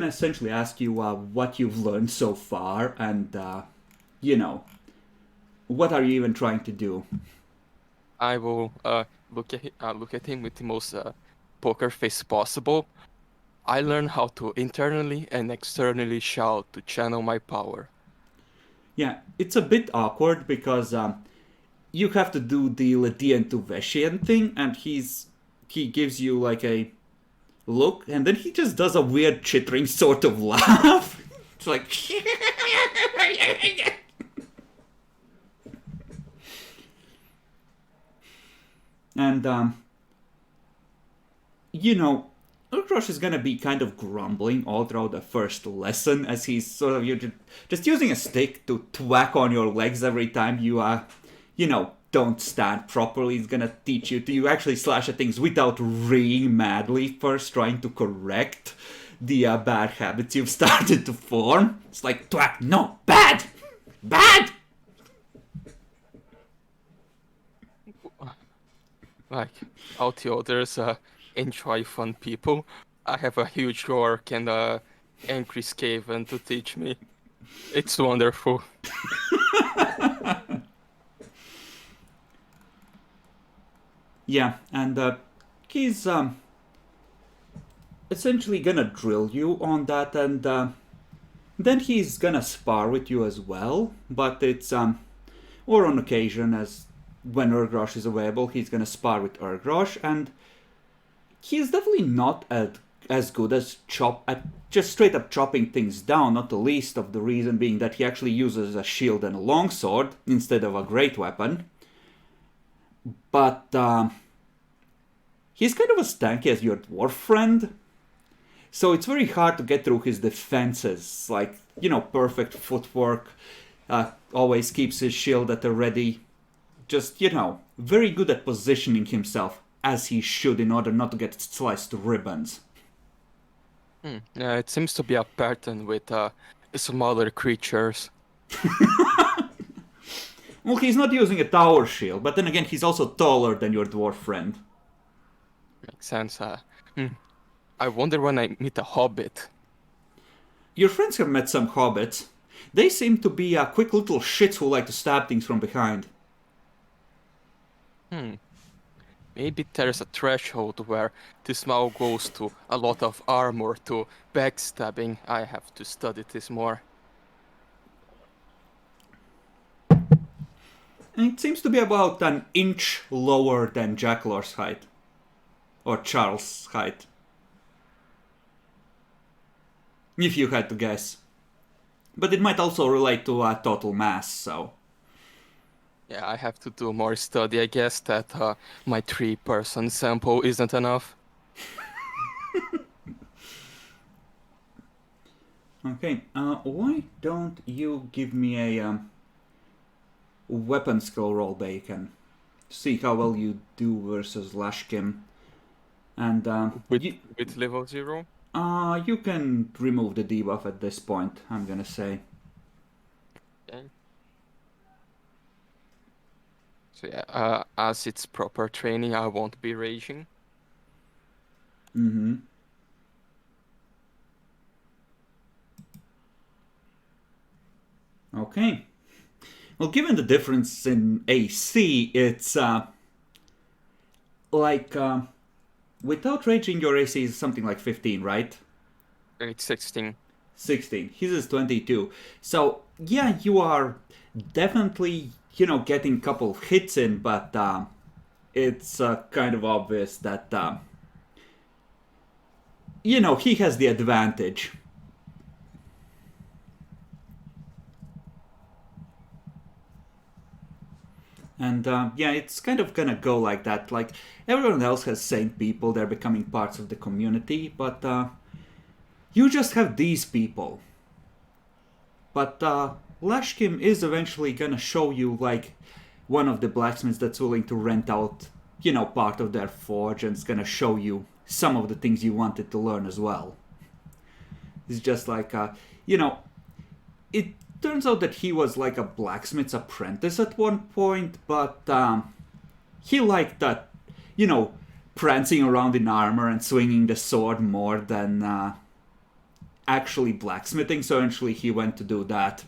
essentially ask you what you've learned so far, and what are you even trying to do?
I will look at him with the most poker face possible. I learned how to internally and externally shout to channel my power.
Yeah, it's a bit awkward because you have to do the Lydian to Veshian thing, and he gives you like a look, and then he just does a weird chittering sort of laugh. It's like and Urgrosh is gonna be kind of grumbling all throughout the first lesson as he's sort of you're just using a stick to whack on your legs every time you don't stand properly. He's gonna teach you to actually slash at things without reeing madly first, trying to correct the bad habits you've started to form. It's like, thwack, no, bad!
Like, all the others enjoy fun people. I have a huge orc and a angry Skaven to teach me. It's wonderful.
Yeah, and he's essentially gonna drill you on that, and then he's gonna spar with you as well. But it's or on occasion, as when Urgrosh is available, he's gonna spar with Urgrosh, and he's definitely not as good as at just straight up chopping things down. Not the least of the reason being that he actually uses a shield and a longsword instead of a great weapon. But he's kind of as tanky as your dwarf friend. So it's very hard to get through his defenses. Like, perfect footwork, always keeps his shield at the ready. Just, very good at positioning himself as he should in order not to get sliced to ribbons.
Yeah, it seems to be a pattern with smaller creatures.
Well, he's not using a tower shield, but then again, he's also taller than your dwarf friend.
Makes sense. I wonder when I meet a hobbit.
Your friends have met some hobbits. They seem to be quick little shits who like to stab things from behind.
Maybe there's a threshold where this now goes to a lot of armor to backstabbing. I have to study this more.
And it seems to be about an inch lower than Jacklor's height. Or Charles' height. If you had to guess. But it might also relate to total mass, so...
Yeah, I have to do more study. I guess that my 3-person sample isn't enough.
Okay, why don't you give me a weapon skill roll, Bacon? See how well you do versus Lashkim. And
With level 0?
you can remove the debuff at this point, I'm gonna say.
Okay. So yeah, as it's proper training, I won't be raging.
Mm-hmm. Okay. Well, given the difference in AC, it's without raging, your AC is something like 15, right?
It's 16.
16. His is 22. So, yeah, you are definitely, getting a couple of hits in, but it's kind of obvious that, he has the advantage. And yeah, it's kind of gonna go like that. Like, everyone else has sane people, they're becoming parts of the community, but you just have these people. But Lashkim is eventually gonna show you, like, one of the blacksmiths that's willing to rent out, part of their forge, and it's gonna show you some of the things you wanted to learn as well. It's just like, it turns out that he was like a blacksmith's apprentice at one point, but he liked that, prancing around in armor and swinging the sword more than actually blacksmithing, so eventually he went to do that.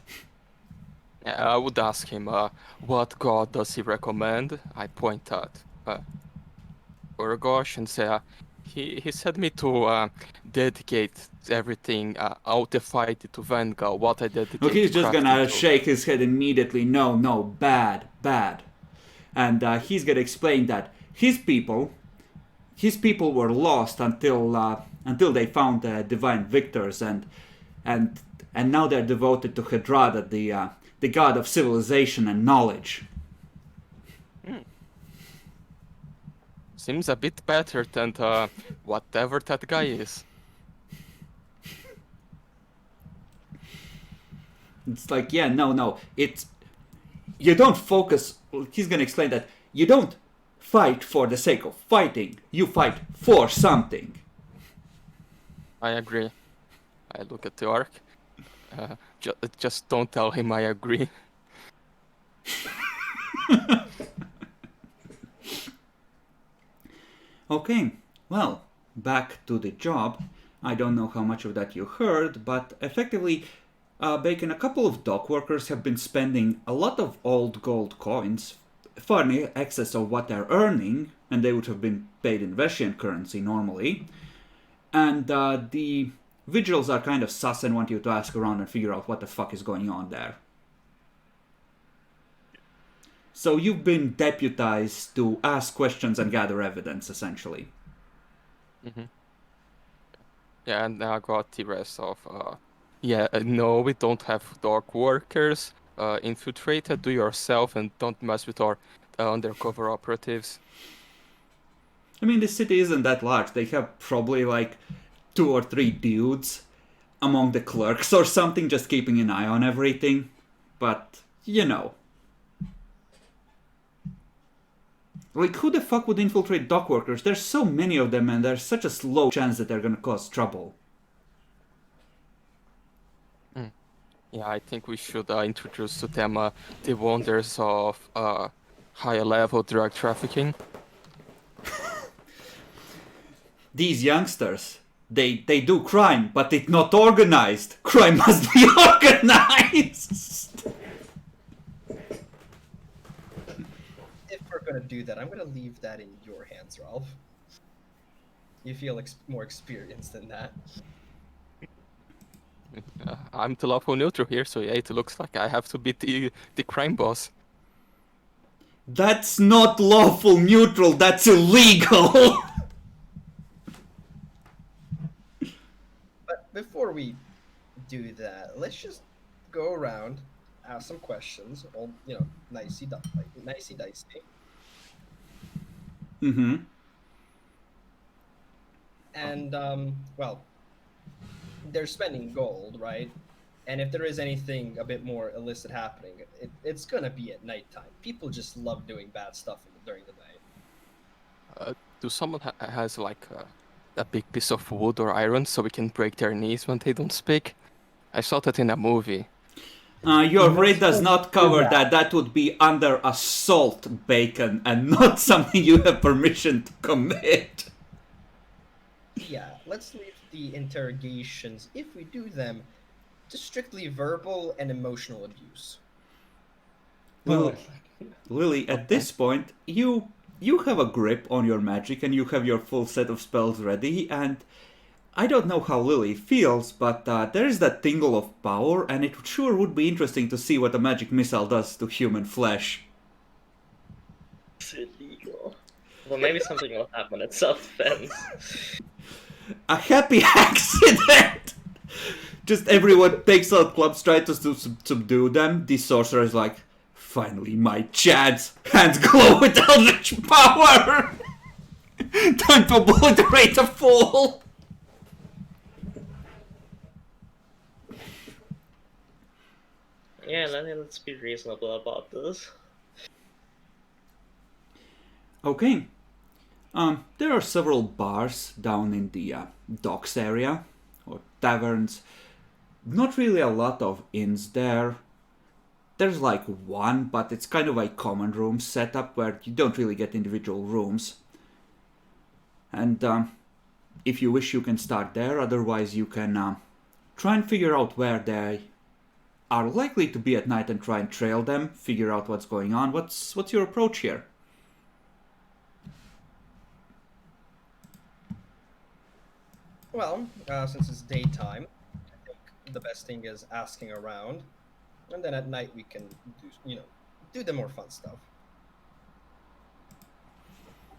I would ask him, what god does he recommend? I point at Urgosh and say, he said me to dedicate everything out the fight to Vanguard. What I dedicate
Well, he's
to
just
crafting
gonna
to.
shake his head immediately. No, bad. And he's gonna explain that his people were lost until they found the divine victors, and now they're devoted to Hedrada, the god of civilization and knowledge.
Seems a bit better than whatever that guy is.
It's like, yeah, no, it's you don't focus. He's gonna explain that you don't fight for the sake of fighting. You fight for something.
I agree. I look at the orc. Just don't tell him I agree.
Okay, well, back to the job. I don't know how much of that you heard, but effectively, Bacon, a couple of dock workers have been spending a lot of old gold coins, far in excess of what they're earning, and they would have been paid in Veshian currency normally. And the vigils are kind of sus and want you to ask around and figure out what the fuck is going on there. So you've been deputized to ask questions and gather evidence, essentially.
Mm-hmm. Yeah, and I got the rest of. Yeah, no, we don't have dark workers. Infiltrate it, do yourself, and don't mess with our undercover operatives.
I mean, this city isn't that large. They have probably like 2 or 3 dudes among the clerks or something just keeping an eye on everything. But, you know. Like, who the fuck would infiltrate dock workers? There's so many of them and there's such a low chance that they're gonna cause trouble.
Yeah, I think we should introduce to them the wonders of higher level drug trafficking.
These youngsters, they do crime, but it's not organized. Crime must be organized!
If we're gonna do that, I'm gonna leave that in your hands, Ralph. You feel more experienced than that.
I'm the lawful neutral here, so yeah, it looks like I have to be the crime boss.
That's not lawful neutral, that's illegal!
But before we do that, let's just go around, ask some questions, all nicey dicey.
Mm-hmm.
And well, they're spending gold, right? And if there is anything a bit more illicit happening, it's gonna be at nighttime. People just love doing bad stuff during the night.
Do someone has like a big piece of wood or iron so we can break their knees when they don't speak? I saw that in a movie.
Your rate does not cover that. That would be under assault, Bacon, and not something you have permission to commit.
Yeah, let's leave the interrogations, if we do them, to strictly verbal and emotional abuse.
Well, Lily, at this point, you have a grip on your magic and you have your full set of spells ready, and I don't know how Lily feels, but there is that tingle of power, and it sure would be interesting to see what a magic missile does to human flesh.
It's illegal. Well, maybe something will happen at self-defense.
A happy accident! Just everyone takes out clubs, tries to subdue them. The sorcerer is like, finally my chance! Hands glow with eldritch power! Time to obliterate a fool!
Yeah, let's be reasonable about this.
Okay. There are several bars down in the docks area, or taverns. Not really a lot of inns there. There's like one, but it's kind of a common room setup where you don't really get individual rooms. And if you wish, you can start there. Otherwise, you can try and figure out where they are likely to be at night and try and trail them, figure out what's going on. What's your approach here?
Well, since it's daytime, I think the best thing is asking around, and then at night we can do the more fun stuff.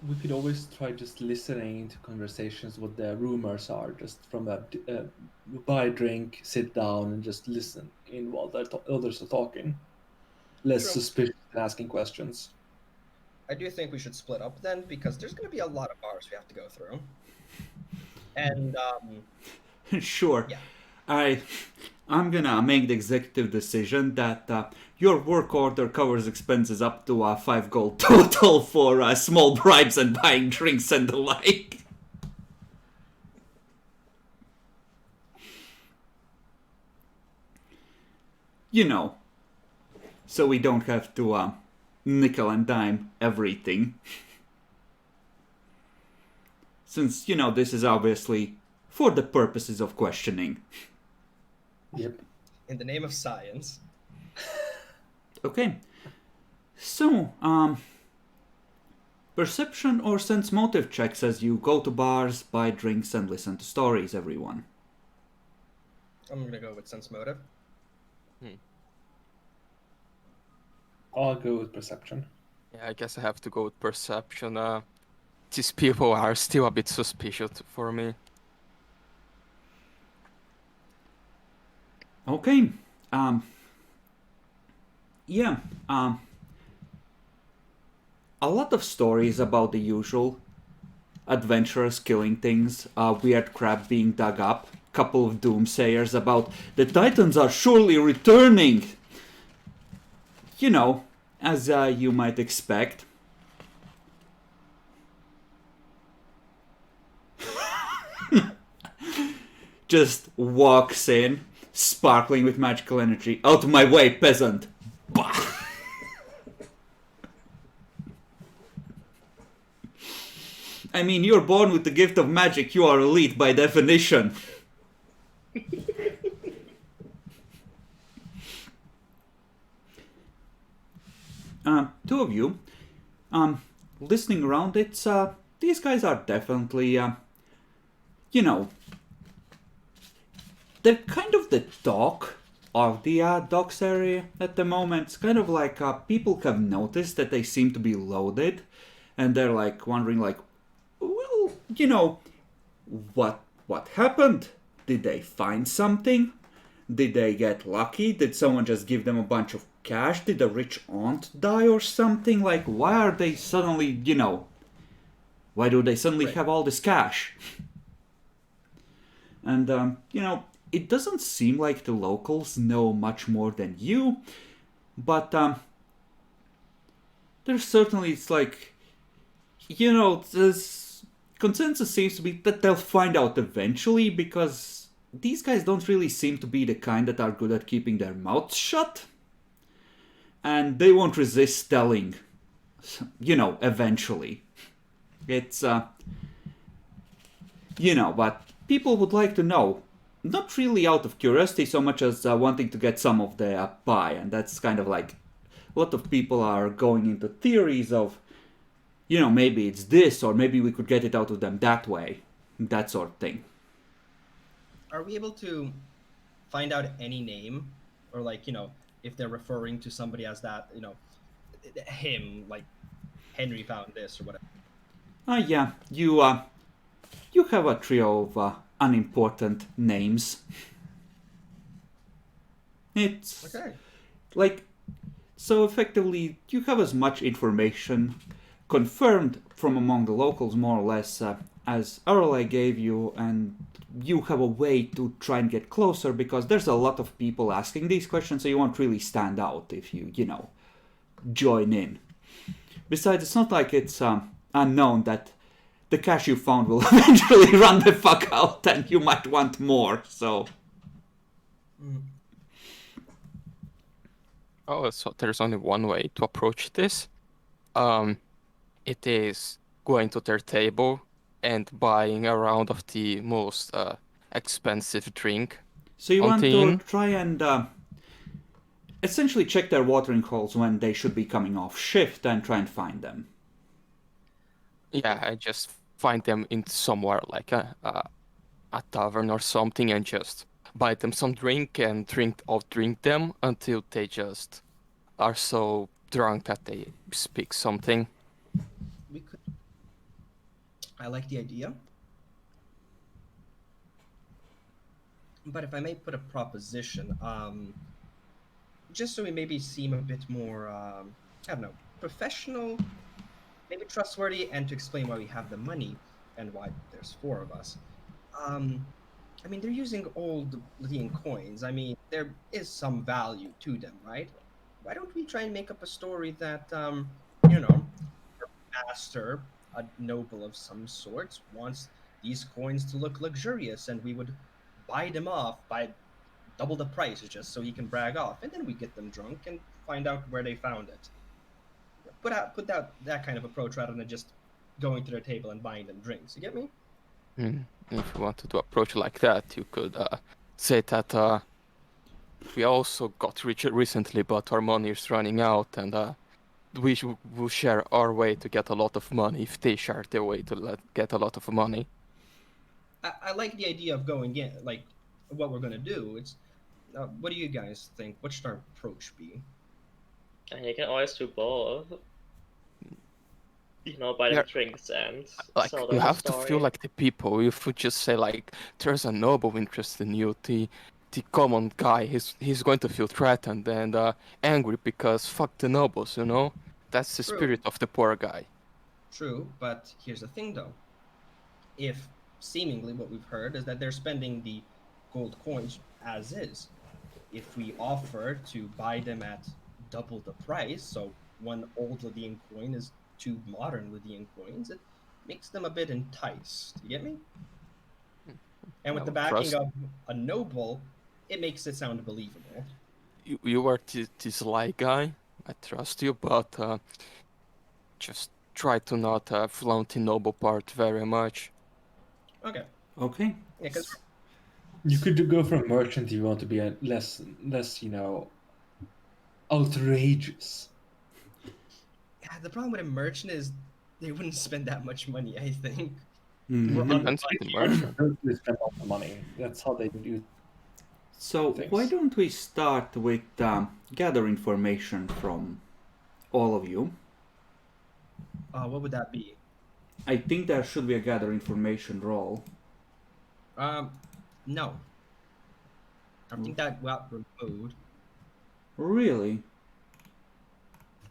We could always try just listening to conversations, what the rumors are, just from buy a drink, sit down, and just listen in while others are talking. Less
True.
suspicious than asking questions.
I do think we should split up then, because there's going to be a lot of bars we have to go through. And
Sure.
yeah.
I'm gonna make the executive decision that your work order covers expenses up to 5 gold total for small bribes and buying drinks and the like. You know, so we don't have to nickel and dime everything. Since, this is obviously for the purposes of questioning.
Yep.
In the name of science.
Okay. So, perception or sense motive checks as you go to bars, buy drinks, and listen to stories, everyone.
I'm gonna go with sense motive.
I'll go with perception.
Yeah, I guess I have to go with perception. These people are still a bit suspicious for me.
Okay. Yeah. A lot of stories about the usual adventurers killing things, weird crap being dug up, couple of doomsayers about the Titans are surely returning. As you might expect. Just walks in, sparkling with magical energy. Out of my way, peasant! Bah! I mean, you're born with the gift of magic, you are elite by definition. Two of you, listening around, it's, these guys are definitely, they're kind of the talk of the docks area at the moment. It's kind of like people have noticed that they seem to be loaded, and they're like wondering, like, well, what happened? Did they find something? Did they get lucky? Did someone just give them a bunch of cash? Did a rich aunt die or something? Like, why are they suddenly, why do they suddenly have all this cash? And, it doesn't seem like the locals know much more than you, but there's certainly, it's like, this consensus seems to be that they'll find out eventually, because these guys don't really seem to be the kind that are good at keeping their mouths shut, and they won't resist telling, eventually. It's, but people would like to know. Not really out of curiosity so much as wanting to get some of the pie, and that's kind of like a lot of people are going into theories of, maybe it's this, or maybe we could get it out of them that way, that sort of thing.
Are we able to find out any name, or like, if they're referring to somebody as that, him, like Henry found this or whatever?
Yeah, you have a trio of unimportant names. It's
Okay.
like, so effectively you have as much information confirmed from among the locals, more or less, as Earl gave you, and you have a way to try and get closer, because there's a lot of people asking these questions, so you won't really stand out if you join in. Besides, it's not like it's unknown that the cash you found will eventually run the fuck out, and you might want more, so...
Oh, so there's only one way to approach this. It is going to their table and buying a round of the most expensive drink.
So you
On
want to
team?
try and essentially check their watering holes when they should be coming off shift and try and find them.
Yeah, I just find them in somewhere like a tavern or something, and just buy them some drink and drink them until they just are so drunk that they speak something.
We could. I like the idea. But if I may put a proposition, just so we maybe seem a bit more, I don't know, professional, maybe trustworthy, and to explain why we have the money and why there's four of us. I mean, they're using old Lydian coins. I mean, there is some value to them, right? Why don't we try and make up a story that, our master, a noble of some sort, wants these coins to look luxurious, and we would buy them off by double the price just so he can brag off, and then we get them drunk and find out where they found it. Put out that kind of approach rather than just going to their table and buying them drinks. You get me?
If you wanted to approach it like that, you could say that we also got richer recently, but our money is running out, and will share our way to get a lot of money if they share their way to get a lot of money.
I like the idea of going in, like what we're gonna do. It's what do you guys think? What should our approach be?
And you can always do both. Buy them
Yeah.
drinks and
Like,
sell
you
them a
have to feel
story.
like the people. If you just say like, there's a noble interest in you, the common guy, he's going to feel threatened and angry because fuck the nobles, you know? That's the
True.
spirit of the poor guy.
True, but here's the thing though. If seemingly what we've heard is that they're spending the gold coins as is, if we offer to buy them at double the price, so one old Lydian coin is two modern Lydian coins, it makes them a bit enticed. You get me? And with the
Well,
backing
trust
of a noble, it makes it sound believable.
you are this sly guy. I trust you, but just try to not flaunt the noble part very much.
Okay.
Okay.
Yeah, because
You could go for a merchant if you want to be less, outrageous.
yeah, the problem with a merchant is they wouldn't spend that much money, I think.
Mhm.
We're
Depends on the merchant.
They spend all the money. That's how they do.
So
Thanks.
why don't we start with gather information from all of you?
What would that be?
I think there should be a gather information roll.
No. I think that got removed.
Really?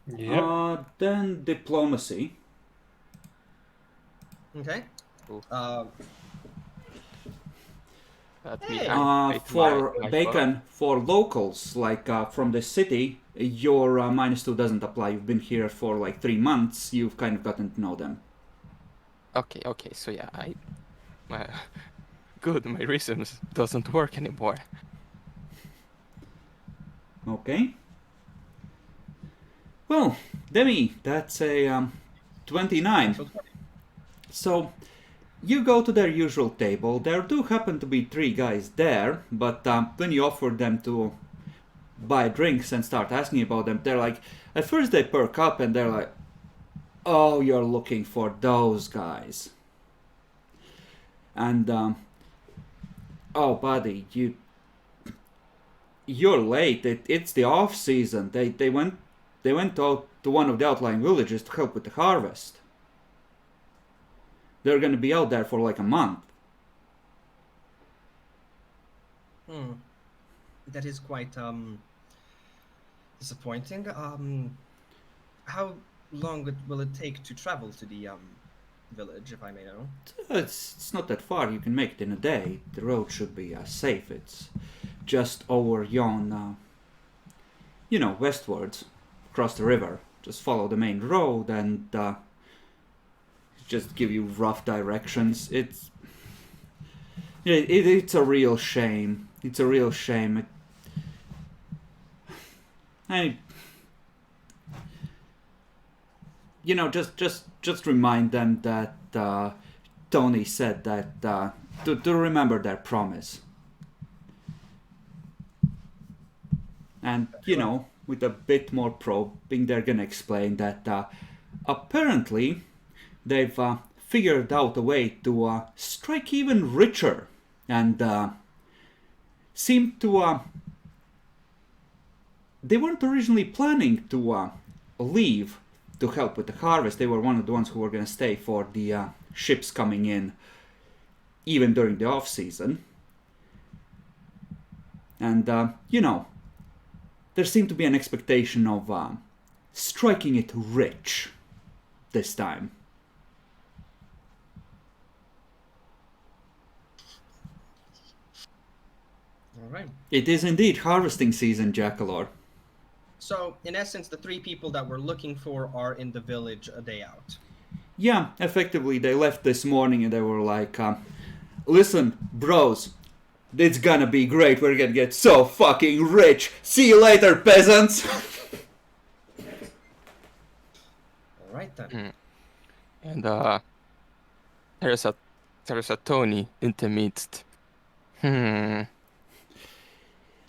Yep.
Then diplomacy.
Okay.
Cool. That
Hey.
me activate
For
my
Bacon, for locals, like from the city, your -2 doesn't apply. You've been here for like 3 months. You've kind of gotten to know them.
Okay, so yeah, good, my reasons doesn't work anymore.
Okay. Well, Demi, that's a 29. So, you go to their usual table. There do happen to be 3 guys there, but when you offer them to buy drinks and start asking about them, they're like, at first they perk up and they're like, oh, you're looking for those guys. And, oh, buddy, you're late. It's the off season. They went out to one of the outlying villages to help with the harvest. They're gonna be out there for like a month.
That is quite disappointing. How long will it take to travel to the village, if I may know?
It's not that far. You can make it in a day. The road should be safe. It's just over yon, westwards, across the river. Just follow the main road and just give you rough directions. It's a real shame. It's a real shame. Just remind them that Tony said that to remember their promise. And with a bit more probing, they're gonna explain that apparently they've figured out a way to strike even richer, and seem to. They weren't originally planning to leave to help with the harvest. They were one of the ones who were going to stay for the ships coming in, even during the off season. And there seemed to be an expectation of striking it rich this time.
All right.
It is indeed harvesting season, Jackalor.
So, in essence, the 3 people that we're looking for are in the village a day out.
Yeah, effectively, they left this morning and they were like, listen, bros, it's gonna be great. We're gonna get so fucking rich. See you later, peasants.
All right then.
And there's a there's a Tony in the midst. Hmm.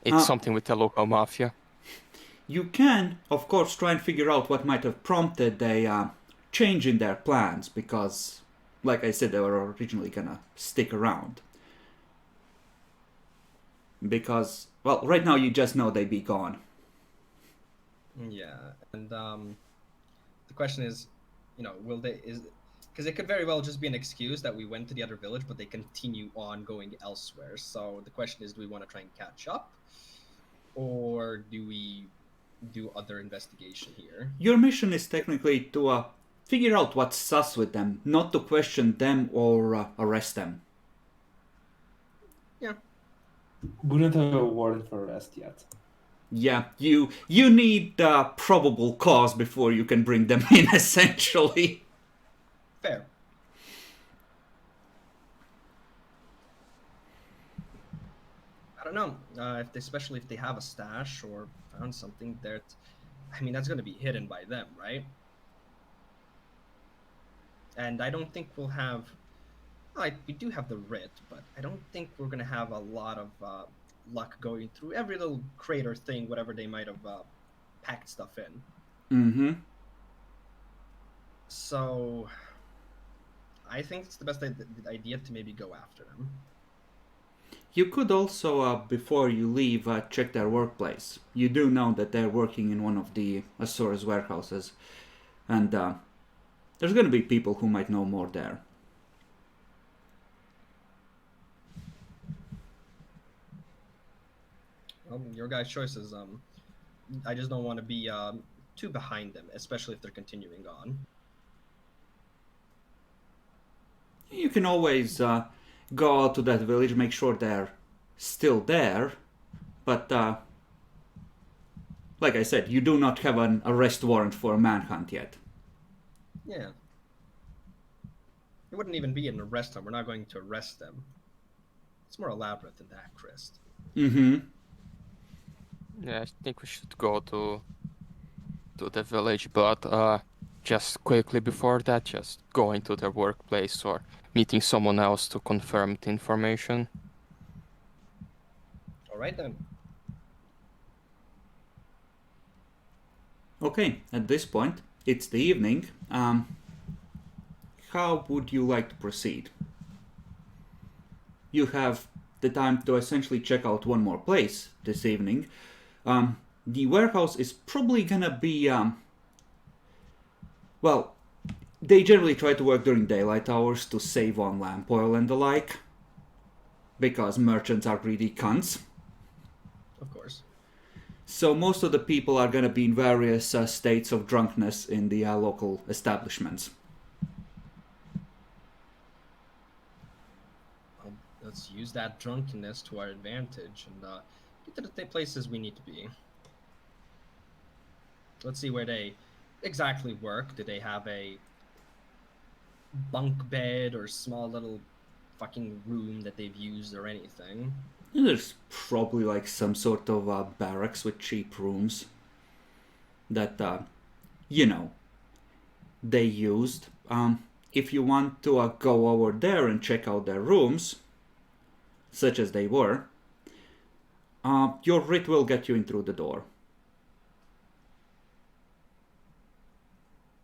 It's
Uh,
something with the local mafia.
You can, of course, try and figure out what might have prompted a change in their plans, because, like I said, they were originally gonna stick around. Because, well, right now you just know they'd be gone.
Yeah, and the question is, will they is because it could very well just be an excuse that we went to the other village, but they continue on going elsewhere. So the question is, do we want to try and catch up, or do we do other investigation here?
Your mission is technically to figure out what's sus with them, not to question them or arrest them.
Yeah.
We don't have a warrant for arrest yet.
Yeah, you need probable cause before you can bring them in, essentially.
Fair. I don't know especially if they have a stash or found something that, I mean, that's going to be hidden by them, right? And I don't think we'll have. We do have the writ, but I don't think we're going to have a lot of luck going through every little crater thing, whatever they might have packed stuff in.
Mm-hmm.
So I think it's the best idea to maybe go after them.
You could also, before you leave, check their workplace. You do know that they're working in one of the Azura's warehouses, and there's going to be people who might know more there.
Well, your guys' choices. I just don't want to be too behind them, especially if they're continuing on.
You can always go out to that village, make sure they're still there, but like I said, you do not have an arrest warrant for a manhunt yet.
Yeah. It wouldn't even be an arrest them. We're not going to arrest them. It's more elaborate than that, Chris.
Mm-hmm.
Yeah, I think we should go to the village, but just quickly before that, just going to their workplace or meeting someone else to confirm the information.
All right then.
Okay, at this point, it's the evening. How would you like to proceed? You have the time to essentially check out one more place this evening. The warehouse is probably gonna be, well, they generally try to work during daylight hours to save on lamp oil and the like, because merchants are greedy cunts.
Of course.
So most of the people are gonna be in various states of drunkenness in the local establishments.
Let's use that drunkenness to our advantage and get to the places we need to be. Let's see where they exactly work. Do they have a bunk bed or small little fucking room that they've used or anything?
And there's probably like some sort of barracks with cheap rooms that, they used. If you want to go over there and check out their rooms, such as they were, your writ will get you in through the door.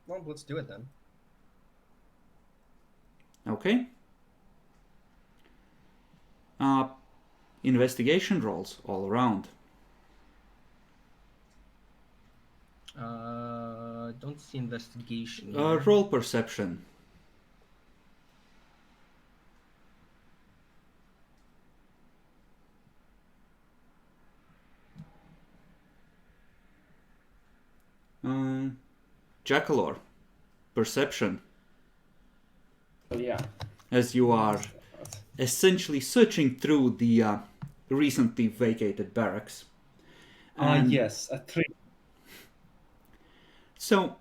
Well, let's do it then.
Okay? Investigation rolls all around.
Don't see investigation.
Roll perception. Jackalor, perception.
So yeah.
As you are essentially searching through the recently vacated barracks.
Yes, a 3.
So,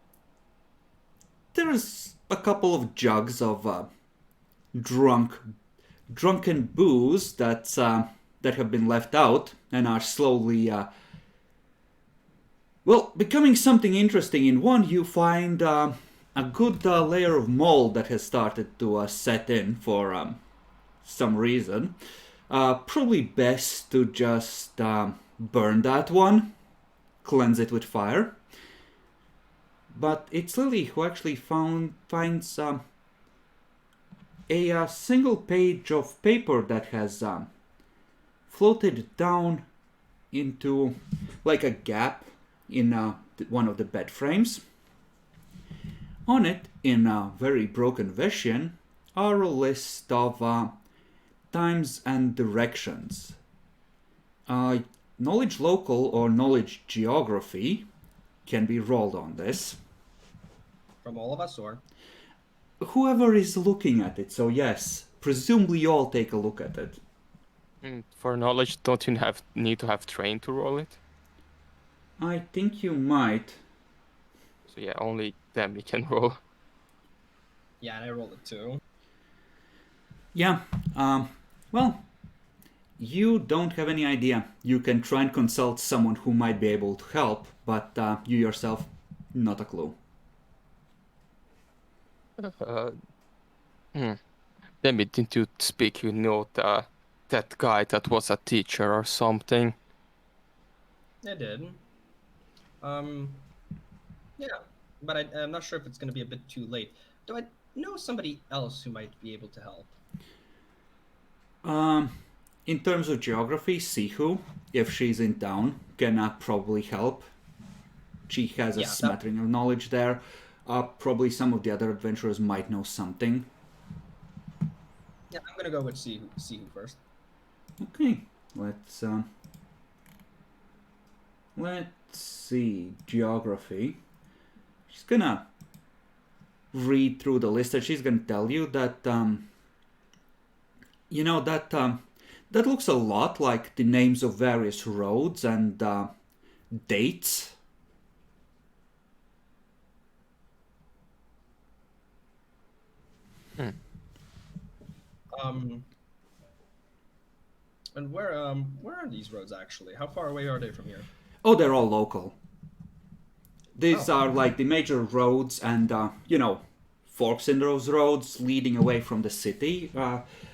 there's a couple of jugs of drunken booze that have been left out and are slowly, becoming something interesting. In one, you find a good layer of mold that has started to set in for some reason. Probably best to just burn that one, cleanse it with fire. But it's Lily who actually finds a single page of paper that has floated down into like a gap in one of the bed frames. On it, in a very broken version, are a list of times and directions. Knowledge local or knowledge geography can be rolled on this.
From all of us, or?
Whoever is looking at it, so yes, presumably you all take a look at it.
For knowledge, don't you need to have trained to roll it?
I think you might.
So yeah, only them you can roll.
Yeah, and I rolled it too.
Yeah, well, you don't have any idea. You can try and consult someone who might be able to help, but you yourself, not a clue.
Uh, hmm. Demi, didn't you speak? You know that guy that was a teacher or something?
I did. Yeah, but I'm not sure if it's going to be a bit too late. Do I know somebody else who might be able to help?
In terms of geography, Sihu, if she's in town, can probably help. She has a
Yeah,
smattering of knowledge there. Probably some of the other adventurers might know something.
Yeah, I'm gonna go with see who first.
Okay, let's see geography. She's gonna read through the list and she's gonna tell you that that looks a lot like the names of various roads and dates.
And where are these roads actually? How far away are they from here?
Oh, they're all local. These
Oh.
are like the major roads and, forks in those roads leading away from the city.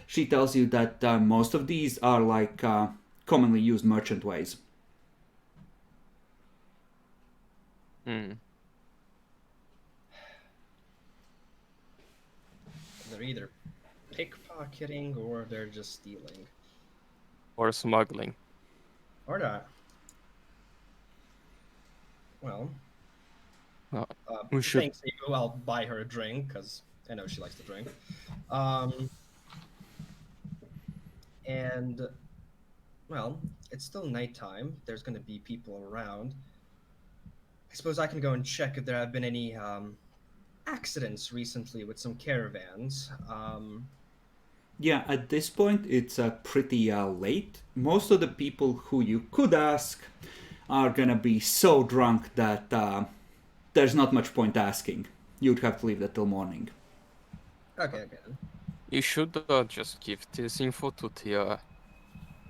She tells you that most of these are like commonly used merchant ways.
Hmm.
They're either pickpocketing or they're just stealing.
Or smuggling.
Or not. Well,
We should.
thanks, Ego. I'll buy her a drink because I know she likes to drink. And well, it's still nighttime. There's going to be people around. I suppose I can go and check if there have been any accidents recently with some caravans.
Yeah, at this point it's pretty late. Most of the people who you could ask are gonna be so drunk that there's not much point asking. You'd have to leave that till morning.
Okay.
You should just give this info to the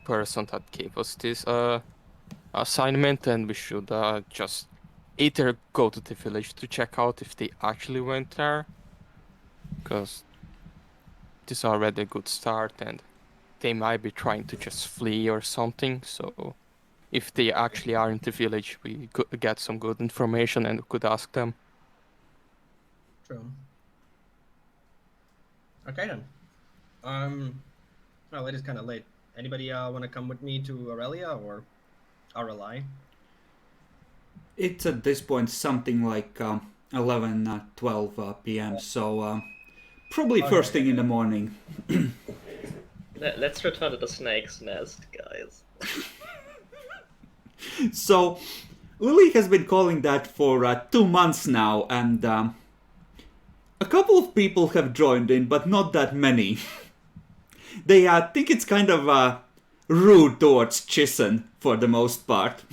person that gave us this assignment, and we should just either go to the village to check out if they actually went there, because this is already a good start, and they might be trying to just flee or something. So if they actually are in the village, we could get some good information and could ask them.
True. Okay then. Well, it is kind of late. Anybody want to come with me to Aurelia or Aureli?
It's at this point something like 11, 12 p.m. So probably
Okay,
first thing
okay.
in the morning.
Let's return to the snake's nest, guys.
So Lily has been calling that for 2 months now, and a couple of people have joined in, but not that many. They think it's kind of rude towards Chissen for the most part.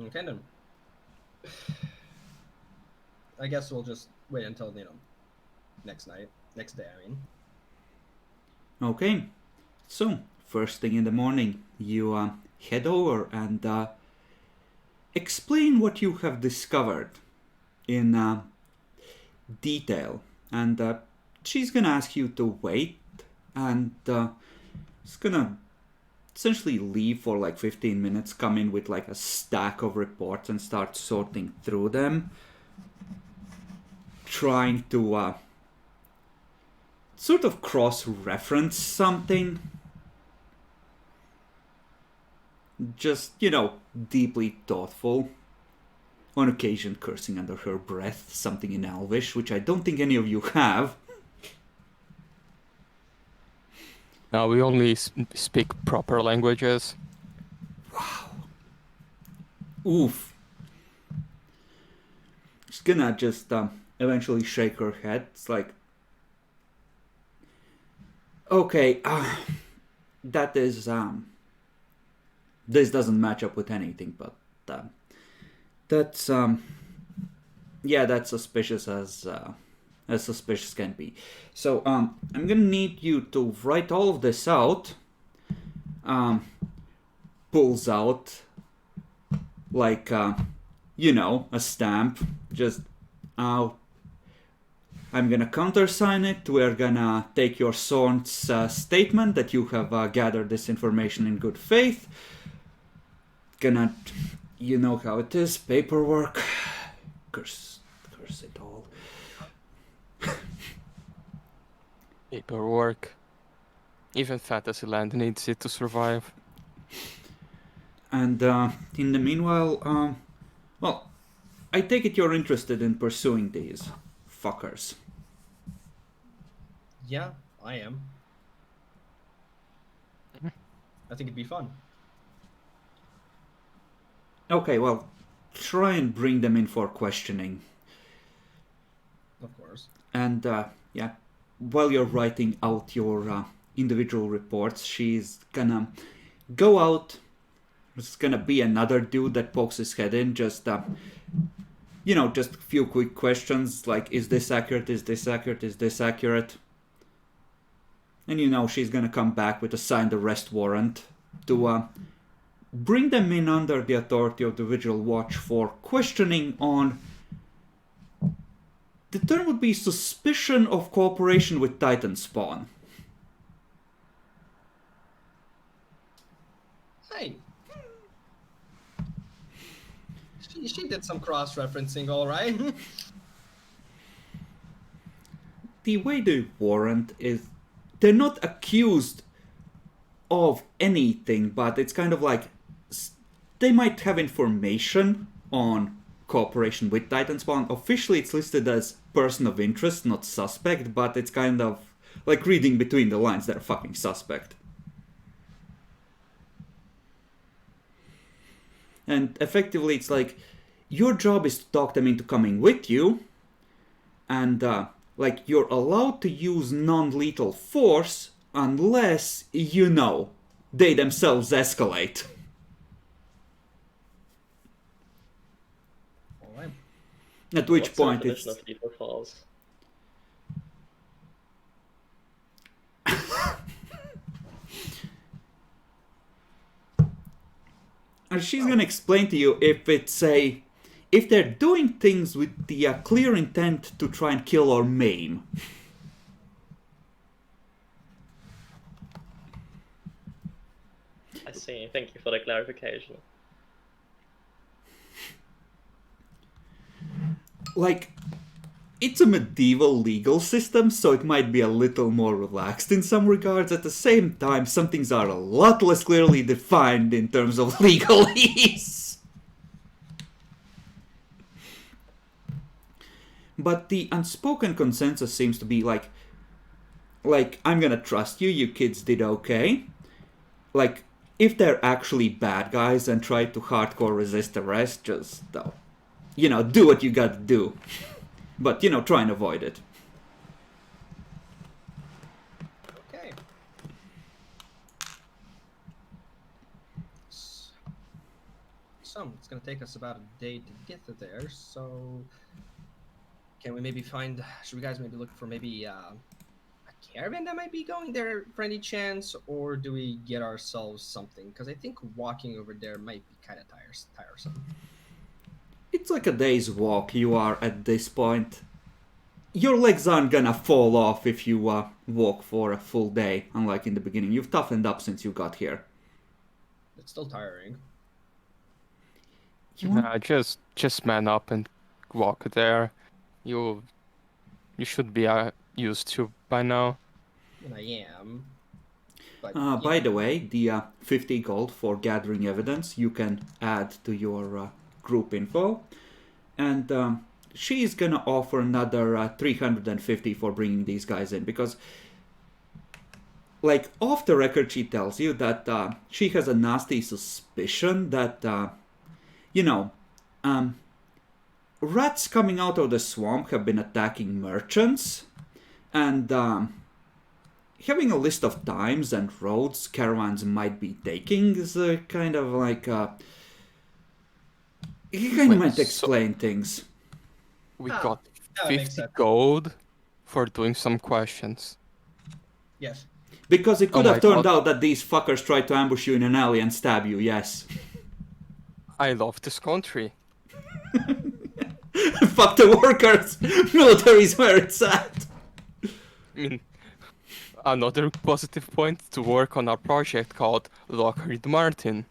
Okay then. I guess we'll just wait until next night. Next day, I mean.
Okay, so first thing in the morning, you head over and explain what you have discovered in detail. And she's gonna ask you to wait, and it's gonna essentially leave for like 15 minutes, come in with like a stack of reports and start sorting through them, trying to sort of cross-reference something. Just, deeply thoughtful. On occasion cursing under her breath something in Elvish, which I don't think any of you have.
Now we only speak proper languages.
Oof. She's gonna just eventually shake her head. It's like, okay, that is this doesn't match up with anything, but that's that's suspicious as suspicious can be. So I'm gonna need you to write all of this out. Pulls out like a stamp. Just I'm gonna countersign it. We're gonna take your sworn's statement that you have gathered this information in good faith. Gonna, you know how it is, paperwork. Curse it all.
Paperwork. Even Fantasyland needs it to survive.
And in the meanwhile, well, I take it you're interested in pursuing these fuckers.
Yeah, I am. I think it'd be fun.
Okay, well, try and bring them in for questioning.
Of course.
And while you're writing out your individual reports, she's gonna go out. There's gonna be another dude that pokes his head in, just just a few quick questions like, is this accurate, is this accurate, is this accurate? And she's gonna come back with a signed arrest warrant to bring them in under the authority of the Vigil Watch for questioning on, the term would be suspicion of cooperation with Titan Spawn.
Hey. She did some cross-referencing, all right.
The way the warrant is, they're not accused of anything, but it's kind of like they might have information on cooperation with Titan Spawn. Officially, it's listed as person of interest, not suspect, but it's kind of like reading between the lines, they're fucking suspect. And effectively, it's like, your job is to talk them into coming with you, and you're allowed to use non-lethal force unless, they themselves escalate.
All right.
At which
What's the
point it's...
definition of lethal force?
And she's gonna explain to you if they're doing things with the clear intent to try and kill or maim.
I see. Thank you for the clarification.
Like, it's a medieval legal system, so it might be a little more relaxed in some regards. At the same time, some things are a lot less clearly defined in terms of legalese. But the unspoken consensus seems to be like, I'm gonna trust you, you kids did okay. Like, if they're actually bad guys and try to hardcore resist arrest, just, do what you gotta do. But, try and avoid it.
Okay. So, it's gonna take us about a day to get to there, so... Can we maybe should we guys maybe look for maybe caravan that might be going there for any chance, or do we get ourselves something? Because I think walking over there might be kind of tiresome.
It's like a day's walk. You are at this point. Your legs aren't gonna fall off if you walk for a full day, unlike in the beginning. You've toughened up since you got here.
It's still tiring.
Nah, just man up and walk there. You should be used to by now.
And I am. But
By the way, the 50 gold for gathering evidence you can add to your group info. And she's gonna offer another 350 for bringing these guys in. Because, like, off the record, she tells you that she has a nasty suspicion that, rats coming out of the swamp have been attacking merchants. And having a list of times and roads caravans might be taking is kind of like you kind of
Wait,
might explain things.
We
Ah,
got
that makes
50
sense.
gold for doing some questions.
Yes.
Because it could
Oh
have
my
turned
God.
out that these fuckers tried to ambush you in an alley and stab you, yes.
I love this country.
Fuck the workers! Military's where it's at!
I mean, another positive point to work on our project called Lockheed Martin.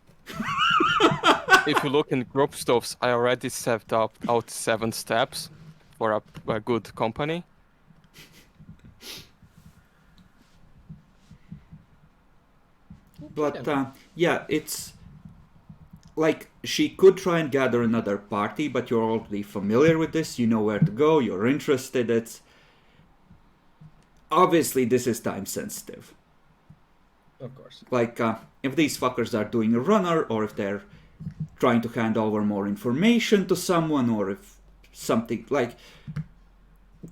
If you look in group stuffs, I already set out 7 steps for a good company.
But yeah, it's like she could try and gather another party, but you're already familiar with this, you know where to go, you're interested, it's obviously this is time sensitive.
Of course.
Like if these fuckers are doing a runner, or if they're trying to hand over more information to someone, or if something like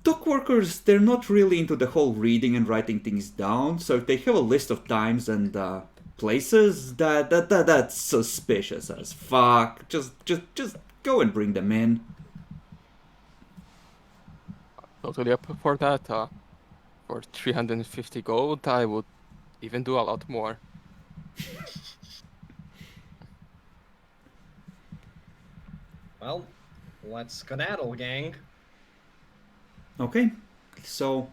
dock workers, they're not really into the whole reading and writing things down, so if they have a list of times and places, that's suspicious as fuck. Just go and bring them in.
Totally up for that. For 350 gold, I would even do a lot more.
Well, let's skedaddle, gang.
Okay, so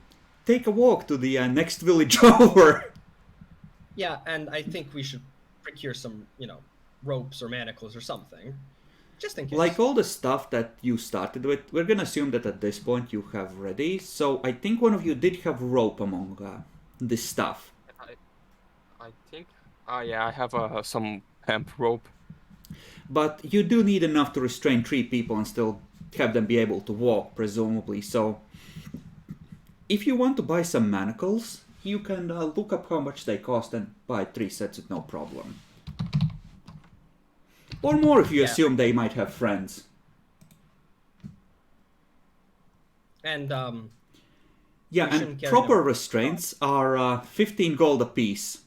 take a walk to the next village over.
Yeah, and I think we should procure some, ropes or manacles or something. Just in case.
Like all the stuff that you started with, we're gonna assume that at this point you have ready. So I think one of you did have rope among this stuff.
I think. Yeah, I have some hemp rope.
But you do need enough to restrain 3 people and still have them be able to walk, presumably. So if you want to buy some manacles, you can look up how much they cost and buy 3 sets with no problem. Or more if you assume they might have friends.
And
Yeah,
we
and
shouldn't carry
proper
them.
restraints are 15 gold apiece.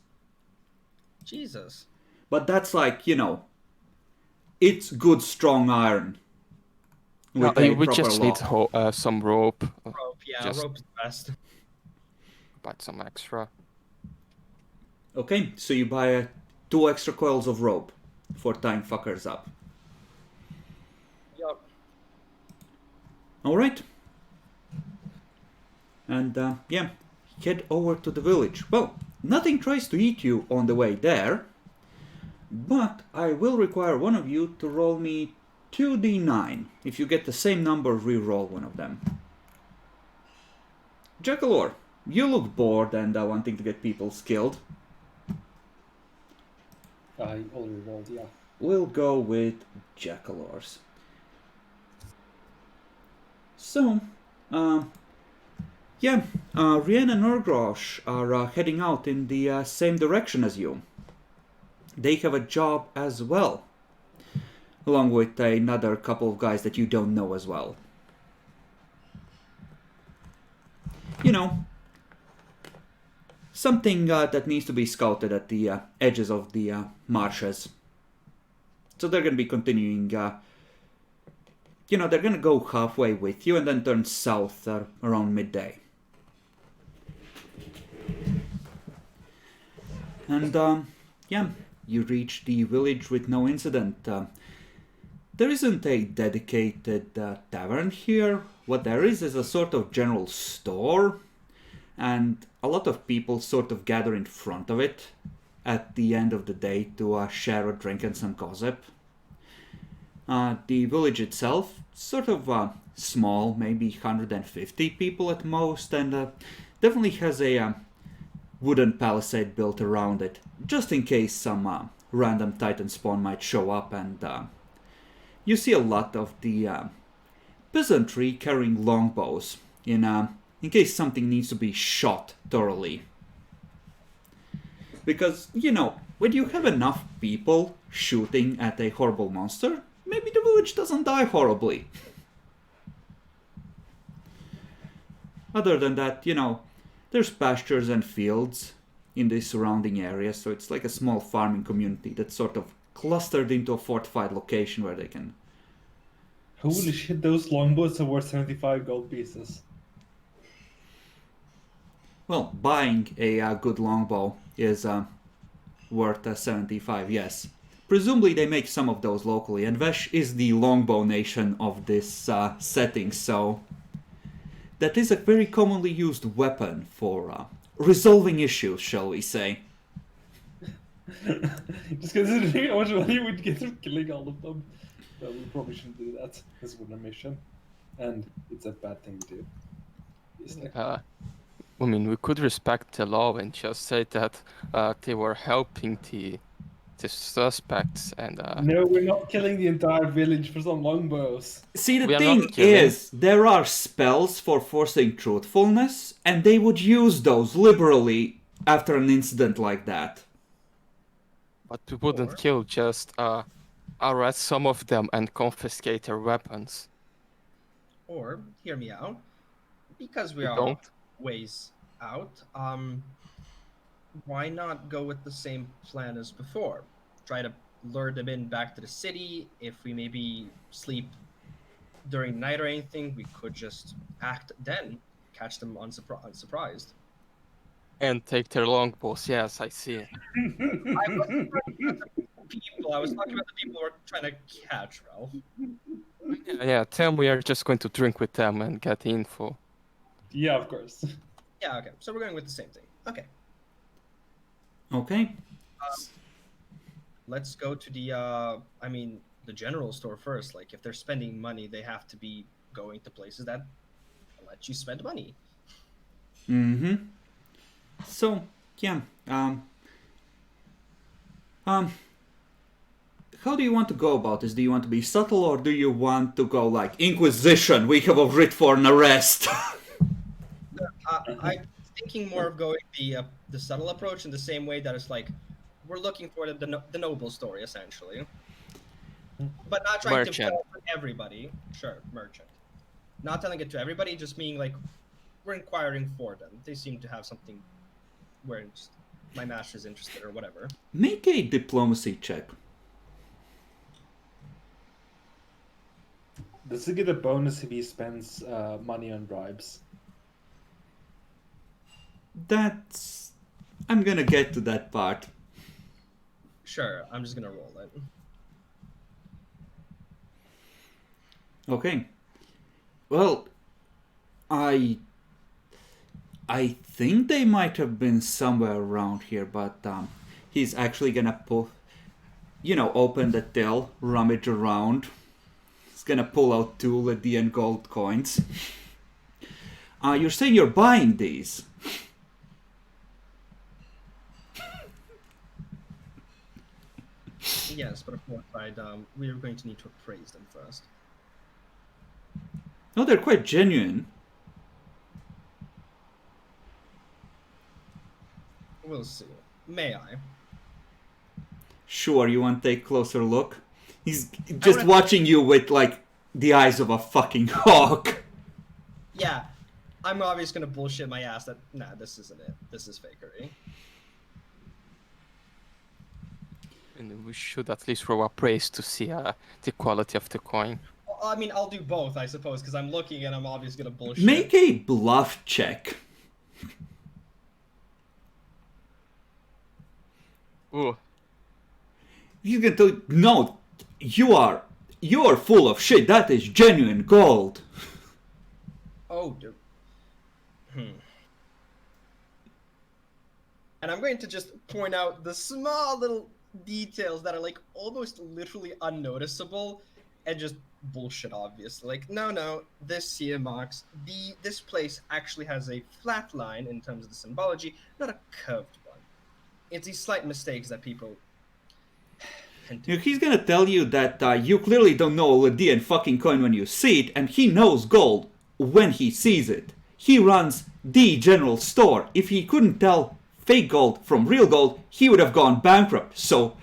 Jesus.
But that's like, it's good strong iron. With a
We
proper
just
lock.
need some rope.
Rope, yeah,
Just-
rope is best.
Buy some extra.
Okay, so you buy 2 extra coils of rope for tying fuckers up.
Yup.
Alright. And yeah, head over to the village. Well, nothing tries to eat you on the way there, but I will require one of you to roll me 2d9. If you get the same number, re-roll one of them. Jackalor, you look bored and wanting to get people skilled.
I already rolled, yeah.
We'll go with Jackalors. So, yeah, Rien and Urgrosh are heading out in the same direction as you. They have a job as well, along with another couple of guys that you don't know as well. Something that needs to be scouted at the edges of the marshes. So they're going to be continuing, they're going to go halfway with you and then turn south around midday. And yeah, you reach the village with no incident. There isn't a dedicated tavern here. What there is a sort of general store, and a lot of people sort of gather in front of it at the end of the day to share a drink and some gossip. The village itself, sort of small, maybe 150 people at most, and definitely has a wooden palisade built around it, just in case some random titan spawn might show up. And you see a lot of the peasantry carrying longbows in case something needs to be shot thoroughly. Because, when you have enough people shooting at a horrible monster, maybe the village doesn't die horribly. Other than that, there's pastures and fields in the surrounding area, so it's like a small farming community that's sort of clustered into a fortified location where they can...
Holy shit, those longbows are worth 75 gold pieces.
Well, buying a good longbow is worth 75, yes. Presumably they make some of those locally, and Vesh is the longbow nation of this setting, so that is a very commonly used weapon for resolving issues, shall we say.
Just considering how much money we'd get from killing all of them. No, we probably shouldn't do that. This isn't a mission. And it's a bad thing to do. Obviously.
I mean, we could respect the law and just say that they were helping the suspects and...
No, we're not killing the entire village for some longbows.
See, the
We are
thing
not killing.
is, there are spells for forcing truthfulness, and they would use those liberally after an incident like that.
But we wouldn't
Or-
kill, just arrest some of them and confiscate their weapons.
Or, hear me out, because we
You
are
don't?
ways out, why not go with the same plan as before? Try to lure them in back to the city. If we maybe sleep during the night or anything, we could just act then, catch them unsurprised.
And take their longbows, yes, I see.
I wasn't talking about the people, I was talking about the people we're trying to catch, Ralph.
Yeah, tell me we are just going to drink with them and get the info.
Yeah, of course.
Yeah, okay, so we're going with the same thing. Okay,
Okay?
let's go to the general store first. Like, if they're spending money, they have to be going to places that let you spend money.
Mm-hmm. So, yeah. How do you want to go about this? Do you want to be subtle, or do you want to go like, Inquisition, we have a writ for an arrest?
I'm thinking more of going the subtle approach in the same way that it's like we're looking for the noble story essentially, but not trying
Merchant.
to tell it to everybody. Sure, merchant. Not telling it to everybody, just being like we're inquiring for them. They seem to have something where my master's interested or whatever.
Make a diplomacy check.
Does he get a bonus if he spends money on bribes?
That's... I'm gonna get to that part.
Sure, I'm just gonna roll it.
Okay. Well, I think they might have been somewhere around here, but he's actually gonna open the till, rummage around. He's gonna pull out 2 Lydian gold coins. You're saying you're buying these?
Yes, but of course, we are going to need to appraise them first.
No, they're quite genuine.
We'll see. May I?
Sure, you want to take a closer look? He's just
wanna-
watching you with, like, the eyes of a fucking hawk.
Yeah, I'm obviously gonna bullshit my ass that this isn't it. This is fakery.
And we should at least roll a praise to see the quality of the coin.
Well, I mean, I'll do both, I suppose, because I'm looking and I'm obviously gonna bullshit.
Make a bluff check.
Ooh.
He's gonna tell you, no, you're full of shit. That is genuine gold.
Oh, And I'm going to just point out the small little details that are like almost literally unnoticeable and just bullshit obviously. Like, no, this here marks this place actually has a flat line in terms of the symbology, not a curved one. It's these slight mistakes that people tend to
He's gonna tell you that you clearly don't know a Lydian fucking coin when you see it, and he knows gold when he sees it. He runs the general store. If he couldn't tell fake gold from real gold, he would have gone bankrupt. So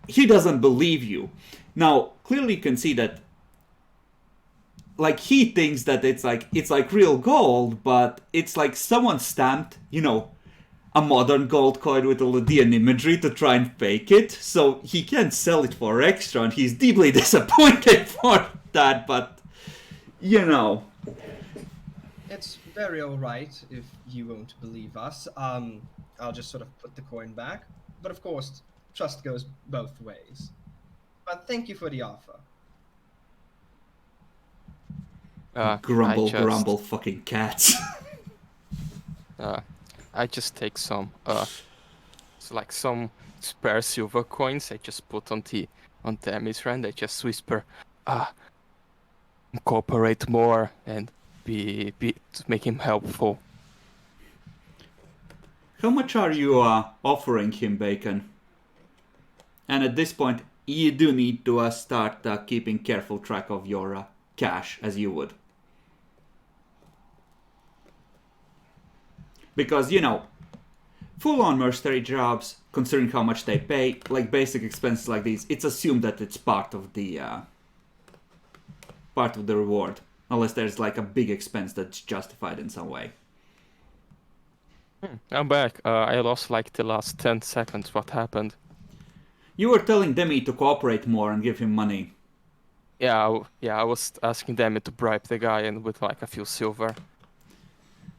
he doesn't believe you. Now, clearly you can see that, like, he thinks that it's like real gold, but it's like someone stamped, a modern gold coin with a Lydian imagery to try and fake it. So he can't sell it for extra, and he's deeply disappointed for that. But
It's very alright if you won't believe us. I'll just sort of put the coin back. But of course, trust goes both ways. But thank you for the offer.
Grumble, fucking cats.
I just take some some spare silver coins. I just put on Tammy's friend. I just whisper, cooperate more and be to make him helpful.
How much are you offering him, Bacon? And at this point, you do need to start keeping careful track of your cash, as you would. Because, full-on mercenary jobs, considering how much they pay, like basic expenses like these, it's assumed that it's part of the reward. Unless there's like a big expense that's justified in some way.
I'm back. I lost like the last 10 seconds. What happened?
You were telling Demi to cooperate more and give him money.
Yeah, I was asking them to bribe the guy and with like a few silver.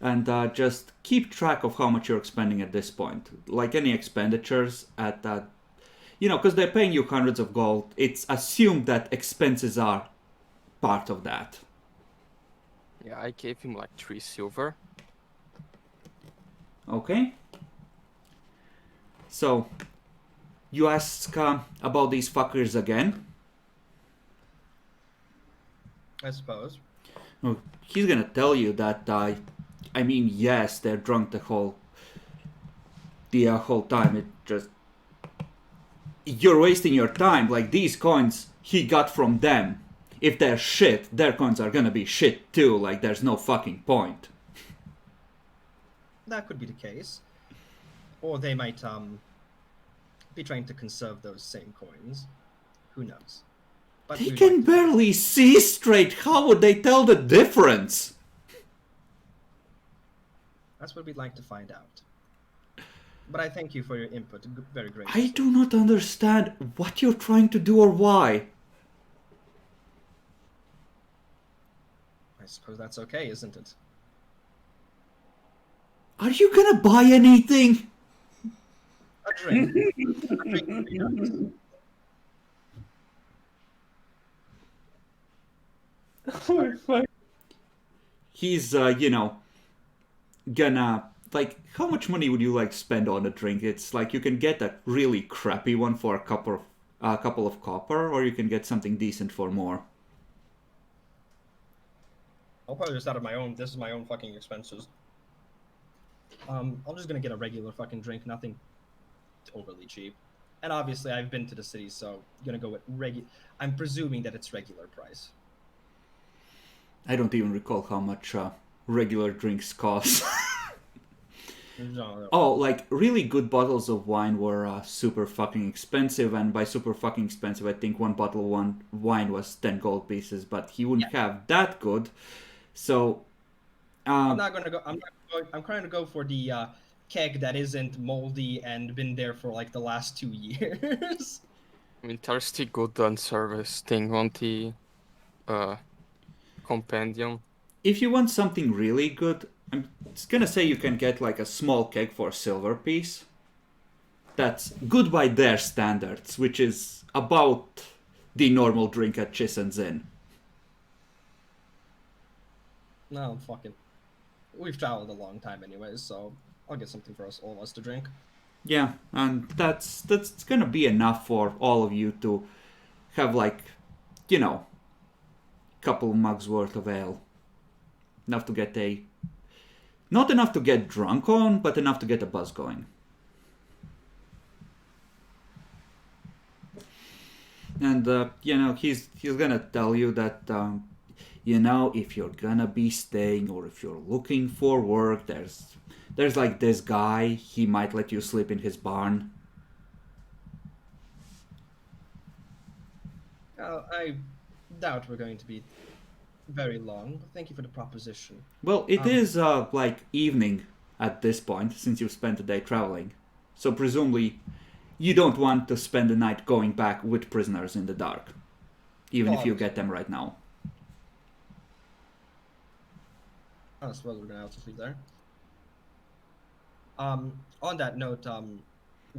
And just keep track of how much you're expending at this point. Like any expenditures at that, because they're paying you hundreds of gold, it's assumed that expenses are part of that.
Yeah, I gave him like 3 silver.
Okay. So, you ask about these fuckers again?
I suppose.
Oh, he's gonna tell you that, yes, they're drunk the whole time. It just... You're wasting your time. Like, these coins he got from them. If they're shit, their coins are gonna be shit too. Like, there's no fucking point.
That could be the case. Or they might be trying to conserve those same coins. Who knows? But
They
we'd
can
like to-
barely see straight. How would they tell the difference?
That's what we'd like to find out. But I thank you for your input. Very great.
I do not understand what you're trying to do or why.
I suppose that's okay, isn't it?
Are you gonna buy anything?
A drink. A drink would be nice.
Oh my fuck.
He's, gonna... Like, how much money would you like spend on a drink? It's like you can get a really crappy one for a couple of copper, or you can get something decent for more.
I'll probably just out of my own. This is my own fucking expenses. I'm just gonna get a regular fucking drink, nothing overly cheap. And obviously, I've been to the city, so I'm gonna go with I'm presuming that it's regular price.
I don't even recall how much regular drinks cost.
No.
Oh, like, really good bottles of wine were super fucking expensive, and by super fucking expensive, I think one bottle of wine was 10 gold pieces, but he wouldn't have that good. So,
I'm not gonna go. I'm trying to go for the keg that isn't moldy and been there for like the last 2 years.
I mean, thirsty good on service thing on the compendium.
if you want something really good, I'm just gonna say you can get like a small keg for a silver piece. that's good by their standards, which is about the normal drink at Chison's Inn.
No, fuck it. We've traveled a long time anyways, so I'll get something for us all of us to drink.
Yeah, and that's gonna be enough for all of you to have, like, you know, couple mugs worth of ale. Enough to get not enough to get drunk on, but enough to get a buzz going. And he's gonna tell you that if you're gonna be staying or if you're looking for work, there's like this guy. He might let you sleep in his barn.
I doubt we're going to be very long. Thank you for the proposition.
Well, it is like evening at this point, since you've spent the day traveling. So presumably, you don't want to spend the night going back with prisoners in the dark, even if you get them right now.
I suppose we're gonna have to sleep there. On that note,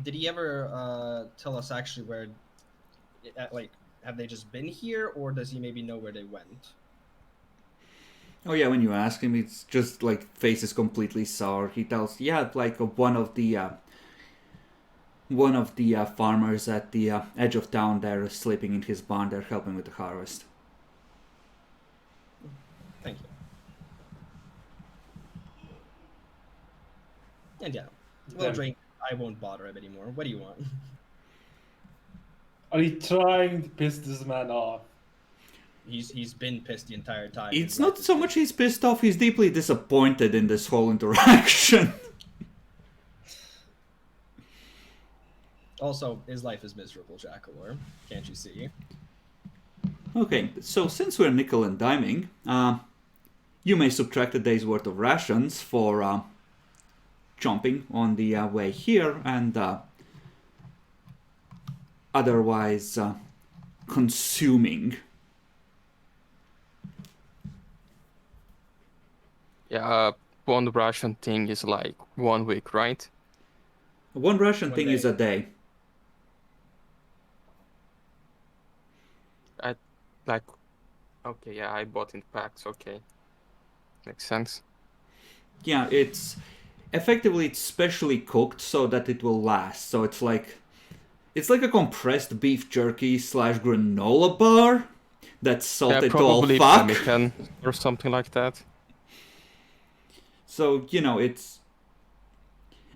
did he ever tell us actually where, like, have they just been here, or does he maybe know where they went?
Oh yeah, when you ask him, it's just like face is completely sour. He tells, yeah, like one of the farmers at the edge of town there is sleeping in his barn. They're helping with the harvest.
Thank you. And yeah, we'll drink. I won't bother him anymore. What do you want?
Are you trying to piss this man off?
He's been pissed the entire time.
It's not so much he's pissed off, he's deeply disappointed in this whole interaction.
Also, his life is miserable, Jackalor. Can't you see?
Okay, so since we're nickel and diming, you may subtract a day's worth of rations for chomping on the way here, and otherwise consuming.
Yeah, one ration thing is like 1 week, right?
One ration
1
thing
day.
is a day.
Okay, yeah, I bought in packs, okay. Makes sense.
Yeah, it's specially cooked so that it will last. So it's like a compressed beef jerky / granola bar that's salted to all
Probably
fuck.
pemmican or something like that.
So, it's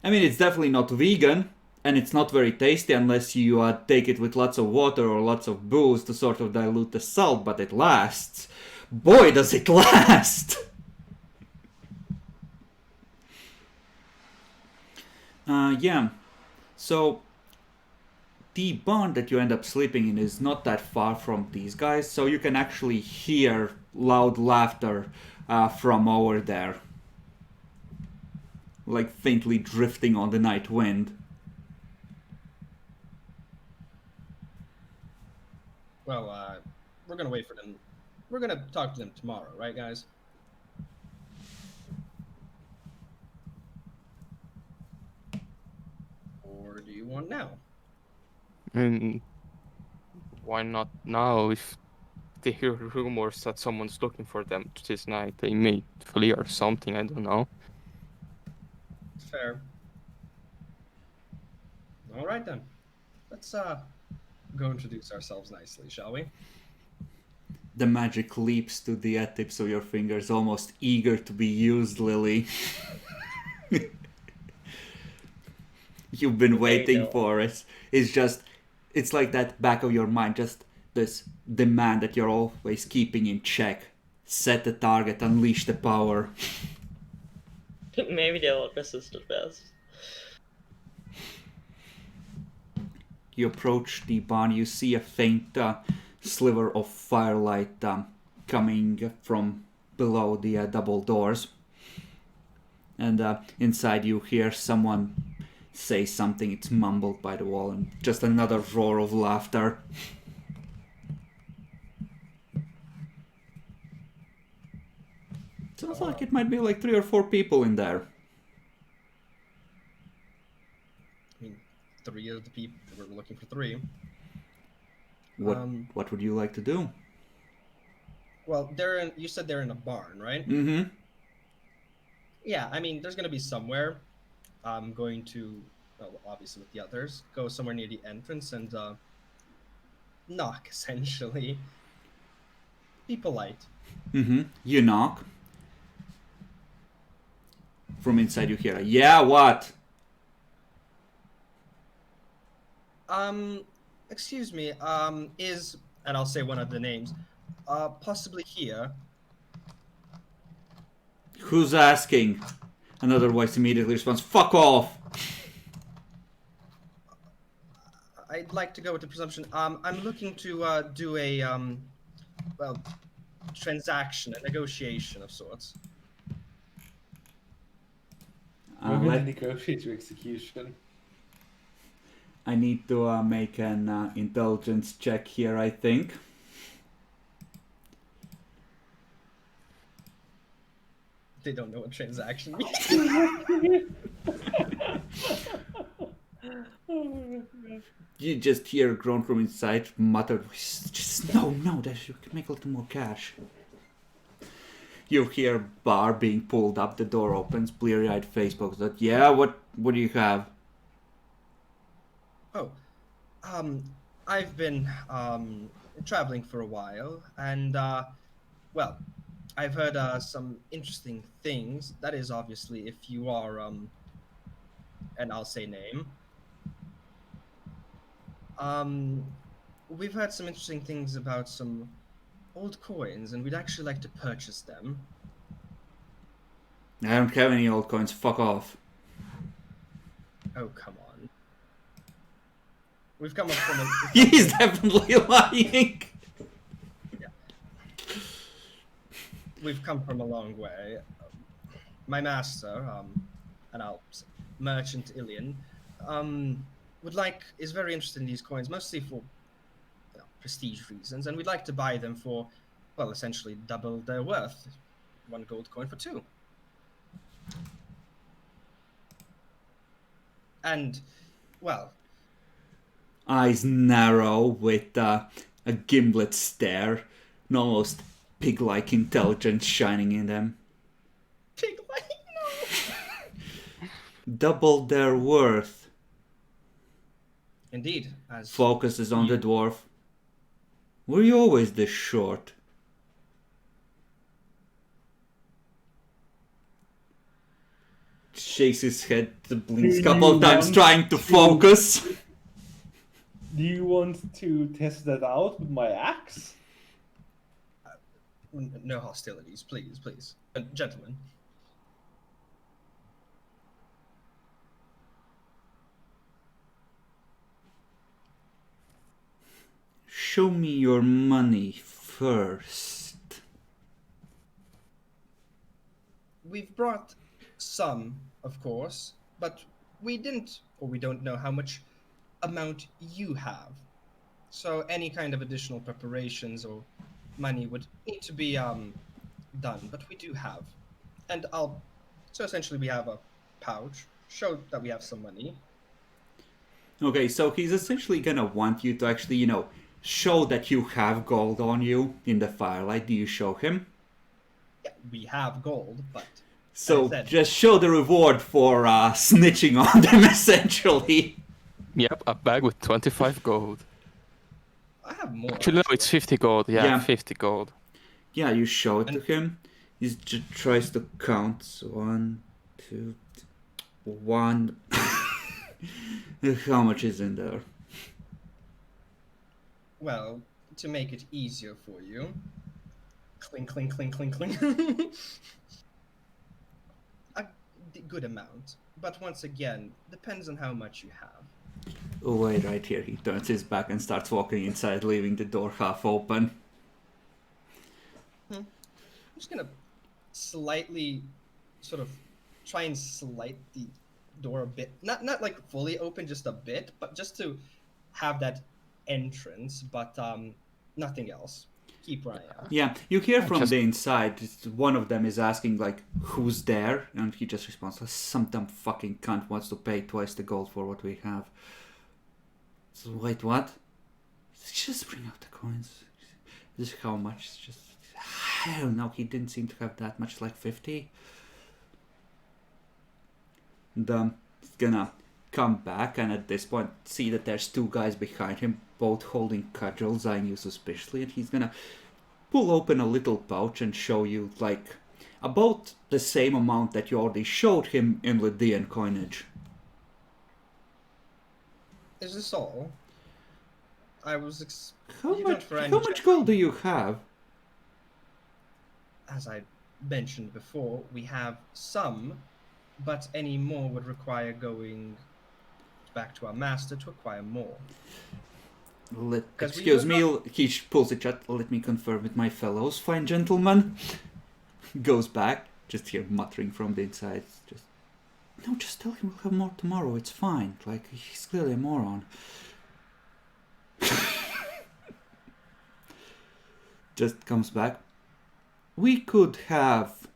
definitely not vegan, and it's not very tasty unless you take it with lots of water or lots of booze to sort of dilute the salt, but it lasts. Boy, does it last! Yeah. So, the barn that you end up sleeping in is not that far from these guys, so you can actually hear loud laughter from over there. Like faintly drifting on the night wind.
Well, we're gonna wait for them. We're gonna talk to them tomorrow, right, guys? Or do you want now?
Why not now? If they hear rumors that someone's looking for them this night, they may flee or something, I don't know.
Fair. All right then. Let's go introduce ourselves nicely, shall we?
The magic leaps to the tips of your fingers, almost eager to be used, Lily. You've been waiting for it. It's like that back of your mind, just this demand that you're always keeping in check. Set the target, unleash the power.
Maybe they won't resist it best.
You approach the barn, you see a faint sliver of firelight coming from below the double doors. And inside you hear someone say something. It's mumbled by the wall, and just another roar of laughter. Sounds like it might be like 3 or 4 people in there.
I mean, 3 of the people. We're looking for 3.
What would you like to do?
Well, you said they're in a barn, right?
Mm-hmm.
Yeah, I mean, there's going to be somewhere. I'm going to, well, obviously with the others, go somewhere near the entrance and knock, essentially. Be polite.
Mm-hmm. You knock. From inside you hear a, yeah, what?
Excuse me, and I'll say one of the names, possibly here.
Who's asking? Another voice immediately responds, fuck off!
I'd like to go with the presumption. I'm looking to do a well, transaction, a negotiation of sorts.
We're going to
Let,
negotiate your execution.
I need to make an intelligence check here, I think.
They don't know what transaction means.
You just hear a groan from inside, muttered, just no, that you can make a little more cash. You hear bar being pulled up, the door opens, bleary-eyed face pokes out. Yeah, what do you have?
Oh, I've been traveling for a while, and well, I've heard some interesting things. That is obviously if you are and I'll say name. We've heard some interesting things about some old coins, and we'd actually like to purchase them.
I don't have any old coins, fuck off.
Oh, come on. We've come up from
He's definitely lying.
we've come from a long way. My master, and I'll say merchant Ilian, is very interested in these coins, mostly for prestige reasons, and we'd like to buy them for, well, essentially double their worth. 1 gold coin for 2. And, well,
Eyes narrow with a gimlet stare, an almost pig-like intelligence shining in them.
pig-like, no.
Double their worth.
Indeed, as
Focuses on the dwarf. Were you always this short? Shakes his head, blinks a couple of times, trying to focus.
Do you want to test that out with my axe?
no hostilities, please, please, gentlemen.
Show me your money first.
We've brought some, of course, but we don't know how much amount you have. So any kind of additional preparations or money would need to be done, but we do have. And so essentially we have a pouch, show that we have some money.
Okay, so he's essentially gonna want you to actually, show that you have gold on you in the firelight. Do you show him?
Yeah, we have gold, but
So
said,
just show the reward for snitching on them, essentially.
Yep, a bag with 25 gold.
I have more.
Actually, no, it's 50 gold. Yeah, 50 gold.
Yeah, you show it to him. He just tries to count. So 1, 2, 1. How much is in there?
Well, to make it easier for you, clink, clink, clink, clink, clink. A good amount, but once again, depends on how much you have.
Oh, wait, right here. He turns his back and starts walking inside, leaving the door half open.
I'm just gonna slightly sort of try and slight the door a bit. Not like fully open, just a bit, but just to have that entrance, but nothing else. Keep right out.
Yeah, you hear from the inside, one of them is asking, like, who's there? And he just responds, some dumb fucking cunt wants to pay twice the gold for what we have. So wait, what? Just bring out the coins. This is how much? It's just... I don't know, he didn't seem to have that much, like 50. And he's gonna come back and at this point see that there's two guys behind him, both holding cudgels, eyeing you suspiciously, and he's gonna pull open a little pouch and show you, like, about the same amount that you already showed him in Lydian coinage.
Is this all? I was
How
you
much?
don't for any
How much gold do you have?
As I mentioned before, we have some, but any more would require going back to our master to acquire more. 'Cause we
Excuse
do
me, he pulls it shut. Let me confer with my fellows, fine gentlemen. Goes back, just hear muttering from the inside. Just, no, just tell him we'll have more tomorrow. It's fine. Like, he's clearly a moron. Just comes back. We could have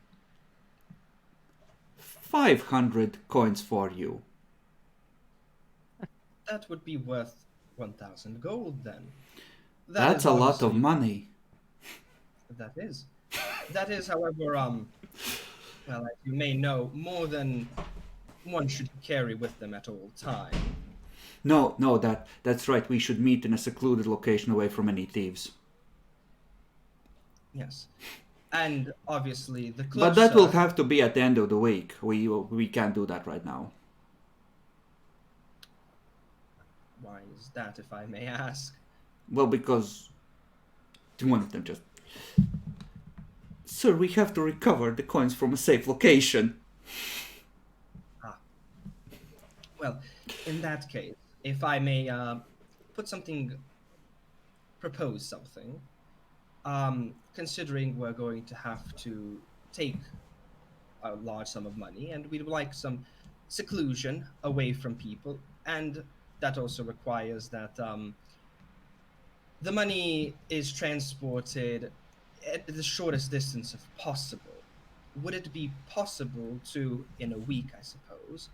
500 coins for you.
That would be worth 1,000 gold then.
That's
is
a lot of
obviously-
money.
That is. That is, however, well, as you may know, more than one should carry with them at all time.
No, that's right. We should meet in a secluded location away from any thieves.
Yes. And obviously, the closer...
But that will have to be at the end of the week. We can't do that right now.
Why is that, if I may ask?
Well, because one of them just... Sir, we have to recover the coins from a safe location.
Well, in that case, if I may propose something, considering we're going to have to take a large sum of money, and we'd like some seclusion away from people, and that also requires that the money is transported at the shortest distance if possible. Would it be possible to, in a week, I suppose,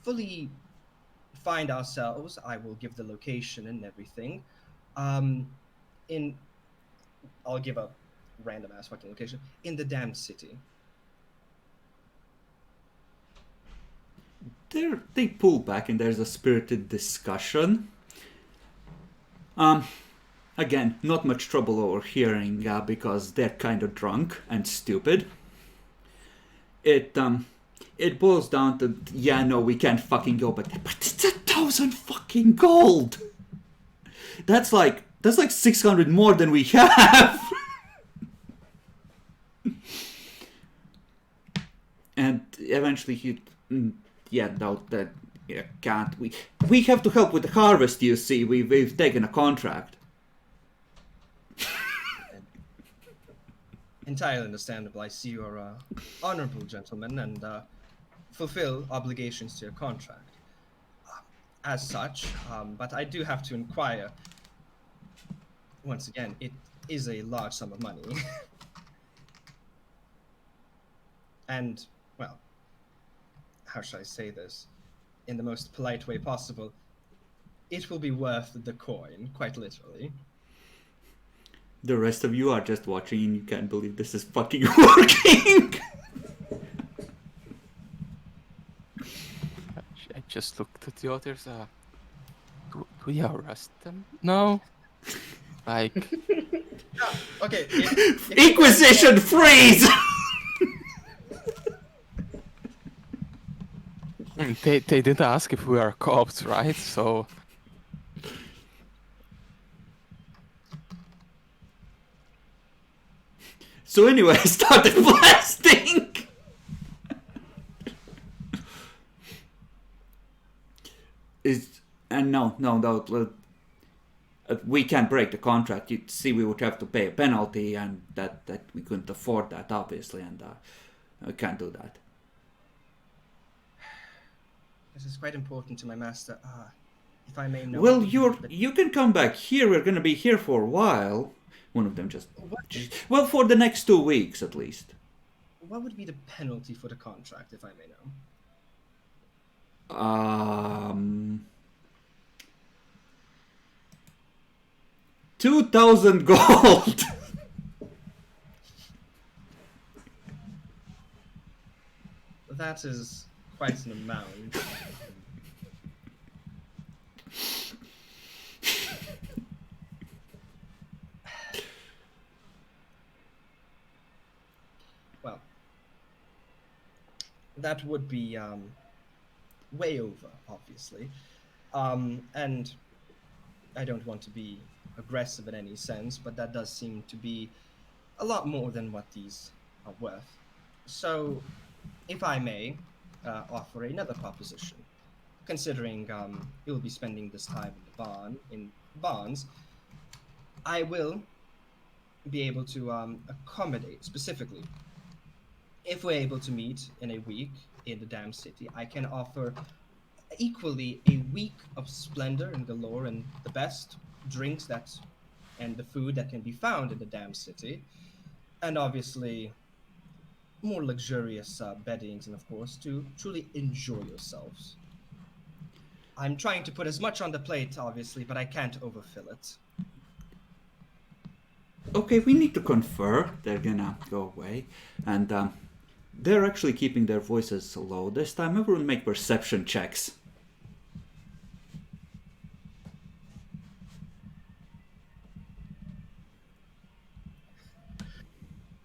fully find ourselves? I will give the location and everything. I'll give a random ass fucking location in the damned city.
They pull back and there's a spirited discussion. Again, not much trouble overhearing because they're kind of drunk and stupid. It boils down to, yeah, no, we can't fucking go, but it's 1,000 fucking gold. That's like 600 more than we have. And eventually can't. We have to help with the harvest, you see. We've taken a contract.
Entirely understandable. I see you're a honorable gentleman and fulfill obligations to your contract. As such, but I do have to inquire. Once again, it is a large sum of money. And, well, how should I say this? In the most polite way possible, it will be worth the coin, quite literally.
The rest of you are just watching and you can't believe this is fucking working.
I just looked at the others. Do we arrest them? No. Like,
Okay.
Inquisition, freeze!
they didn't ask if we are cops, right? So
So anyway, I started blasting. No. We can't break the contract. You see, we would have to pay a penalty, and that we couldn't afford that, obviously, and we can't do that.
This is quite important to my master. If I may know.
Well, you can come back here. We're gonna be here for a while. One of them just... Well, for the next 2 weeks, at least.
What would be the penalty for the contract, if I may know?
2,000 gold!
That is quite an amount. Well, that would be way over, obviously. And I don't want to be aggressive in any sense, but that does seem to be a lot more than what these are worth. So, if I may offer another proposition, considering you'll be spending this time in the barns, I will be able to accommodate specifically. If we're able to meet in a week in the damn city, I can offer equally a week of splendor and galore and the best drinks and the food that can be found in the damn city, and obviously more luxurious beddings, and of course to truly enjoy yourselves. I'm trying to put as much on the plate, obviously, but I can't overfill it.
Okay, we need to confer. They're gonna go away. And they're actually keeping their voices low this time. Everyone make perception checks.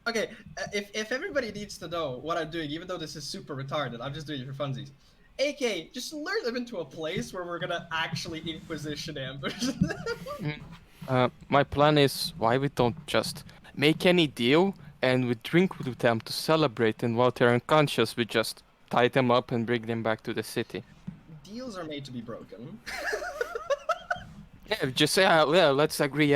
Okay, if everybody needs to know what I'm doing, even though this is super retarded, I'm just doing it for funsies. AK, just lure them into a place where we're gonna actually Inquisition ambush them.
My plan is why we don't just make any deal and we drink with them to celebrate, and while they're unconscious, we just tie them up and bring them back to the city.
Deals are made to be broken.
Yeah, just say, yeah, let's agree,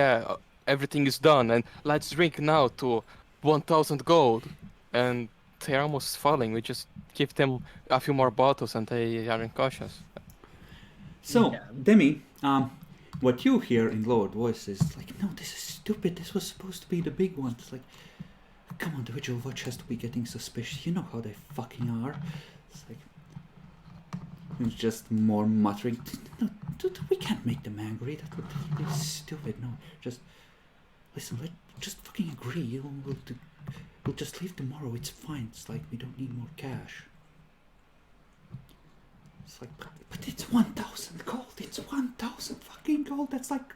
everything is done, and let's drink now to 1,000 gold. And they're almost falling. We just give them a few more bottles and they are unconscious.
So,
Yeah.
Demi, what you hear in lowered voice is like, no, this is stupid. This was supposed to be the big one. It's like, come on, the Vigil Watch has to be getting suspicious. You know how they fucking are. It's like, it's just more muttering. No, dude, we can't make them angry. That would be stupid. No, just listen. Just fucking agree. We'll just leave tomorrow. It's fine. It's like we don't need more cash. It's like, but it's 1,000 gold. It's 1,000 fucking gold. That's like,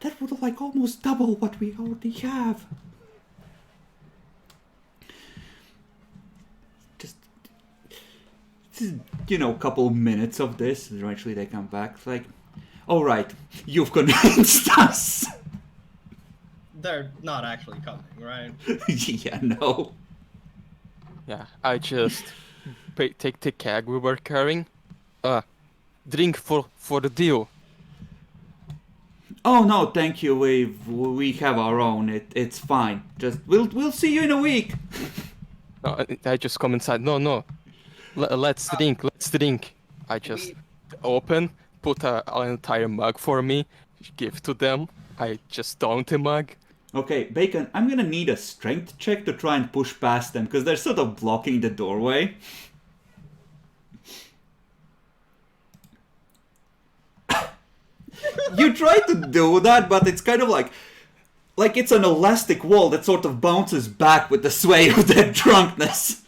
that would like almost double what we already have. Just, couple minutes of this, and eventually they come back. It's like, all right, you've convinced us.
They're not actually coming, right?
Yeah, no.
Yeah, I just take the keg we were carrying. Drink for the deal.
Oh no, thank you. We have our own. It's fine. Just we'll see you in a week.
No, I just come inside. No. Let's drink. Let's drink. I just open, put an entire mug for me, give to them. I just down the mug.
Okay, Bacon, I'm gonna need a strength check to try and push past them, because they're sort of blocking the doorway. You try to do that, but it's kind of like it's an elastic wall that sort of bounces back with the sway of their drunkenness.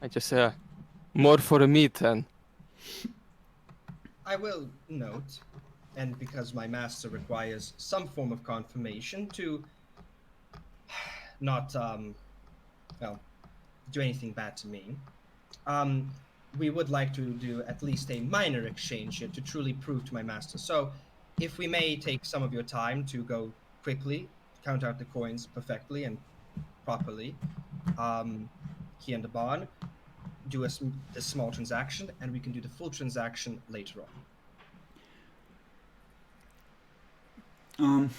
I just more for the meat then.
I will note, and because my master requires some form of confirmation to not, do anything bad to me, we would like to do at least a minor exchange here to truly prove to my master. So, if we may take some of your time to go quickly, count out the coins perfectly and properly, here in the barn, do a small transaction, and we can do the full transaction later on.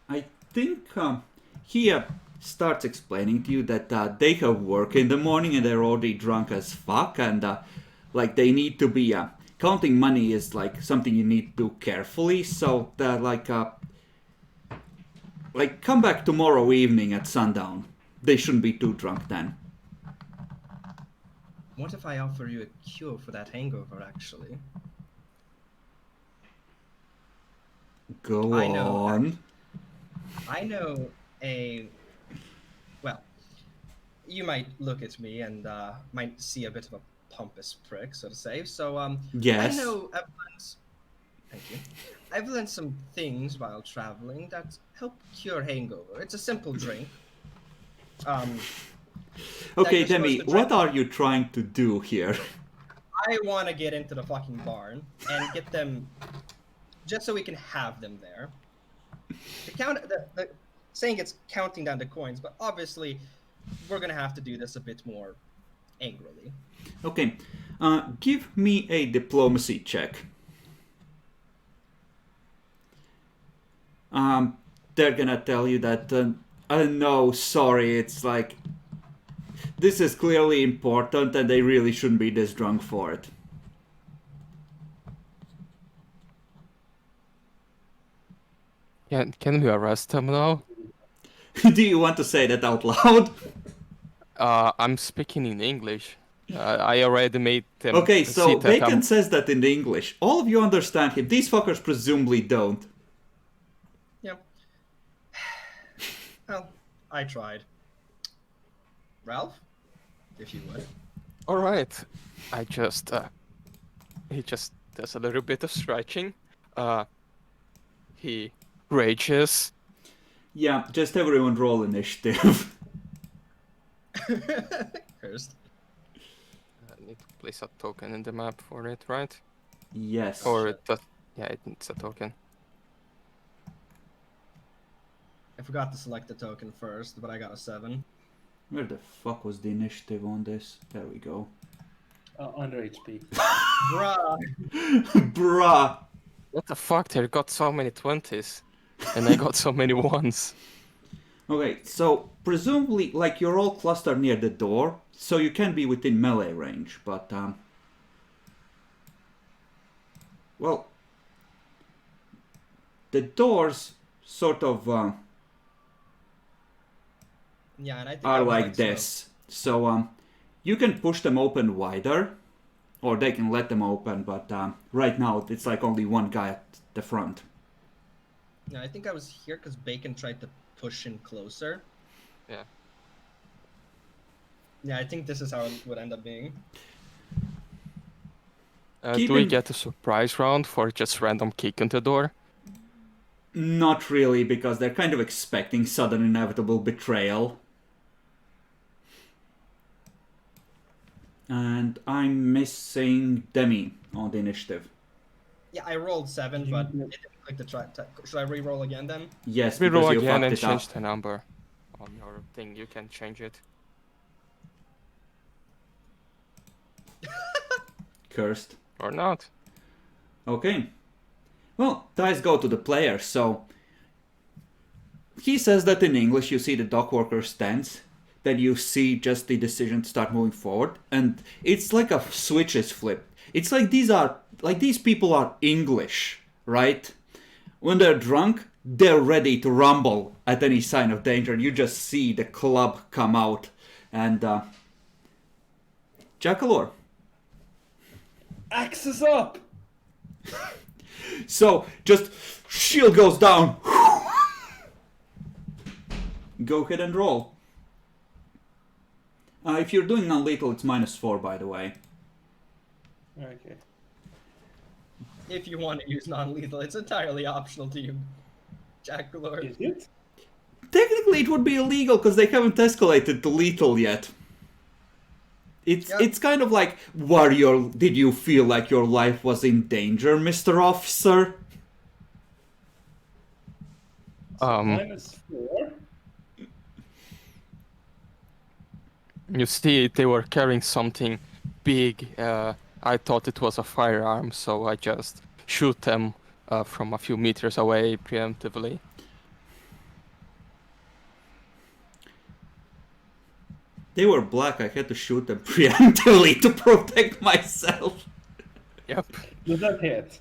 I think he starts explaining to you that they have work in the morning and they're already drunk as fuck, and they need to be counting money is like something you need to do carefully. So come back tomorrow evening at sundown. They shouldn't be too drunk then.
What if I offer you a cure for that hangover, actually?
Go
I know.
on.
I know a. Well, you might look at me and might see a bit of a pompous prick, so to say. So I
Yes.
know I've learned. Thank you. I've learned some things while traveling that help cure hangover. It's a simple drink. That
Okay,
you're supposed
Demi,
to drink.
what are you trying to do here?
I want to get into the fucking barn and get them, just so we can have them there. The saying it's counting down the coins, but obviously we're gonna have to do this a bit more angrily.
Okay, give me a diplomacy check. They're gonna tell you that, no, sorry, it's like, this is clearly important and they really shouldn't be this drunk for it.
Can we arrest him now?
Do you want to say that out loud?
I'm speaking in English. I already made them
Okay,
see
so
that
Bacon
I'm...
says that in English. All of you understand him. These fuckers presumably don't.
Yeah. Well, I tried. Ralph, if you would.
All right. He just does a little bit of stretching. He rages.
Yeah, just everyone roll initiative.
Cursed.
I need to place a token in the map for it, right?
Yes.
Or it does... Yeah, it needs a token.
I forgot to select the token first, but I got a 7.
Where the fuck was the initiative on this? There we go.
Under HP.
Bruh.
Bruh.
What the fuck? They got so many 20s. And I got so many 1s.
Okay, so presumably, like, you're all clustered near the door, so you can be within melee range, but, well, the doors sort of,
Yeah, and I think
are
I was,
like this. So, you can push them open wider, or they can let them open, but, right now, it's like only one guy at the front.
Yeah, I think I was here because Bacon tried to push in closer.
Yeah.
Yeah, I think this is how it would end up being.
Keep
Do we
in-
get a surprise round for just random kick in the door?
Not really, because they're kind of expecting sudden inevitable betrayal. And I'm missing Demi on the initiative.
Yeah, I rolled 7, but it didn't click the try. Should I re-roll again then?
Yes,
We
because
roll
you
again
fucked
and
it
change
up.
the number on your thing. You can change it.
Cursed.
Or not.
Okay. Well, dice go to the player, so... He says that in English you see the dockworker stance, then you see just the decision to start moving forward, and it's like a switch is flipped. It's like these people are English, right? When they're drunk, they're ready to rumble at any sign of danger. You just see the club come out, and Jackalor.
Axes up!
So, just shield goes down. Go ahead and roll. If you're doing non-lethal, it's -4, by the way.
Okay.
If you want to use non-lethal, it's entirely optional to you, Jack Lord.
Is it?
Technically, it would be illegal because they haven't escalated to lethal yet. It's kind of like, did you feel like your life was in danger, Mr. Officer?
-4?
You see, they were carrying something big. I thought it was a firearm, so I just shoot them from a few meters away preemptively.
They were black, I had to shoot them preemptively to protect myself.
Yep.
Does that hit?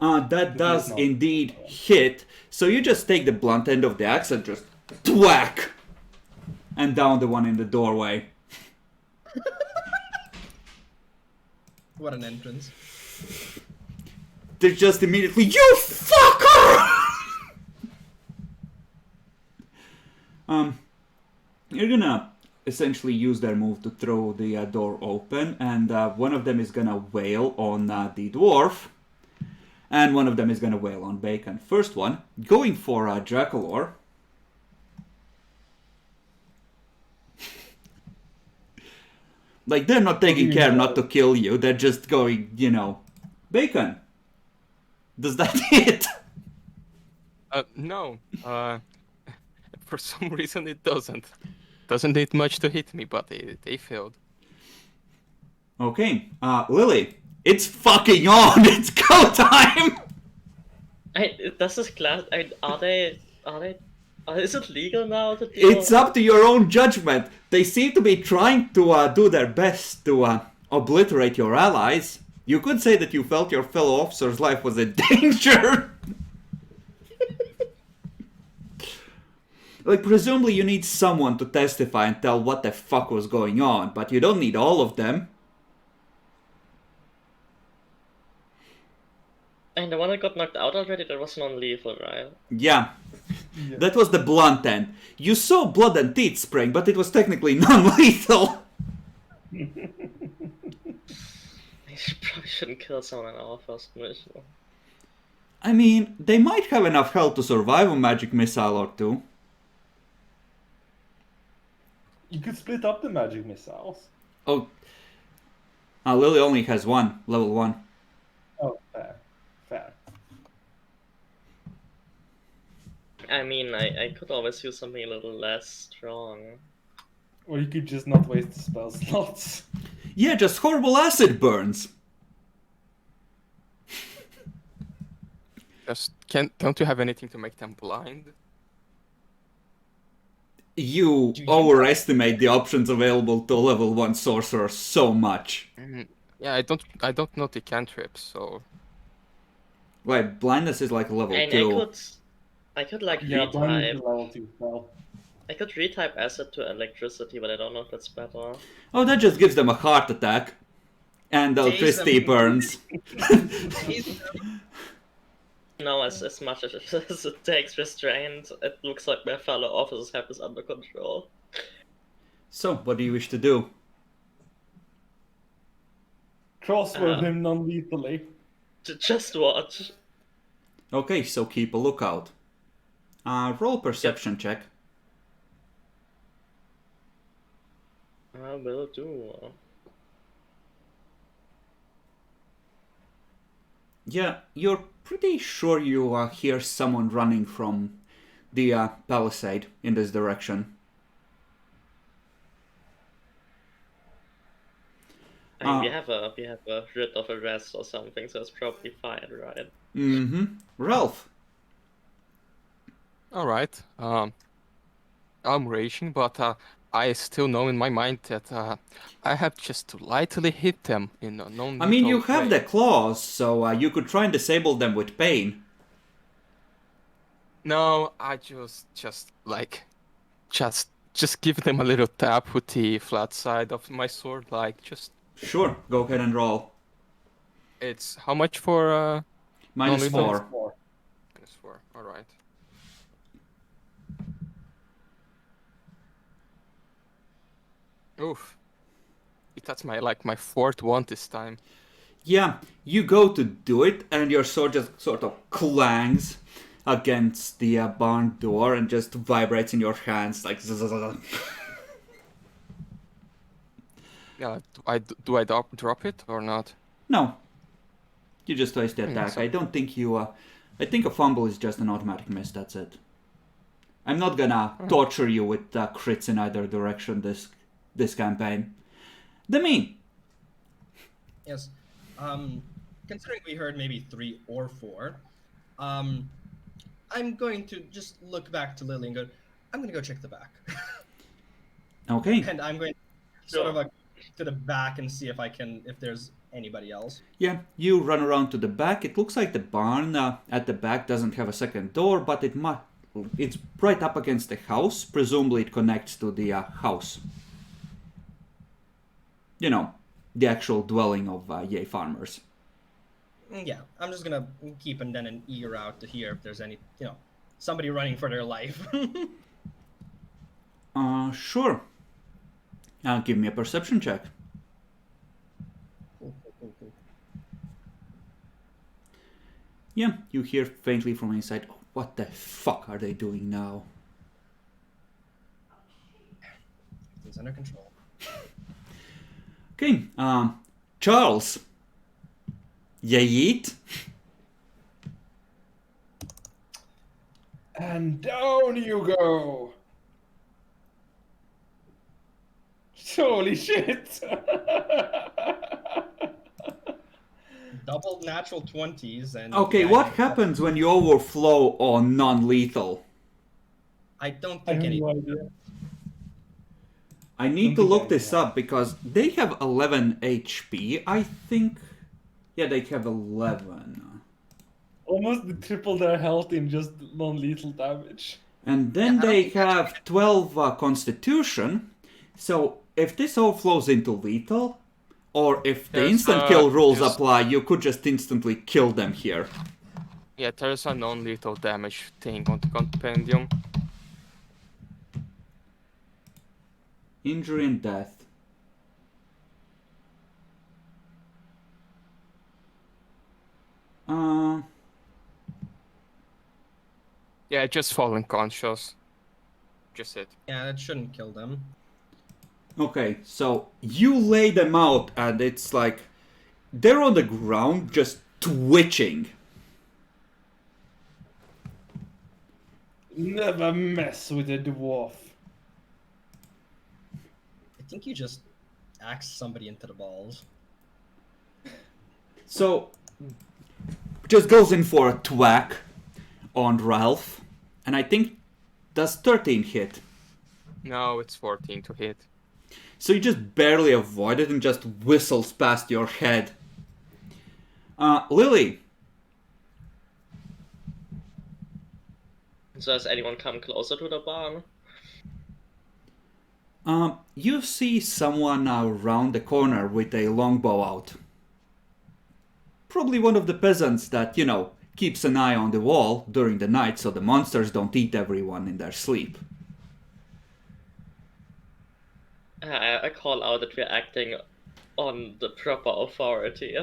That does
not.
indeed hit. So you just take the blunt end of the axe and just thwack! And down the one in the doorway.
What an entrance.
they're just immediately, you fucker! You're gonna essentially use their move to throw the door open, and one of them is gonna wail on the dwarf, and one of them is gonna wail on Bacon. First one, going for Draculor. Like, they're not taking care not to kill you, they're just going, you know, Bacon. Does that hit?
No. For some reason it doesn't. Doesn't need much to hit me, but they failed.
Okay, Lily, it's fucking on! It's go time!
Does this class? Are they? Is it legal now to deal?
It's up to your own judgment. They seem to be trying to do their best to obliterate your allies. You could say that you felt your fellow officer's life was in danger. Like, presumably you need someone to testify and tell what the fuck was going on, but you don't need all of them.
And the one that got knocked out already, that was non-lethal, right?
Yeah. That was the blunt end. You saw blood and teeth spraying, but it was technically non-lethal.
I probably shouldn't kill someone in our first mission.
I mean, they might have enough health to survive a magic missile or two.
You could split up the magic missiles.
Oh. Lily only has one, level 1.
Oh, fair. Fair.
I mean, I could always use something a little less strong.
Or you could just not waste the spell slots.
Yeah, just horrible acid burns.
Just don't you have anything to make them blind?
You
Do you
overestimate the options available to level 1 sorcerer so much.
Yeah, I don't know the cantrips, so
Like, blindness is like level
And
2.
I could like
Yeah, blindness is
retype.
level 2 spell.
I could retype acid to electricity, but I don't know if that's better.
Oh, that just gives them a heart attack. And electricity
them.
burns.
No, as much as it takes restraint, it looks like my fellow officers have this under control.
So, what do you wish to do?
Crossword him non-lethally.
Just watch.
Okay, so keep a lookout. Roll perception check.
I will do.
Yeah, you're pretty sure you hear someone running from the palisade in this direction.
I mean, we have a writ of arrest or something, so it's probably fine, right?
Mm-hmm. Ralph.
all right. I'm raging, but I still know in my mind that I have just to lightly hit them in a non.
I mean, you have the claws, so you could try and disable them with pain.
No, I just give them a little tap with the flat side of my sword, like just.
Sure, go ahead and roll.
It's how much for
Minus
non-lethal?
4.
-4. All right. Oof. That's my fourth one this time.
Yeah, you go to do it, and your sword just sort of clangs against the barn door and just vibrates in your hands like.
Yeah. Do I drop it or not?
No. You just waste the attack.
so-
I don't think you. I think a fumble is just an automatic miss, that's it. I'm not gonna torture you with crits in either direction this campaign. Demi!
Yes. Considering we heard maybe 3 or 4, I'm going to just look back to Lily and go, I'm going to go check the back.
Okay.
And I'm going to sort of like to the back and see if there's anybody else.
Yeah, you run around to the back. It looks like the barn at the back doesn't have a second door, but it's right up against the house. Presumably it connects to the house. You know, the actual dwelling of Yay farmers.
Yeah, I'm just gonna keep and then an ear out to hear if there's any, somebody running for their life.
Sure. Give me a perception check.
Cool.
Yeah, you hear faintly from inside, oh, what the fuck are they doing now?
Everything's under control.
Okay, Charles. Ya yeet?
And down you go. Holy shit.
Double natural 20s and
Okay,
yeah,
what happens when you overflow on non-lethal?
I don't
I
think
have
any.
no idea.
I need to
Don't think
look
I
this
can.
up because they have 11 HP, I think. Yeah, they have 11.
Almost the triple their health in just non-lethal damage.
And
Yeah,
then
I don't
they
think that's-
have 12 Constitution. So if this overflows into lethal, or if the
There's
instant kill rules
just
apply, you could just instantly kill them here.
yeah, there's a non-lethal damage thing on the compendium.
Injury and death. Uh,
Yeah, just fall unconscious. Just it.
Yeah, that shouldn't kill them.
okay, so you lay them out, and it's like they're on the ground just twitching.
Never mess with a dwarf.
I think you just axed somebody into the balls.
So, just goes in for a thwack on Ralph, and I think does 13 hit.
No, it's 14 to hit.
So you just barely avoid it and just whistles past your head. Lily,
So has anyone come closer to the barn?
you see someone around the corner with a longbow out. Probably one of the peasants that, keeps an eye on the wall during the night so the monsters don't eat everyone in their sleep.
I call out that we're acting on the proper authority.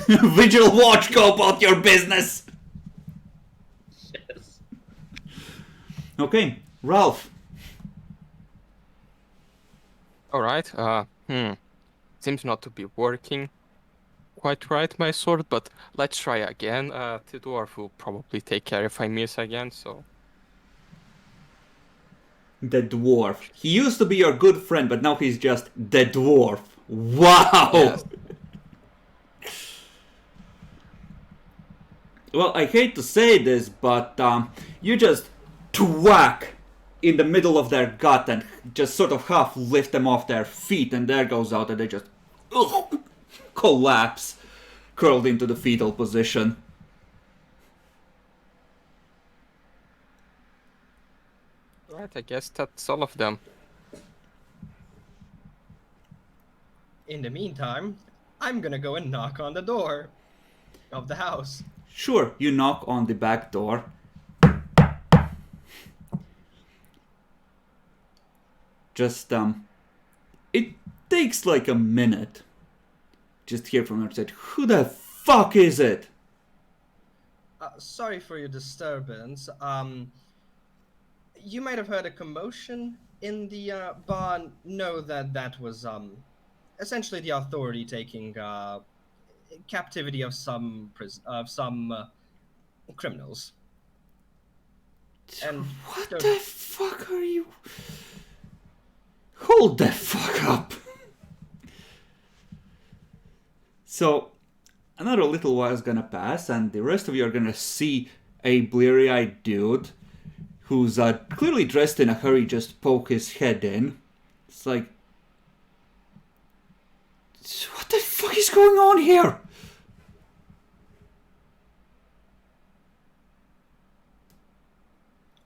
Vigil watch, go about your business!
Yes.
Okay, Ralph.
Alright, seems not to be working quite right, my sword, but let's try again. The dwarf will probably take care if I miss again, so...
The dwarf. He used to be your good friend, but now he's just the dwarf. Wow!
Yes.
Well, I hate to say this, but you just thwack in the middle of their gut and just sort of half lift them off their feet, and there goes out, and they just collapse, curled into the fetal position.
Right, I guess that's all of them.
In the meantime, I'm gonna go and knock on the door of the house.
Sure, you knock on the back door. Just, it takes like a minute. Just hear from outside, who the fuck is it?
Sorry for your disturbance. You might have heard a commotion in the barn. Know that was essentially the authority taking captivity of some criminals. And
What
don't-
the fuck are you? Hold the fuck up! So, another little while is gonna pass, and the rest of you are gonna see a bleary-eyed dude who's clearly dressed in a hurry just poke his head in. It's like, what the fuck is going on here?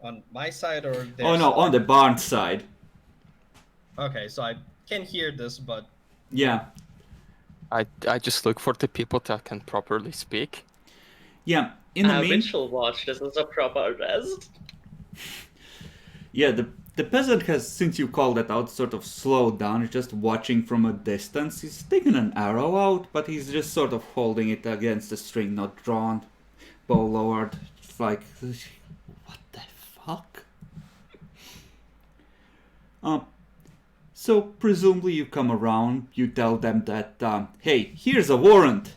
On my side or their
Oh no,
side?
on the barn side.
Okay, so I can hear this, but
Yeah.
I just look for the people that can properly speak.
Yeah, in the
Ritual Watch, this is a proper rest.
Yeah, the peasant has, since you called that out, sort of slowed down. He's just watching from a distance. He's taken an arrow out, but he's just sort of holding it against the string, not drawn, bow lowered. It's like, what the fuck? So presumably you come around, you tell them that, hey, here's a warrant.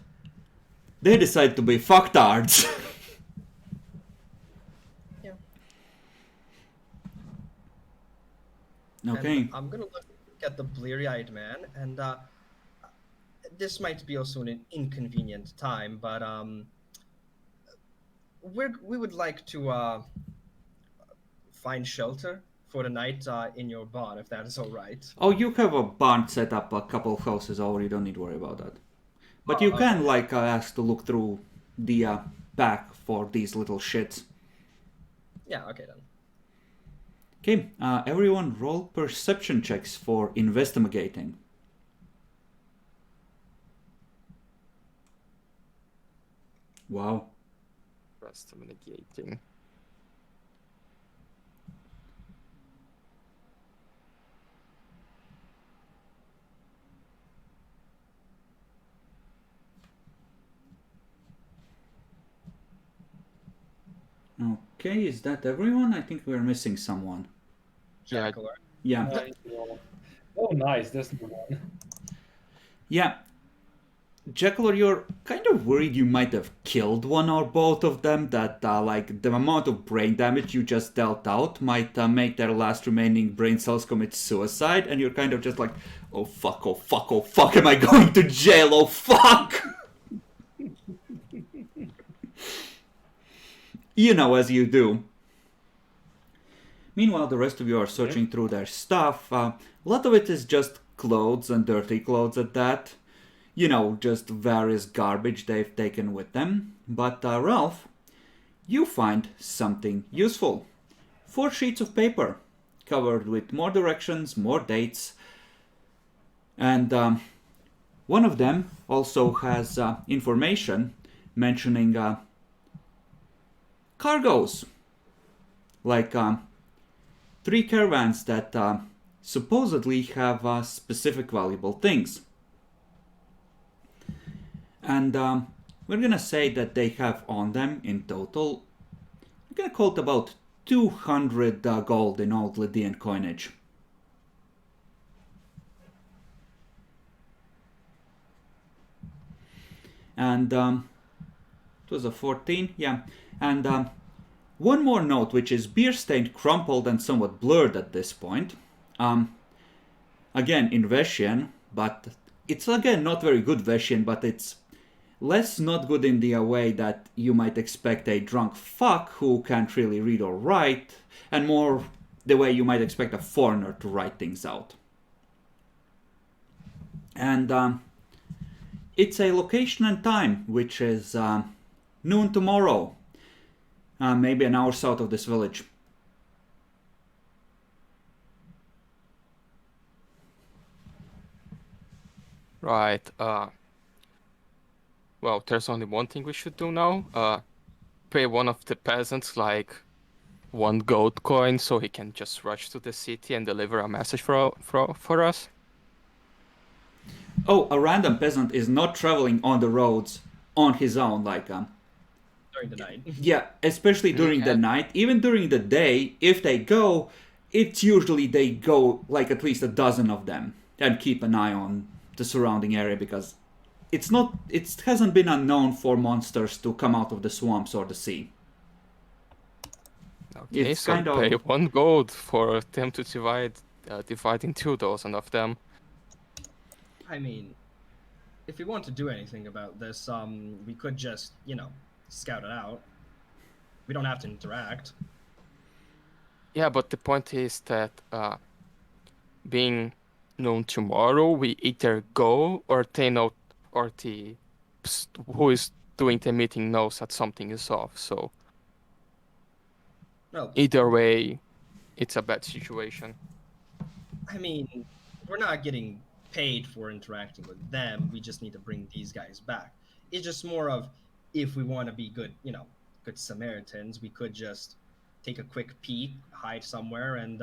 They decide to be fucktards.
Yeah.
Okay.
And I'm gonna look at the bleary-eyed man, and this might be also an inconvenient time, but we would like to find shelter for the night in your barn, if that is all right.
Oh, you have a barn set up a couple of houses over. You don't need to worry about that. But
Oh,
you can,
okay.
like, ask to look through the back for these little shits.
Yeah, okay then.
Okay, everyone roll perception checks for investigating. Wow.
Investigating.
Okay, is that everyone? I think we're missing someone.
Yeah.
Jackal,
Yeah.
Nice. Oh, nice. That's the one.
Yeah. Jekyll, you're kind of worried you might have killed one or both of them, that like the amount of brain damage you just dealt out might make their last remaining brain cells commit suicide, and you're kind of just like, oh fuck, oh fuck, oh fuck, am I going to jail, oh fuck! You know, as you do. Meanwhile, the rest of you are searching through their stuff. A lot of it is just clothes and dirty clothes at that. You know, just various garbage they've taken with them. But Ralph, you find something useful. 4 sheets of paper, covered with more directions, more dates. And one of them also has information mentioning cargoes. Like 3 caravans that supposedly have specific valuable things. And we're gonna say that they have on them in total, we're gonna call it about 200 gold in old Lydian coinage. And it was a 14, yeah. And one more note, which is beer-stained, crumpled, and somewhat blurred at this point. Again, in Veshian, but it's again not very good Veshian, but it's less not good in the way that you might expect a drunk fuck who can't really read or write, and more the way you might expect a foreigner to write things out. And it's a location and time, which is noon tomorrow, maybe an hour south of this village.
Right. Well, there's only one thing we should do now. Pay one of the peasants like 1 gold coin so he can just rush to the city and deliver a message for us.
Oh, a random peasant is not traveling on the roads on his own, like
during the night.
yeah, especially during the
Yeah.
night. Even during the day, if they go, it's usually they go like at least a dozen of them and keep an eye on the surrounding area, because it hasn't been unknown for monsters to come out of the swamps or the sea.
Okay,
It's
so
kind of-
pay 1 gold for them to divide into dozen of them.
I mean, if we want to do anything about this, we could just, scout it out. We don't have to interact.
Yeah, but the point is that being known tomorrow, we either go or they know, or who is doing the meeting knows that something is off. So
Well,
either way, it's a bad situation.
I mean, we're not getting paid for interacting with them. We just need to bring these guys back. It's just more of, if we want to be good, good Samaritans, we could just take a quick peek, hide somewhere, and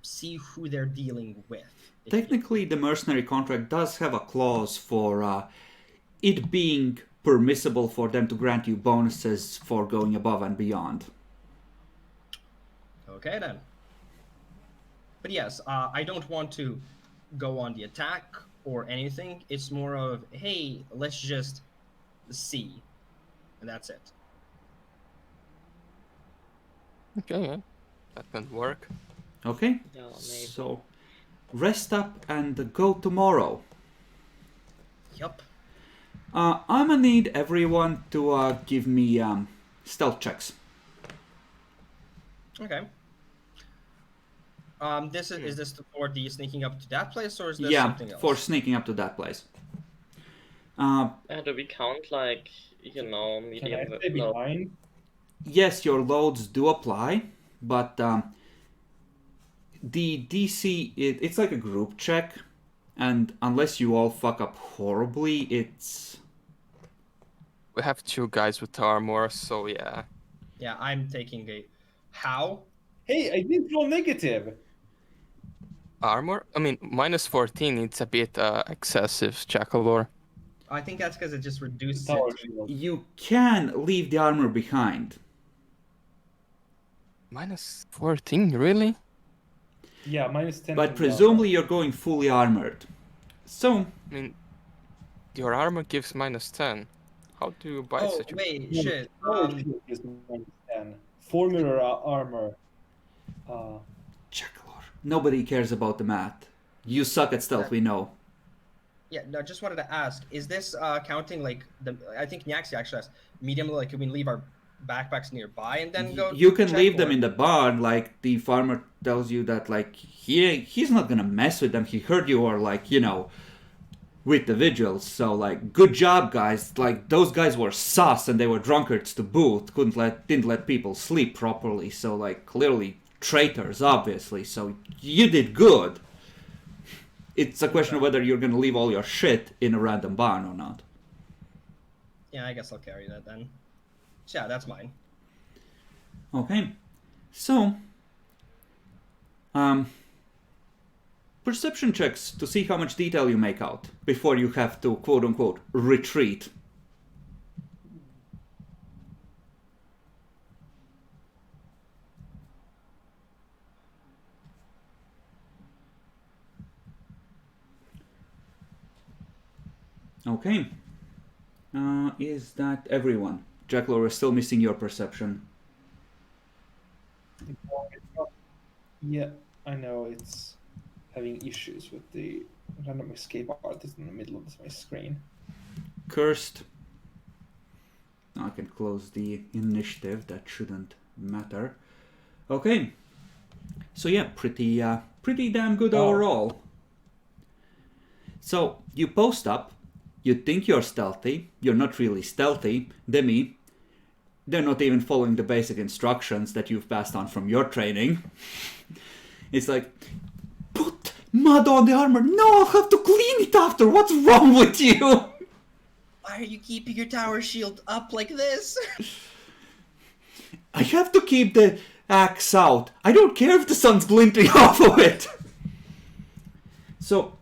see who they're dealing with.
Technically, the mercenary contract does have a clause for it being permissible for them to grant you bonuses for going above and beyond.
Okay, then. But yes, I don't want to go on the attack or anything. It's more of, hey, let's just see. And that's it.
Okay, yeah. That can work.
Okay?
Yeah, maybe.
So, rest up and go tomorrow.
Yup.
I'm gonna need everyone to give me stealth checks.
Okay. Is this for the sneaking up to that place, or is this
Yeah,
something else?
for sneaking up to that place.
Do we count, like,
Can I
medium
stay
low?
behind?
Yes, your loads do apply, but the DC, it's like a group check, and unless you all fuck up horribly, it's...
We have 2 guys with armor, so yeah.
Yeah, I'm taking a... How?
Hey, I didn't roll negative.
Armor? I mean, minus 14, it's a bit excessive, Chackalor.
I think that's because it just reduces
Tower
it to...
shield.
You can leave the armor behind.
Minus 14, really?
Yeah, minus 10.
But
from the
presumably you're going fully armored. So,
I mean, your armor gives minus 10. How do you buy
Oh,
such a...
wait,
armor.
shit.
Tower shield is minus 10. Formula armor.
Checklor. Nobody cares about the math. You suck at stealth, we know.
Yeah, no, just wanted to ask, is this counting, like, I think Nyaxi actually asked, medium, like, can we leave our backpacks nearby and then go
You can
check,
leave them
or-
in the barn, like the farmer tells you that, like, he's not gonna mess with them. He heard you are, like, with the vigils. So, like, good job, guys. Like, those guys were sus and they were drunkards to boot. Didn't let people sleep properly. So, like, clearly traitors, obviously. So you did good. It's a question of whether you're gonna leave all your shit in a random barn or not.
Yeah, I guess I'll carry that then. So, yeah, that's mine.
Okay. So, perception checks to see how much detail you make out before you have to, quote unquote, retreat. Okay. Is that everyone? Jacklor is still missing your perception.
Yeah, I know it's having issues with the random escape artist in the middle of my screen.
Cursed. Now I can close the initiative. That shouldn't matter. Okay. So yeah, pretty damn good
Oh.
overall. So you post up. You think you're stealthy. You're not really stealthy. Demi. They're not even following the basic instructions that you've passed on from your training. It's like, put mud on the armor. No, I'll have to clean it after. What's wrong with you?
Why are you keeping your tower shield up like this?
I have to keep the axe out. I don't care if the sun's glinting off of it. So,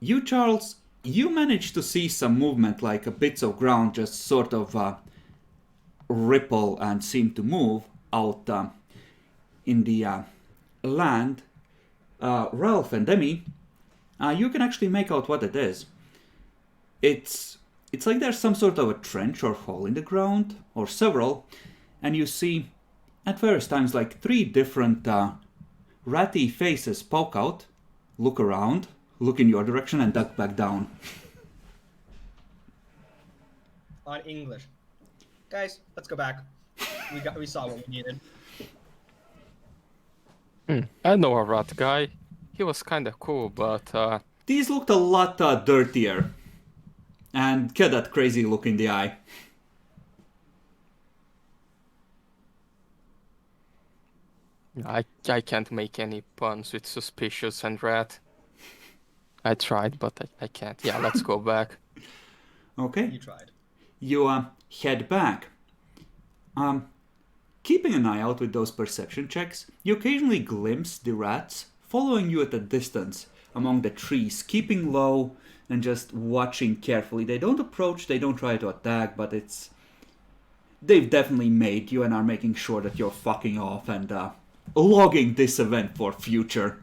you, Charles, you managed to see some movement, like a bits of ground just sort of ripple and seem to move out in the land. Ralph and Demi, you can actually make out what it is. It's like there's some sort of a trench or hole in the ground, or several, and you see at various times like 3 different ratty faces poke out, look around, look in your direction, and duck back down.
On English. Guys, let's go back. We saw what we needed.
I know a rat guy. He was kinda cool, but
These looked a lot dirtier, and get that crazy look in the eye.
I can't make any puns with suspicious and rat. I tried, but I can't. Yeah, let's go back.
Okay.
You tried.
You head back. Keeping an eye out with those perception checks, you occasionally glimpse the rats following you at a distance among the trees, keeping low and just watching carefully. They don't approach, they don't try to attack, but they've definitely made you and are making sure that you're fucking off and logging this event for future.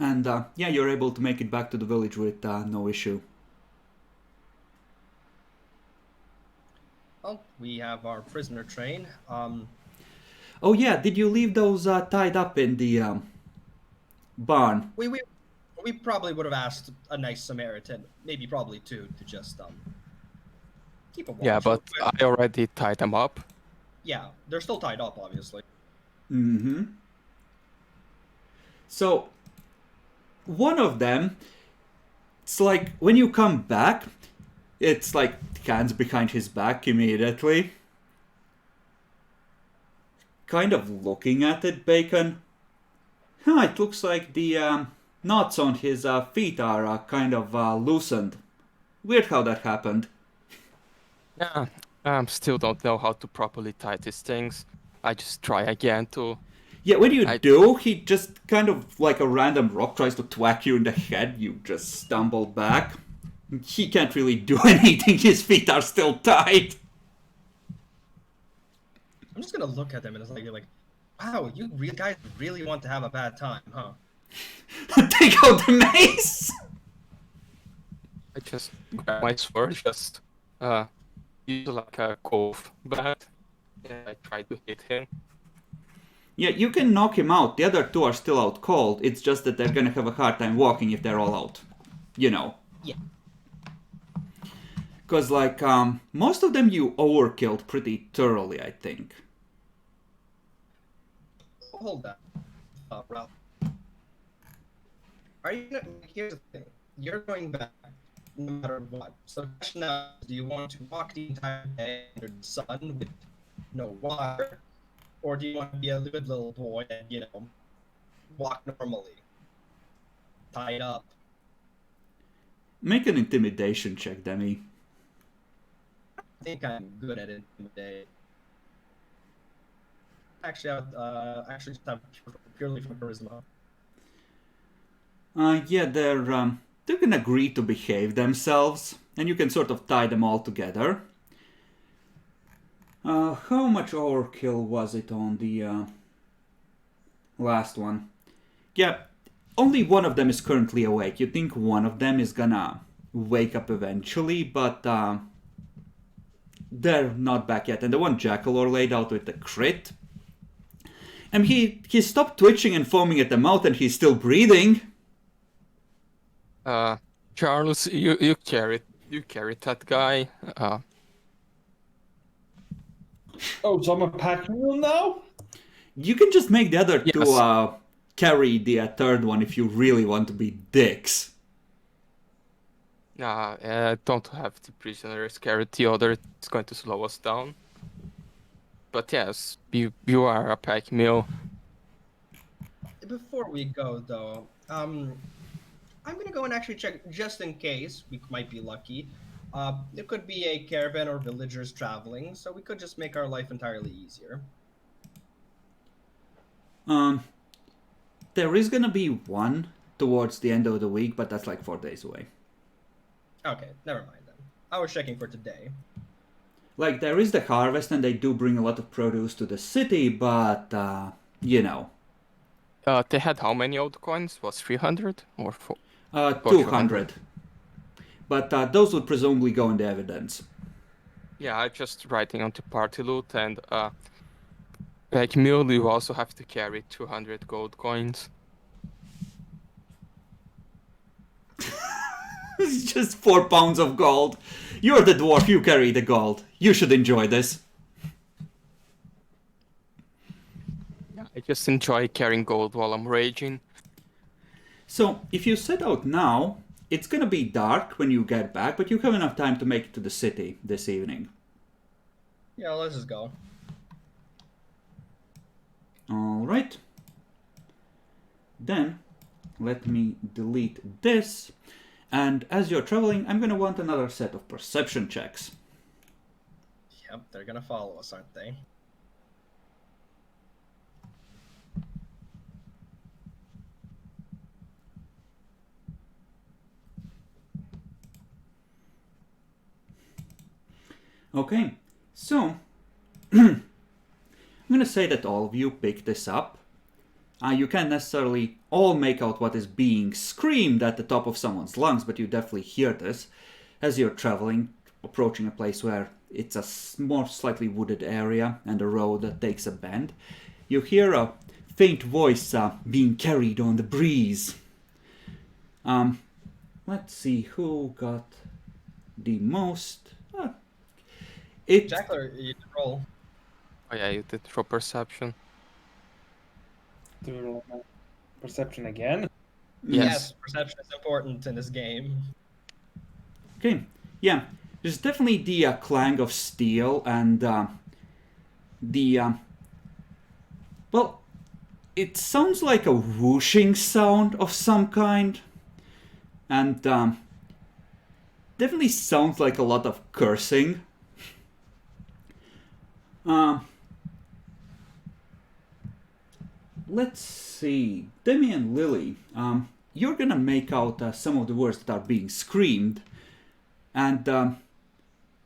And yeah, you're able to make it back to the village with no issue.
Well, we have our prisoner train.
Oh yeah, did you leave those tied up in the barn?
We probably would have asked a nice Samaritan, maybe probably two, to just keep a watch.
Yeah, but I already tied them up.
Yeah, they're still tied up, obviously.
Mm-hmm. So, one of them, it's like, when you come back, it's like hands behind his back immediately. Kind of looking at it, Bacon. It looks like the knots on his feet are kind of loosened. Weird how that happened.
Yeah, still don't know how to properly tie these things. I just try again to.
Yeah, when you do, he just kind of like a random rock tries to thwack you in the head. You just stumble back. He can't really do anything. His feet are still tied.
I'm just gonna look at them and it's like, wow, you guys really want to have a bad time, huh?
Take out the mace!
I just grab my sword, just use like a golf bat, and I try to hit him.
Yeah, you can knock him out. The other two are still out cold. It's just that they're gonna have a hard time walking if they're all out. You know.
Yeah.
Because, like, most of them you overkilled pretty thoroughly, I think.
Hold that, Ralph. Are you gonna, here's the thing. You're going back no matter what. So the question now is, do you want to walk the entire day under the sun with no water? Or do you want to be a good little boy and, walk normally? Tied up.
Make an intimidation check, Demi.
I think I'm good at intimidating. Actually, actually just have purely from charisma.
Yeah, they can agree to behave themselves, and you can sort of tie them all together. How much overkill was it on the last one? Yeah, only one of them is currently awake. You think one of them is gonna wake up eventually, but they're not back yet. And the one Jackalor laid out with the crit, and he stopped twitching and foaming at the mouth, and he's still breathing.
Charles, you carried that guy.
Oh, so I'm a pack mule now?
You can just make the other
Yes.
two carry the third one if you really want to be dicks.
Don't have the prisoners carry the other. It's going to slow us down. But yes, you are a pack mule.
Before we go, though, I'm gonna go and actually check just in case we might be lucky. It could be a caravan or villagers traveling, so we could just make our life entirely easier.
There is gonna be one towards the end of the week, but that's like 4 days away.
Okay, never mind then. I was checking for today.
Like, there is the harvest, and they do bring a lot of produce to the city, but, you know.
They had how many old coins? Was 300 or 4?
200. But those would presumably go in the evidence.
Yeah, I'm just writing onto party loot, and like mule, you also have to carry 200 gold coins.
It's just 4 pounds of gold. You're the dwarf, you carry the gold. You should enjoy this.
Yeah, I just enjoy carrying gold while I'm raging.
So, if you set out now, it's gonna be dark when you get back, but you have enough time to make it to the city this evening.
Yeah, let's just go.
All right. Then let me delete this. And as you're traveling, I'm going to want another set of perception checks.
Yep, they're gonna follow us, aren't they?
Okay, so I'm going to say that all of you pick this up. You can't necessarily all make out what is being screamed at the top of someone's lungs, but you definitely hear this as you're traveling, approaching a place where it's a more slightly wooded area and a road that takes a bend. You hear a faint voice being carried on the breeze. Let's see who got the most.
Jackler, you can roll.
Oh yeah, you did for perception.
Do we roll my perception again?
Yes, perception is important in this game.
Okay, yeah. There's definitely the clang of steel and well, it sounds like a whooshing sound of some kind. And definitely sounds like a lot of cursing. Let's see. Demi and Lily, you're gonna make out some of the words that are being screamed. And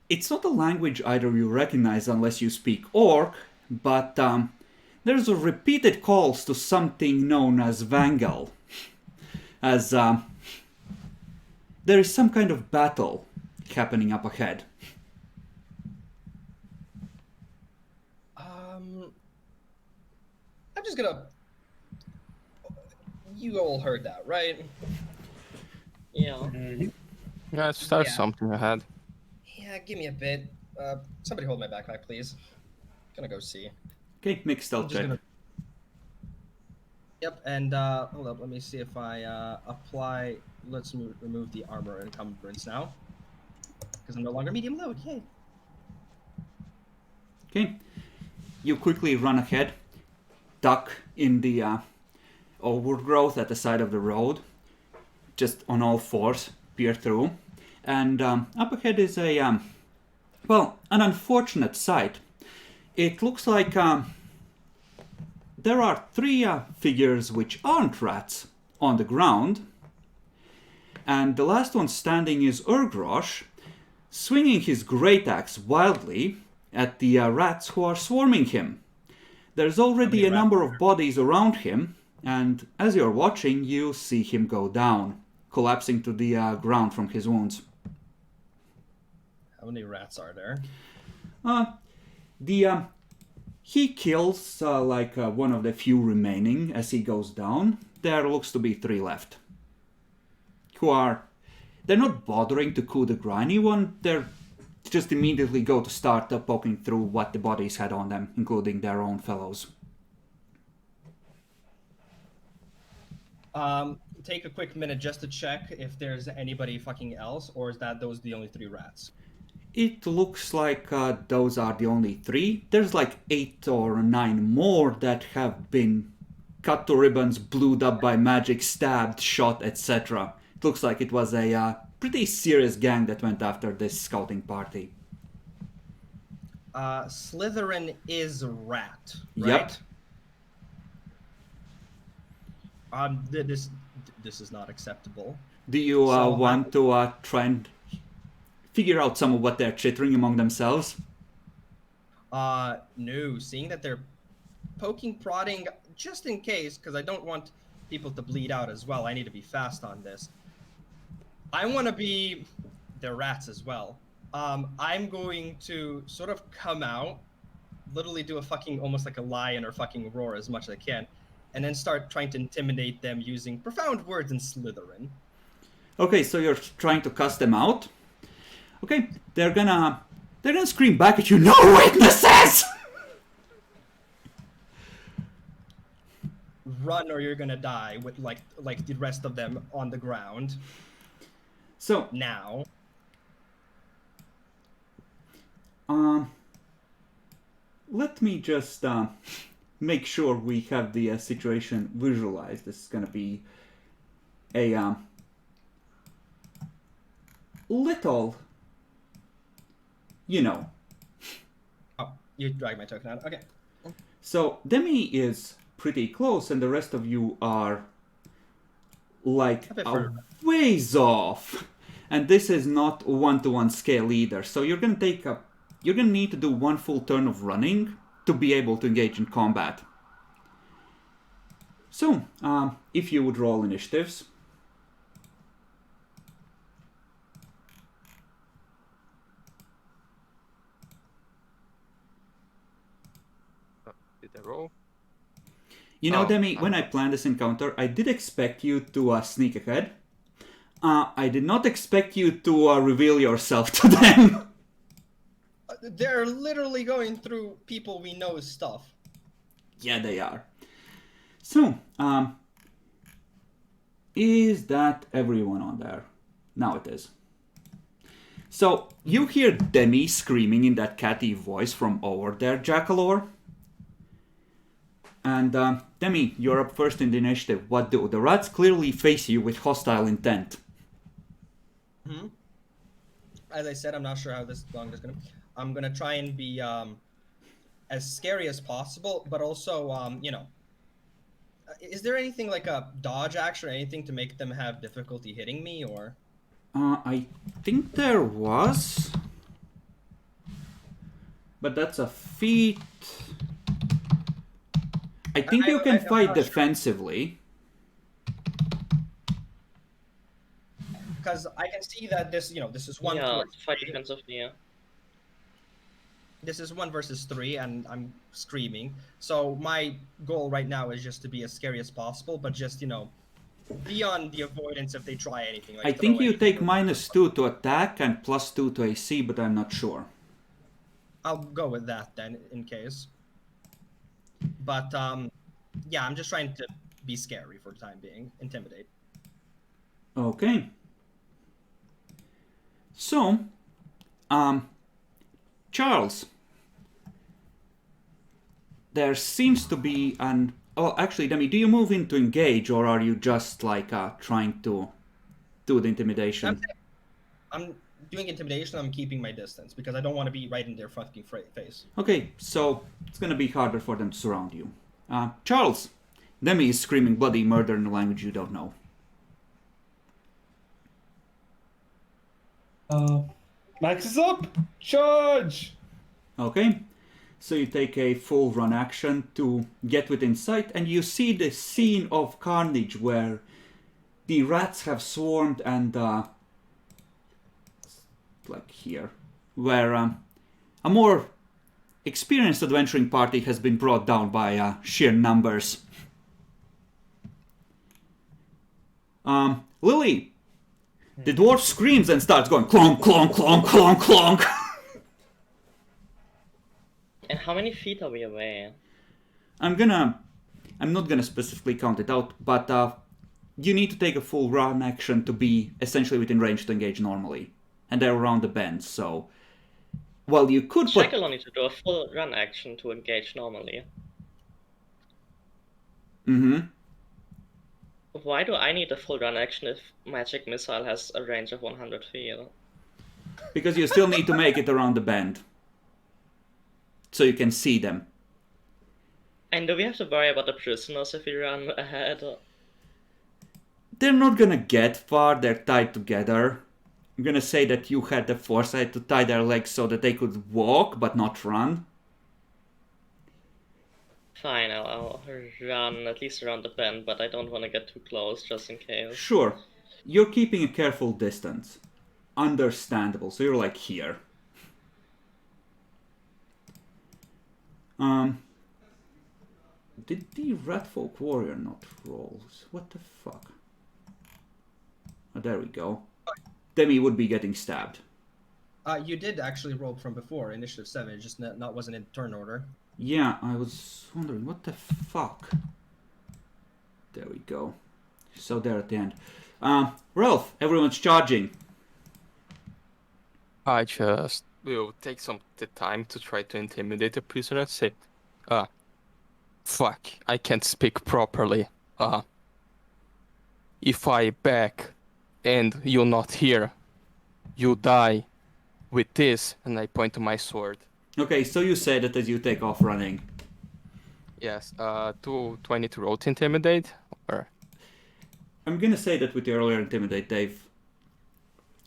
it's not a language either you recognize unless you speak Orc, but there's a repeated calls to something known as Vangal. As there is some kind of battle happening up ahead.
I'm just gonna. You all heard that, right?
Yeah.
Mm-hmm.
Yeah, there's
Yeah.
something ahead.
Yeah, give me a bit. Somebody hold my backpack, please. Gonna go see.
Okay, make
I'm
stealth
just
check.
gonna. Yep, and hold up. Let me see if I apply. Let's remove the armor encumbrance now, because I'm no longer medium load. Yay!
Okay, you quickly run ahead, duck in the overgrowth at the side of the road, just on all fours, peer through, and up ahead is a well, an unfortunate sight. It looks like there are three figures which aren't rats on the ground, and the last one standing is Urgrosh, swinging his great axe wildly at the rats who are swarming him. There's already a number of bodies around him, and as you're watching, you see him go down, collapsing to the ground from his wounds.
How many rats are there?
He kills one of the few remaining as he goes down. There looks to be three left. They're not bothering to coup de grace anyone. They're just immediately go to start poking through what the bodies had on them, including their own fellows.
Take a quick minute just to check if there's anybody fucking else, or is that those the only three rats?
It looks like those are the only three. There's like 8 or 9 more that have been cut to ribbons, blued up by magic, stabbed, shot, etc. It looks like it was a pretty serious gang that went after this scouting party.
Slytherin is rat,
Yep.
right? This is not acceptable.
Do you
So,
want to try and figure out some of what they're chittering among themselves?
No. Seeing that they're poking, prodding, just in case, because I don't want people to bleed out as well. I need to be fast on this. I want to be the rats as well. I'm going to sort of come out, literally do a fucking almost like a lion or fucking roar as much as I can, and then start trying to intimidate them using profound words in Slytherin.
Okay, so you're trying to cuss them out. Okay, they're gonna scream back at you. No witnesses!
Run or you're gonna die with like the rest of them on the ground.
So
Now.
let me just make sure we have the situation visualized. This is gonna be a little, you know.
Oh, you drag my token out. Okay.
So Demi is pretty close, and the rest of you are like
A bit
a
further.
ways off. And this is not a one-to-one scale either. So you're gonna need to do one full turn of running to be able to engage in combat. So, if you would roll initiatives.
Did I roll?
You know,
Oh,
Demi, when I planned this encounter, I did expect you to sneak ahead. I did not expect you to reveal yourself to them.
They're literally going through people we know stuff.
Yeah, they are. So, is that everyone on there? Now it is. So, you hear Demi screaming in that catty voice from over there, Jackalor. And, Demi, you're up first in the initiative. What do? The rats clearly face you with hostile intent.
As I said, I'm not sure how long this is gonna. I'm gonna try and be as scary as possible, but also is there anything like a dodge action or anything to make them have difficulty hitting me, or?
I think there was. But that's a feat. I think you can
I'm
fight
not sure.
defensively.
Because I can see that this is one.
Yeah,
towards
fight
three.
defensively. Yeah.
This is 1 versus 3, and I'm screaming. So my goal right now is just to be as scary as possible, but just be on the avoidance if they try anything. Like
I think
throw
you take
anything.
-2 to attack and +2 to AC, but I'm not sure.
I'll go with that then, in case. But yeah, I'm just trying to be scary for the time being, intimidate.
Okay. So, Charles, there seems to be an. Oh, actually, Demi, do you move in to engage, or are you just like trying to do the intimidation?
I'm doing intimidation. I'm keeping my distance because I don't want to be right in their fucking face.
Okay, so it's gonna be harder for them to surround you. Charles, Demi is screaming bloody murder in a language you don't know.
Max is up! Charge!
Okay, so you take a full run action to get within sight, and you see the scene of carnage where the rats have swarmed and, like here, where a more experienced adventuring party has been brought down by sheer numbers. Lily, the dwarf screams and starts going clonk, clonk, clonk, clonk, clonk.
And how many feet are we away?
I'm not gonna specifically count it out, but you need to take a full run action to be essentially within range to engage normally. And they're around the bend, so. Well, you could put.
Shackle only to do a full run action to engage normally. Why do I need a full run action if magic missile has a range of 100 feet?
Because you still need to make it around the bend. So you can see them.
And do we have to worry about the prisoners if we run ahead?
They're not gonna get far, they're tied together. I'm gonna say that you had the foresight to tie their legs so that they could walk but not run.
Fine, I'll run at least around the bend, but I don't want to get too close just in case.
Sure, you're keeping a careful distance. Understandable, so you're like here. Did the Ratfolk Warrior not roll? What the fuck? Oh, there we go. Demi would be getting stabbed.
You did actually roll from before, initiative 7, it just not wasn't in turn order.
Yeah, I was wondering, what the fuck? There we go. So there at the end. Ralph, everyone's charging.
I just will take some time to try to intimidate the prisoner. Say, fuck, I can't speak properly. If I back and you're not here, you die with this, and I point to my sword.
Okay, so you say that as you take off running.
Yes, do I need to roll to intimidate? Or
I'm gonna say that with your earlier intimidate, they've,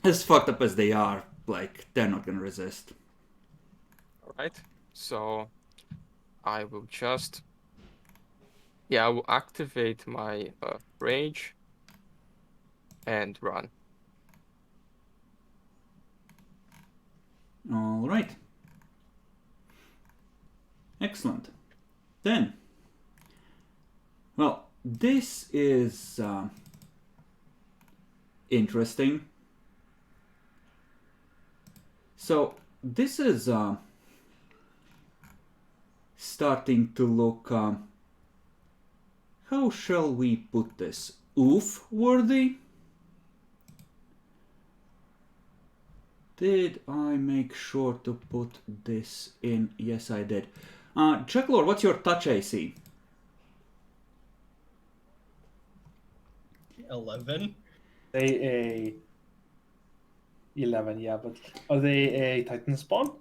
as fucked up as they are, like, they're not gonna resist.
alright. So I will just I will activate my rage and run.
Alright. Excellent. Then, well, this is interesting. So, this is starting to look, how shall we put this? Oof-worthy? Did I make sure to put this in? Yes, I did. Jacklor, what's your touch AC?
11.
They a 11, yeah, but are they a Titan spawn?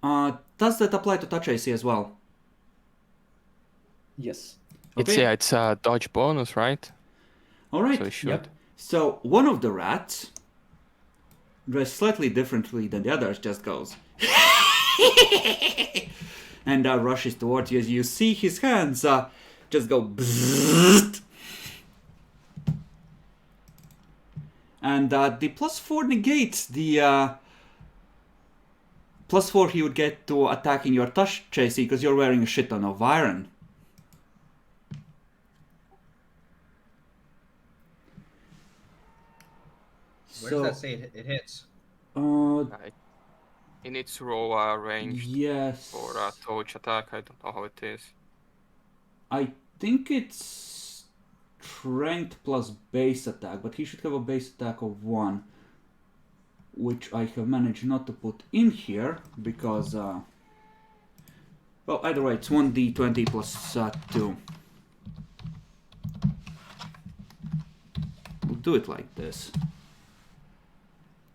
Does that apply to touch AC as well?
Yes.
Okay.
It's a dodge bonus, right?
Alright.
So it should.
Yep.
So one of the rats, dressed slightly differently than the others, just goes and rushes towards you. As you see his hands just go bzzzt. And the +4 negates the +4 he would get to attacking your touch AC because you're wearing a shit ton of iron.
Where does that say it hits?
Right. It needs to roll a ranged
Yes.
or a touch attack. I don't know how it is.
I think it's strength plus base attack, but he should have a base attack of 1, which I have managed not to put in here because, well, either way, it's 1d20 plus 2. We'll do it like this.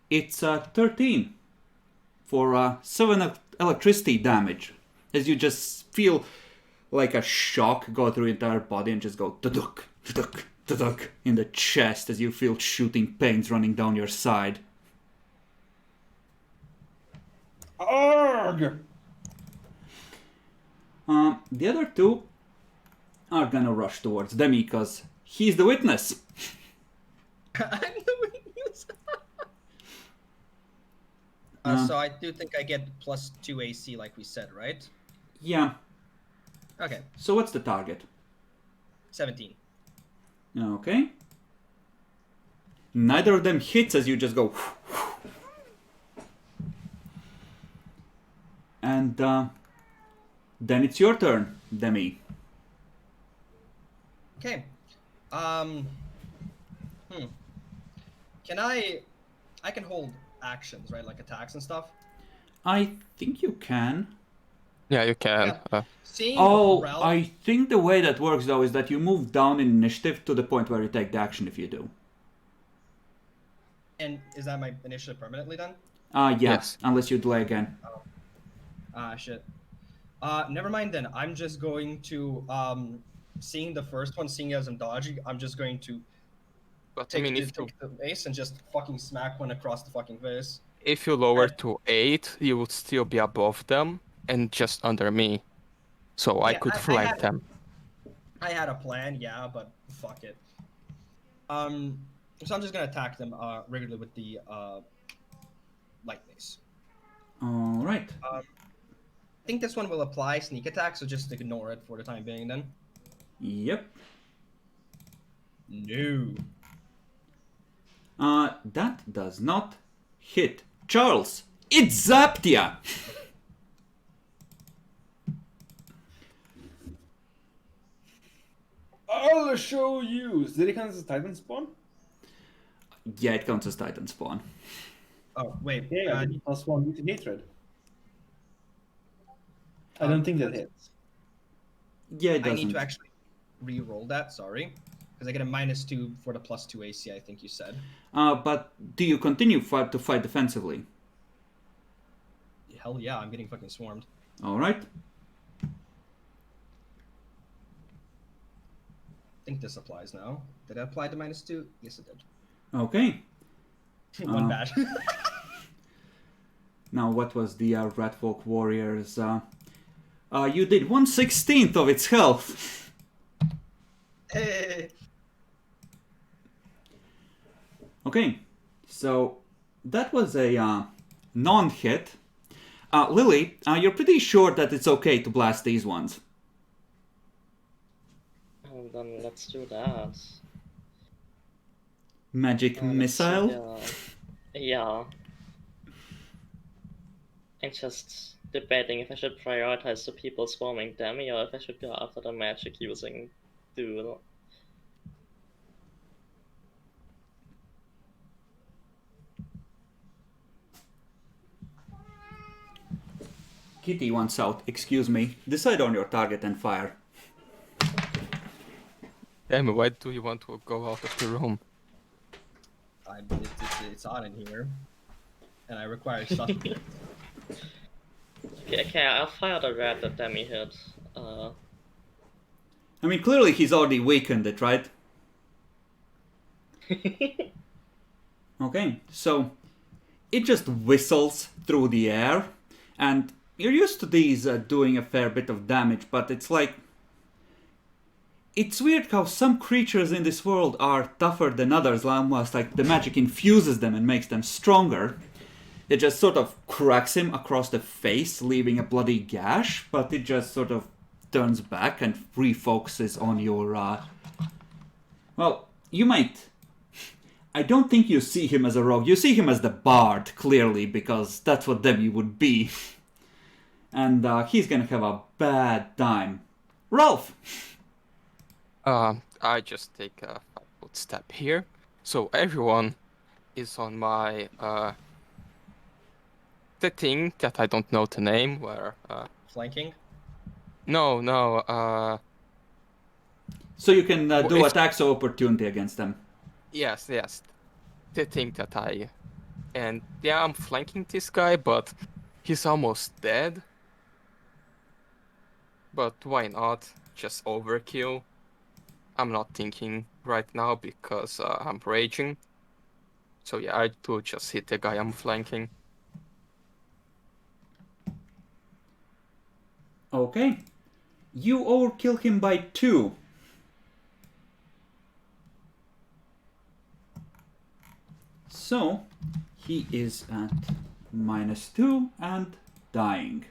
It's 13 for 7 electricity damage, as you just feel like a shock go through your entire body and just go tuduk, tuduk, tuduk in the chest as you feel shooting pains running down your side.
Arg!
The other two are gonna rush towards Demi because he's the witness.
I'm the witness. So I do think I get +2 AC, like we said, right?
Yeah.
Okay,
So what's the target?
17.
Okay. Neither of them hits as you just go. And then it's your turn, Demi.
Okay. Can I can hold actions, right? Like attacks and stuff.
I think you can.
Yeah, you can.
Seeing
Oh,
Ralph,
I think the way that works though is that you move down in initiative to the point where you take the action if you do.
and is that my initiative permanently then?
Yeah,
Yes.
unless you delay again.
Shit. Never mind then. I'm just going to seeing the first one, seeing as I'm dodging, I'm just going to
But I
take,
mean,
take the ace and just fucking smack one across the fucking face.
if you lower to 8, you would still be above them and just under me. So I
Yeah,
could
I
flank
had-
them.
I had a plan, yeah, but fuck it. So I'm just gonna attack them regularly with the light mace.
Alright.
I think this one will apply sneak attack, so just ignore it for the time being then.
Yep.
No.
That does not hit. Charles, it's zapped ya!
I'll show you. Did it count as a Titan spawn?
Yeah, it counts as Titan spawn.
Oh wait,
Yeah, +1 mutant hatred. I don't think that hits.
Yeah, it
I need
doesn't.
to actually re-roll that. Sorry, because I get a -2 for the +2 AC. I think you said.
But do you continue to fight defensively?
Hell yeah, I'm getting fucking swarmed.
All right.
I think this applies now. Did it apply to -2? Yes, it did.
Okay.
One bad.
Now, what was the Red Folk Warriors? You did 1/16 of its health.
Hey.
Okay, so that was a non-hit. Lily, you're pretty sure that it's okay to blast these ones.
And then let's do that.
Magic
Let's see
missile.
here. Yeah. I'm just debating if I should prioritize the people swarming Demi or if I should go after the magic using dude.
Kitty wants out. Excuse me. Decide on your target and fire.
Damn, why do you want to go out of the room?
It's on in here, and I require sustenance.
Okay, I'll fire the rat that Demi hit.
I mean, clearly he's already weakened it, right? Okay, so it just whistles through the air, and you're used to these doing a fair bit of damage, but it's like... It's weird how some creatures in this world are tougher than others, almost like the magic infuses them and makes them stronger. It just sort of cracks him across the face, leaving a bloody gash, but it just sort of turns back and refocuses on your... Well, you might... I don't think you see him as a rogue. You see him as the bard, clearly, because that's what Demi would be. And he's gonna have a bad time. Rolf!
I just take a 5-foot step here. So everyone is on my the thing that I don't know the name where
Flanking.
no,
So you can do
if-
attacks of opportunity against them.
yes, the thing that and yeah, I'm flanking this guy, but he's almost dead. But why not? Just overkill. I'm not thinking right now because I'm raging. So yeah, I do just hit the guy I'm flanking.
Okay. You overkill him by 2. So, he is at -2 and dying.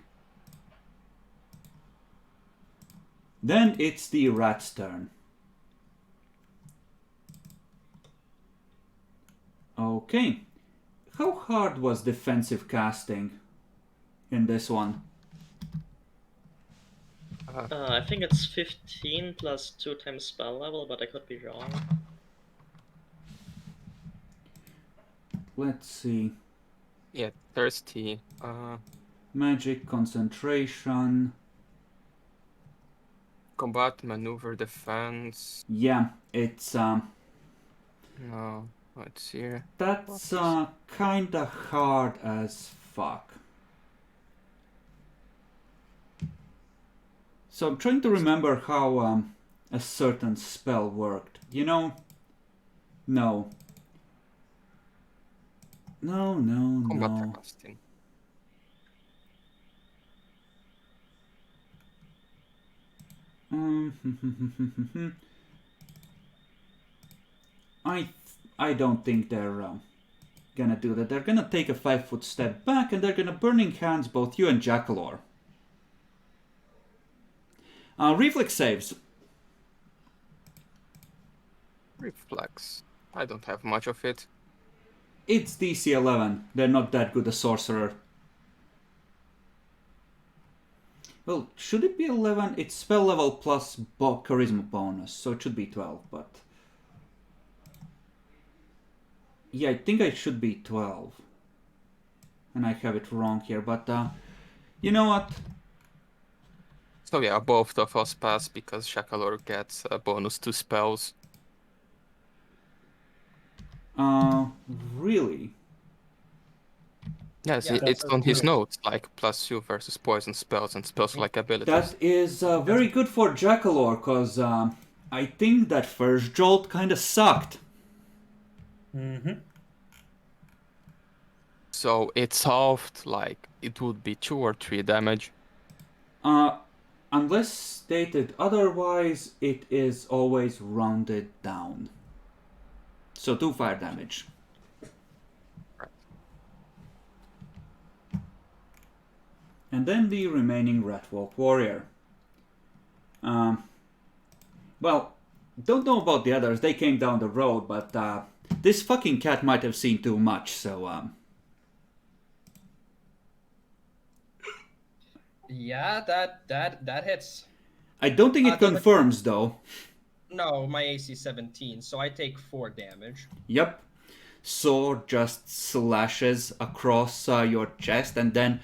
Then it's the rat's turn. Okay. How hard was defensive casting in this one?
I think it's 15 plus 2 times spell level, but I could be wrong.
Let's see.
Yeah, thirsty.
Magic, concentration.
Combat, maneuver, defense.
Yeah, it's
No, let's see here.
that's kinda hard as fuck. So I'm trying to remember how a certain spell worked. You know? No.
Combat
No.
casting.
I don't think they're gonna do that. They're gonna take a 5-foot step back and they're gonna burning hands both you and Jackalor. Reflex saves.
Reflex. I don't have much of it.
It's DC 11. They're not that good a sorcerer. Well, should it be 11? It's spell level plus charisma bonus, so it should be 12, but... Yeah, I think I should be 12. and I have it wrong here, but you know what?
So yeah, both of us pass because Shakalor gets a bonus to spells.
Uh, really?
Yes,
Yeah,
it's
That's
on his
good.
notes, like +2 versus poison spells and spells like abilities.
That is very good for Jackalor, because I think that first jolt kind of sucked.
Mm-hmm.
So it's halved, like it would be 2 or 3 damage.
Uh, unless stated otherwise, it is always rounded down. So 2 fire damage. And then the remaining Ratwalk Warrior. Um, well, don't know about the others, they came down the road, but this fucking cat might have seen too much, so
Yeah, that hits.
I don't think it
Does it?
confirms though.
No, my AC 17, so I take 4 damage.
Yep. Sword just slashes across your chest, and then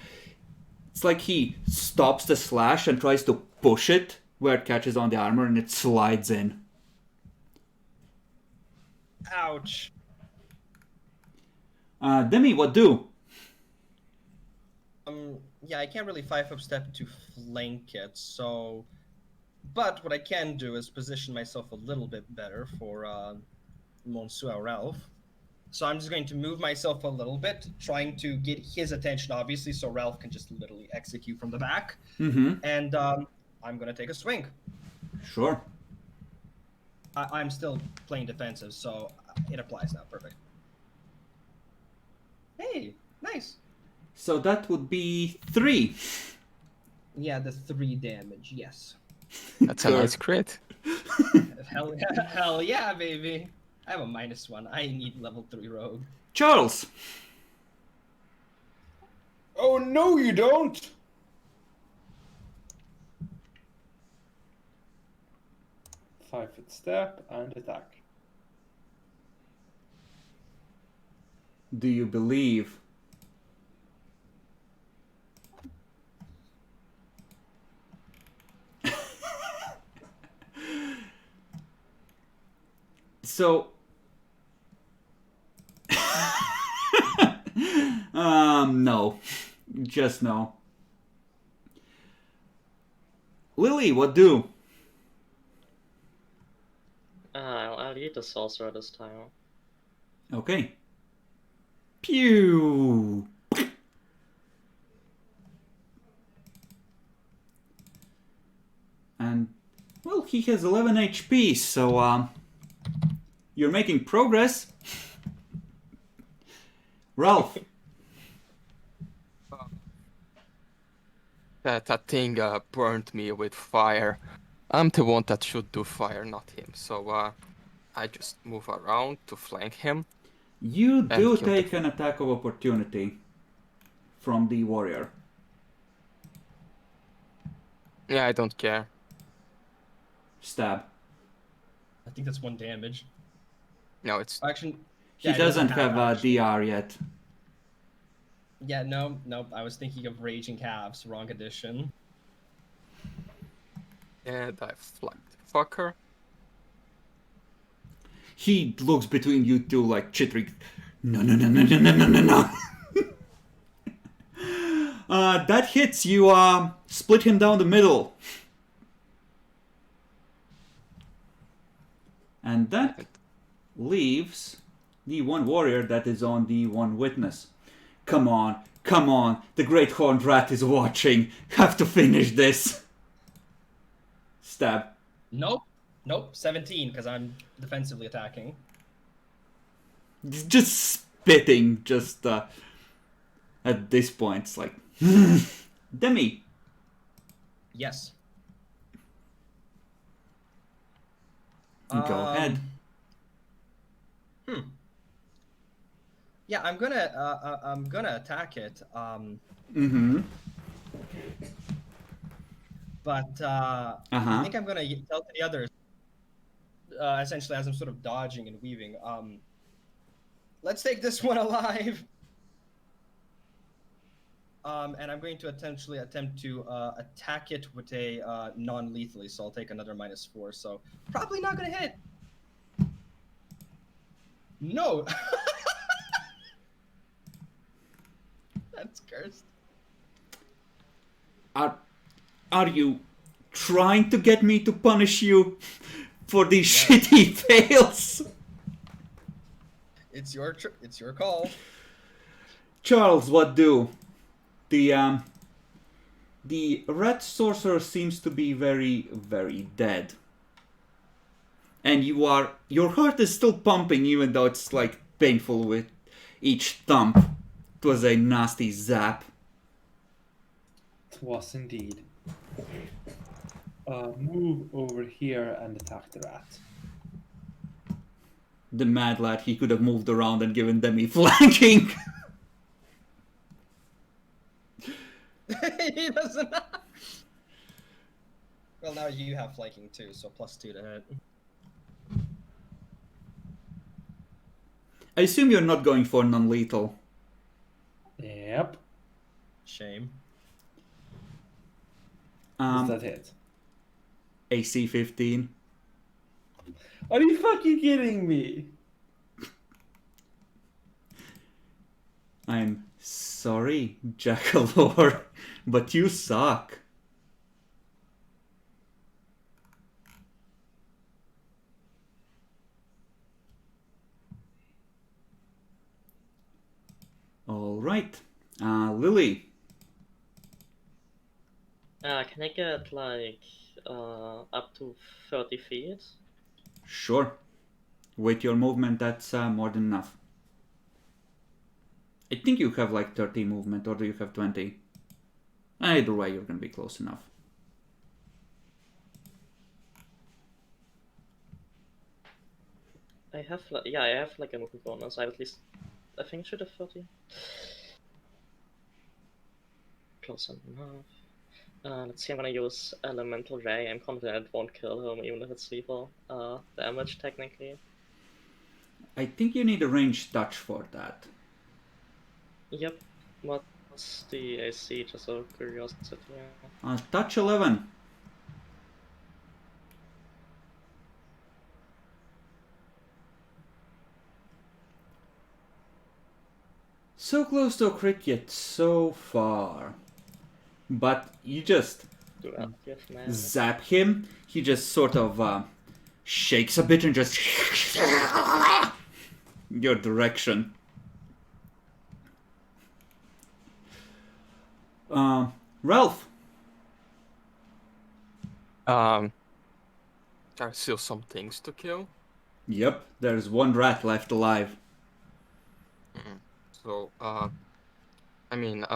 it's like he stops the slash and tries to push it where it catches on the armor and it slides in.
Ouch.
Demi, what do?
Yeah, I can't really 5-up step to flank it, so. But what I can do is position myself a little bit better for Monsieur Ralph. So I'm just going to move myself a little bit, trying to get his attention, obviously, so Ralph can just literally execute from the back.
Mm-hmm.
And I'm going to take a swing.
Sure.
I'm still playing defensive, so it applies now. Perfect. Hey, nice.
So that would be 3.
Yeah, the 3 damage, yes.
That's a nice crit.
Hell yeah, baby. I have a -1. I need level 3 rogue.
Charles.
Oh no, you don't. Five-foot step and attack.
Do you believe? So no. Just no. Lily, what do?
I'll eat the sorcerer this time.
Okay. Pew! And, well, he has 11 HP, so, you're making progress. Ralph.
That thing burned me with fire. I'm the one that should do fire, not him. So I just move around to flank him.
You
And
do
kill
take
the-
an attack of opportunity from the warrior.
Yeah, I don't care.
Stab.
I think that's 1 damage.
No, it's
Actually,
He
yeah,
doesn't have a
actually.
DR yet.
Yeah, no, I was thinking of Raging Calves, wrong edition.
and I flanked fucker.
He looks between you two like chittering. No, no, no, no, no, no, no, no, no. That hits you. Split him down the middle. And that leaves the one warrior that is on the one witness. Come on, come on. The Great Horned Rat is watching. Have to finish this. Stab.
Nope, 17, because I'm defensively attacking.
Just spitting, just at this point. It's like, Demi.
Yes.
Go ahead.
Yeah, I'm gonna attack it.
Mm-hmm.
But I
Uh-huh.
think I'm gonna tell the others. Essentially, as I'm sort of dodging and weaving. Let's take this one alive. And I'm going to attempt to attack it with a non-lethally, so I'll take another -4. So probably not gonna hit. No. That's cursed.
Are you trying to get me to punish you for these shitty fails?
It's your call.
Charles, what do? The red sorcerer seems to be very, very dead. And your heart is still pumping even though it's like painful with each thump. It was a nasty zap.
It was indeed. Move over here and attack the rat.
The mad lad, he could have moved around and given Demi flanking.
He doesn't. Well, now you have flanking too, so +2 to hit.
I assume you're not going for non-lethal.
Yep.
Shame.
Does that hit?
AC 15.
Are you fucking kidding me?
I'm sorry, Jackalore, but you suck. Alright. Lily.
Can I get like up to 30 feet?
Sure. With your movement, that's more than enough. I think you have like 30 movement, or do you have 20? Either way, you're gonna be close enough.
I have like a movement bonus. I have at least, I think I should have 30. Close enough. Let's see, I'm gonna use Elemental Ray. I'm confident it won't kill him, even if it's lethal damage, technically.
I think you need a ranged touch for that.
Yep. What's the AC, just out of curiosity?
Touch 11. So close to a crit yet so far. But you just
Do that, yes, man.
zap him. He just sort of shakes a bit and just your direction. Ralph.
There are still some things to kill.
Yep, there's one rat left alive.
So, I mean,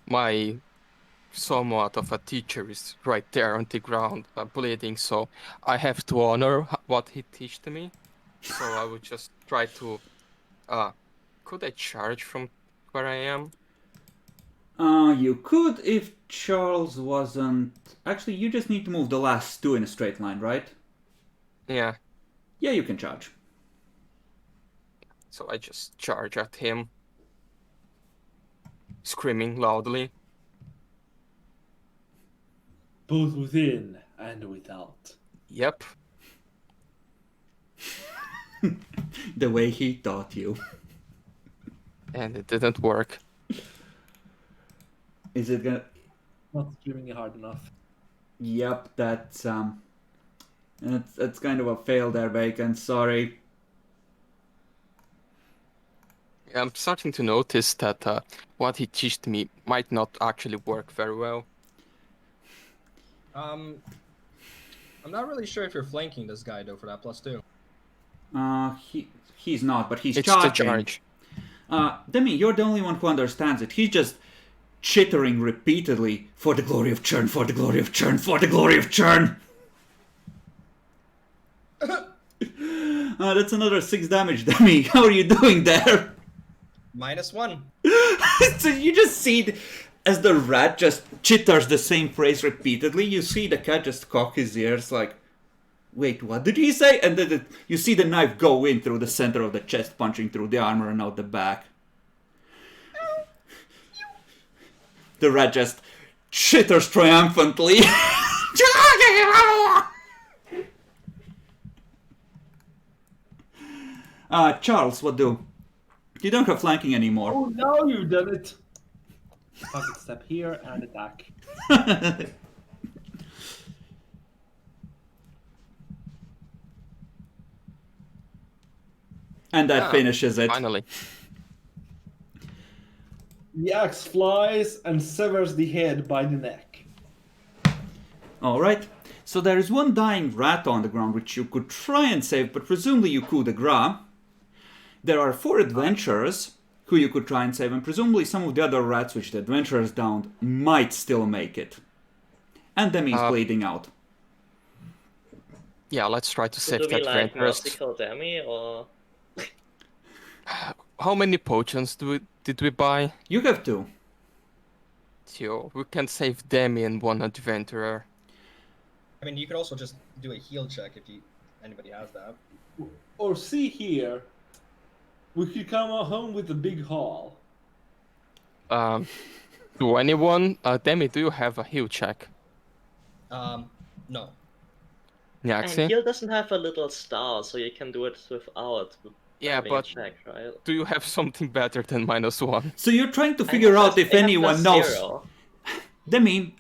my somewhat of a teacher is right there on the ground, bleeding, so I have to honor what he taught me. So I would just try to, could I charge from where I am?
You could if Charles wasn't... Actually, you just need to move the last two in a straight line, right?
Yeah,
Yeah, you can charge.
so I just charge at him, screaming loudly.
Both within and without.
Yep.
The way he taught you.
And it didn't work.
Is it gonna...
Not screaming hard enough.
Yep, that's kind of a fail there, Bacon. Sorry.
I'm starting to notice that what he taught me might not actually work very well.
I'm not really sure if you're flanking this guy though for that +2.
He's not, but he's
It's
charging.
the charge.
Demi, you're the only one who understands it. He's just chittering repeatedly, for the glory of Churn, for the glory of Churn, for the glory of Churn. That's another 6 damage, Demi. How are you doing there?
-1.
So you just see as the rat just chitters the same phrase repeatedly, you see the cat just cock his ears like, wait, what did he say? And then you see the knife go in through the center of the chest, punching through the armor and out the back. The rat just chitters triumphantly. Charles, what do? You don't have flanking anymore.
Oh, now you've done it. Pocket step here and attack.
And that finishes it.
Finally.
The axe flies and severs the head by the neck.
Alright. So there is one dying rat on the ground which you could try and save, but presumably you coup de grace. There are 4 adventurers who you could try and save, and presumably some of the other rats which the adventurers downed might still make it. And Demi's bleeding out.
Yeah, let's try to
So
save
do we
that
like
friend first.
mercy kill Demi or?
How many potions did we buy?
You have 2.
So we can save Demi and one adventurer.
I mean, you could also just do a heal check if anybody has that.
Or see here, we could come home with a big haul.
To anyone? Demi, do you have a heal check?
No.
And
Nyaxi?
heal doesn't have a little star, so you can do it without.
Yeah,
having a
but
check, right?
do you have something better than -1?
So you're trying to figure out if anyone knows. Demi,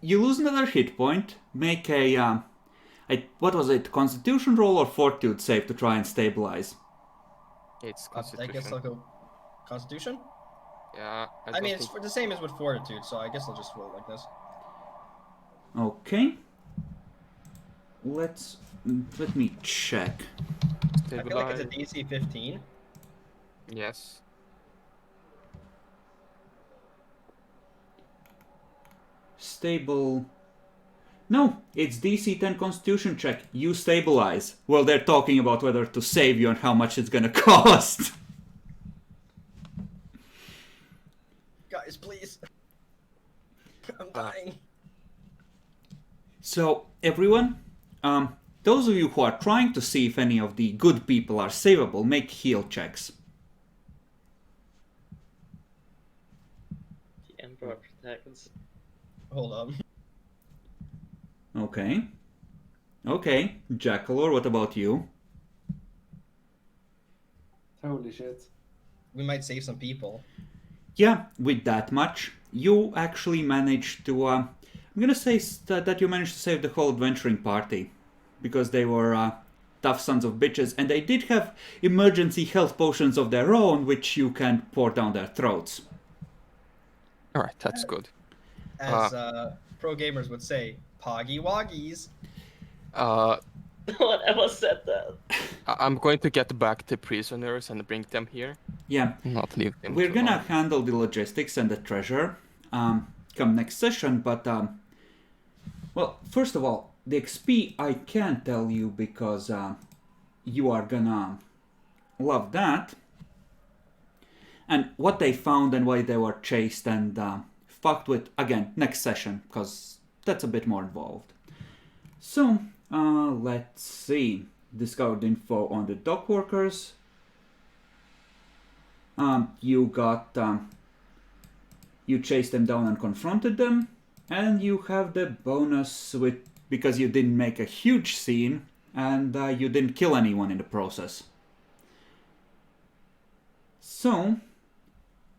you lose another hit point. Make a what was it? Constitution roll or Fortitude save to try and stabilize.
It's
I
Constitution.
guess I'll go Constitution.
Yeah,
I mean, it's the same as with Fortitude, so I guess I'll just roll like this.
Okay. Let me check.
I feel like it's a DC 15.
Yes.
Stable. No, it's DC 10 Constitution check. You stabilize. Well, they're talking about whether to save you and how much it's gonna cost.
Guys, please. I'm dying.
So, everyone, those of you who are trying to see if any of the good people are savable, make heal checks.
The Emperor protects.
Hold on.
Okay. Okay, Jackalor, what about you?
Holy shit.
We might save some people.
Yeah, with that much, you actually managed to... I'm gonna say that you managed to save the whole adventuring party. Because they were tough sons of bitches, and they did have emergency health potions of their own, which you can pour down their throats.
Alright, that's good.
As pro gamers would say, Poggy Woggies.
No one ever said that.
I'm going to get back the prisoners and bring them here.
Yeah,
Not leave them
we're
too
gonna
long.
handle the logistics and the treasure come next session, but well, first of all, the XP I can't tell you because you are gonna love that. And what they found and why they were chased and fucked with, again, next session, because that's a bit more involved. So, let's see. Discovered info on the dock workers. You got... you chased them down and confronted them. And you have the bonus with... because you didn't make a huge scene. And you didn't kill anyone in the process. So...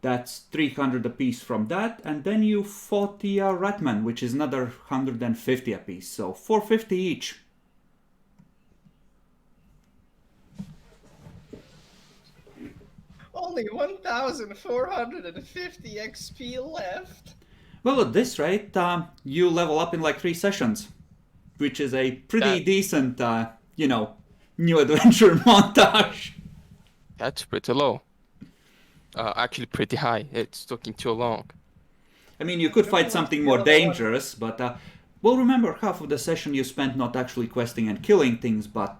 that's 300 apiece from that, and then you fought the Ratman, which is another 150 apiece, so 450 each.
Only 1,450 XP left.
Well, at this rate, you level up in like 3 sessions, which is a pretty decent, new adventure montage.
That's pretty low. Actually pretty high. It's taking too long.
I mean, you could fight something more dangerous, but, well, remember, half of the session you spent not actually questing and killing things, but,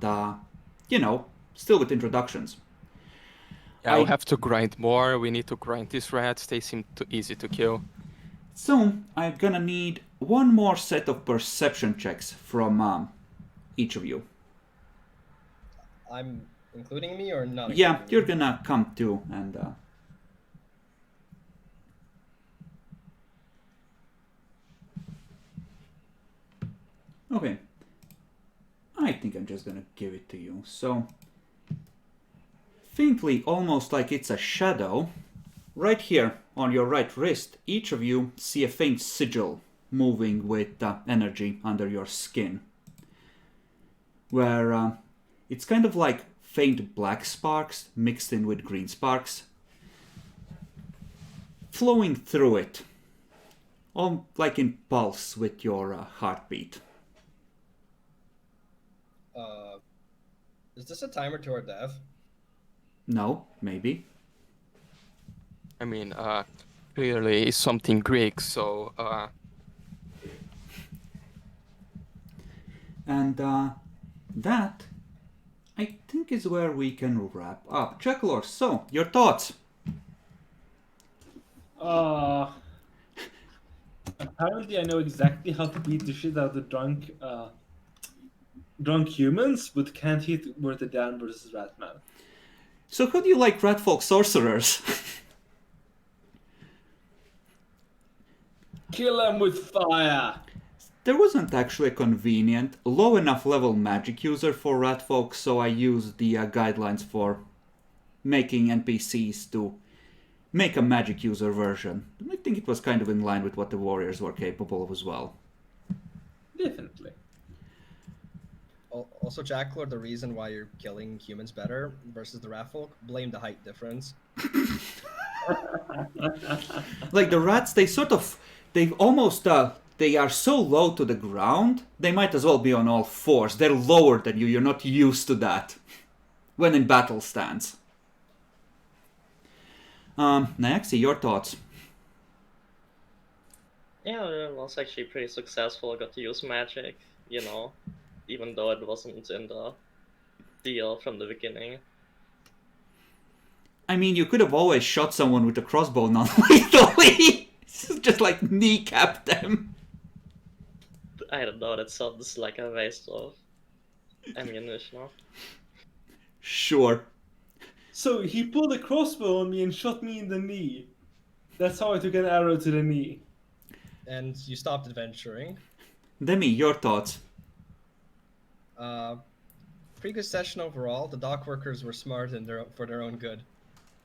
still with introductions.
Yeah, I'll have to grind more. We need to grind these rats. They seem too easy to kill.
So, I'm gonna need one more set of perception checks from each of you.
I'm including me or not?
Yeah,
including
you're
me?
gonna come too, and Okay. I think I'm just gonna give it to you. So, faintly, almost like it's a shadow, right here on your right wrist, each of you see a faint sigil moving with energy under your skin. Where it's kind of like faint black sparks mixed in with green sparks, flowing through it, all like in pulse with your heartbeat.
Is this a timer to our death?
No, maybe.
I mean, clearly it's something Greek, so
And that, I think, is where we can wrap up. Jekyllor, so, your thoughts?
Apparently, I know exactly how to beat the shit out of the drunk humans, but can't hit worth a damn versus Ratman.
So how do you like Ratfolk sorcerers?
Kill them with fire!
There wasn't actually a convenient, low enough level magic user for Ratfolk, so I used the guidelines for making NPCs to make a magic user version. I think it was kind of in line with what the warriors were capable of as well.
Definitely.
Also, Jacklord, the reason why you're killing humans better versus the Ratfolk, blame the height difference.
Like the rats, they almost, they are so low to the ground, they might as well be on all fours. They're lower than you, you're not used to that when in battle stance. Nyaxi, your thoughts?
Yeah, it was actually pretty successful. I got to use magic, you know, even though it wasn't in the deal from the beginning.
I mean, you could have always shot someone with a crossbow non-lethally. Just like kneecap them.
I don't know, that sounds like a waste of ammunition.
Sure.
So he pulled a crossbow on me and shot me in the knee. That's how I took an arrow to the knee.
And you stopped adventuring.
Demi, your thoughts?
Pretty good session overall. The dock workers were smart and for their own good.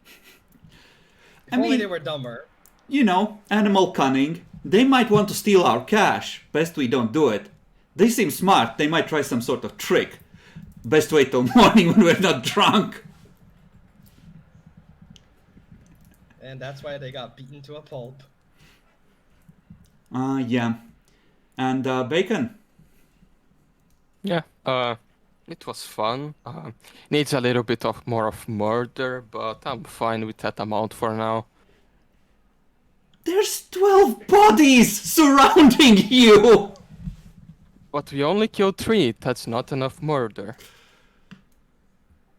If
I
only
mean-
they were dumber.
You know, animal cunning. They might want to steal our cash. Best we don't do it. They seem smart. They might try some sort of trick. Best wait till morning when we're not drunk.
And that's why they got beaten to a pulp.
Yeah. And, Bacon?
yeah, it was fun. Needs a little bit of more of murder, but I'm fine with that amount for now.
There's 12 bodies surrounding you!
But we only killed 3. That's not enough murder.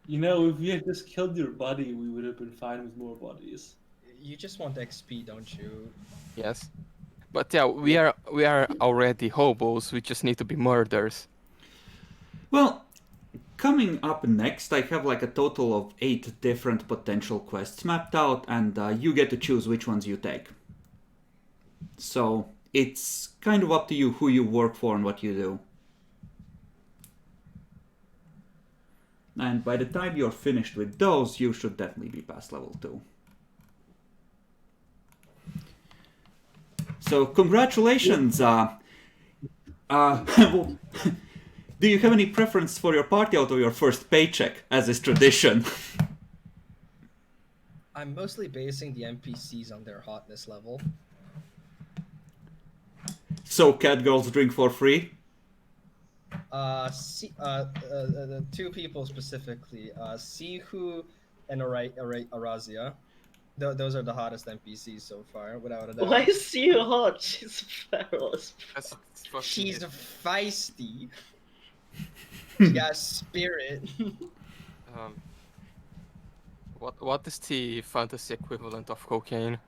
You know, if we had just killed your buddy, we would have been fine with more bodies.
You just want XP, don't you?
Yes. But yeah, we are already hobos. We just need to be murderers.
Well, coming up next, I have like a total of 8 different potential quests mapped out, and you get to choose which ones you take. So, it's kind of up to you who you work for and what you do. And by the time you're finished with those, you should definitely be past level 2. So, congratulations! Do you have any preference for your party out of your first paycheck, as is tradition?
I'm mostly basing the NPCs on their hotness level.
So, cat girls drink for free?
The 2 people specifically, Sihu and Arazia. Those are the hottest NPCs so far, without a doubt.
Why is she hot? She's feroz.
She's feisty. She got spirit.
What is the fantasy equivalent of cocaine?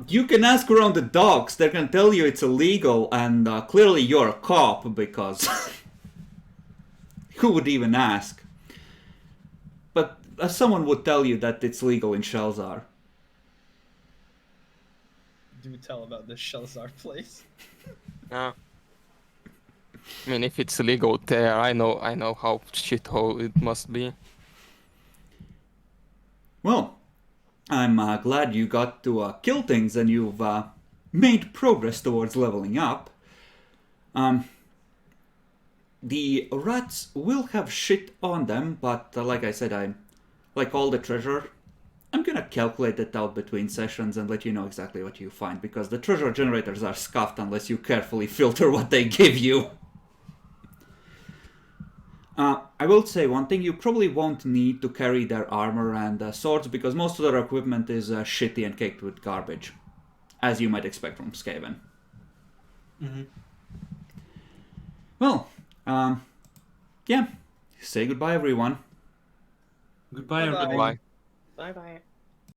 You can ask around the dogs. They're gonna tell you it's illegal, and clearly you're a cop, because who would even ask? But someone would tell you that it's legal in Shelzar.
Do tell about the Shelzar place.
I mean, if it's legal there, I know how shithole it must be.
Well, I'm glad you got to kill things and you've made progress towards leveling up. The rats will have shit on them, but like I said, I'm like all the treasure. I'm gonna calculate it out between sessions and let you know exactly what you find, because the treasure generators are scuffed unless you carefully filter what they give you. I will say one thing, you probably won't need to carry their armor and swords, because most of their equipment is shitty and caked with garbage, as you might expect from Skaven.
Mm-hmm.
Well, yeah, say goodbye everyone.
Goodbye,
Bye-bye.
everyone.
Bye.
Bye bye.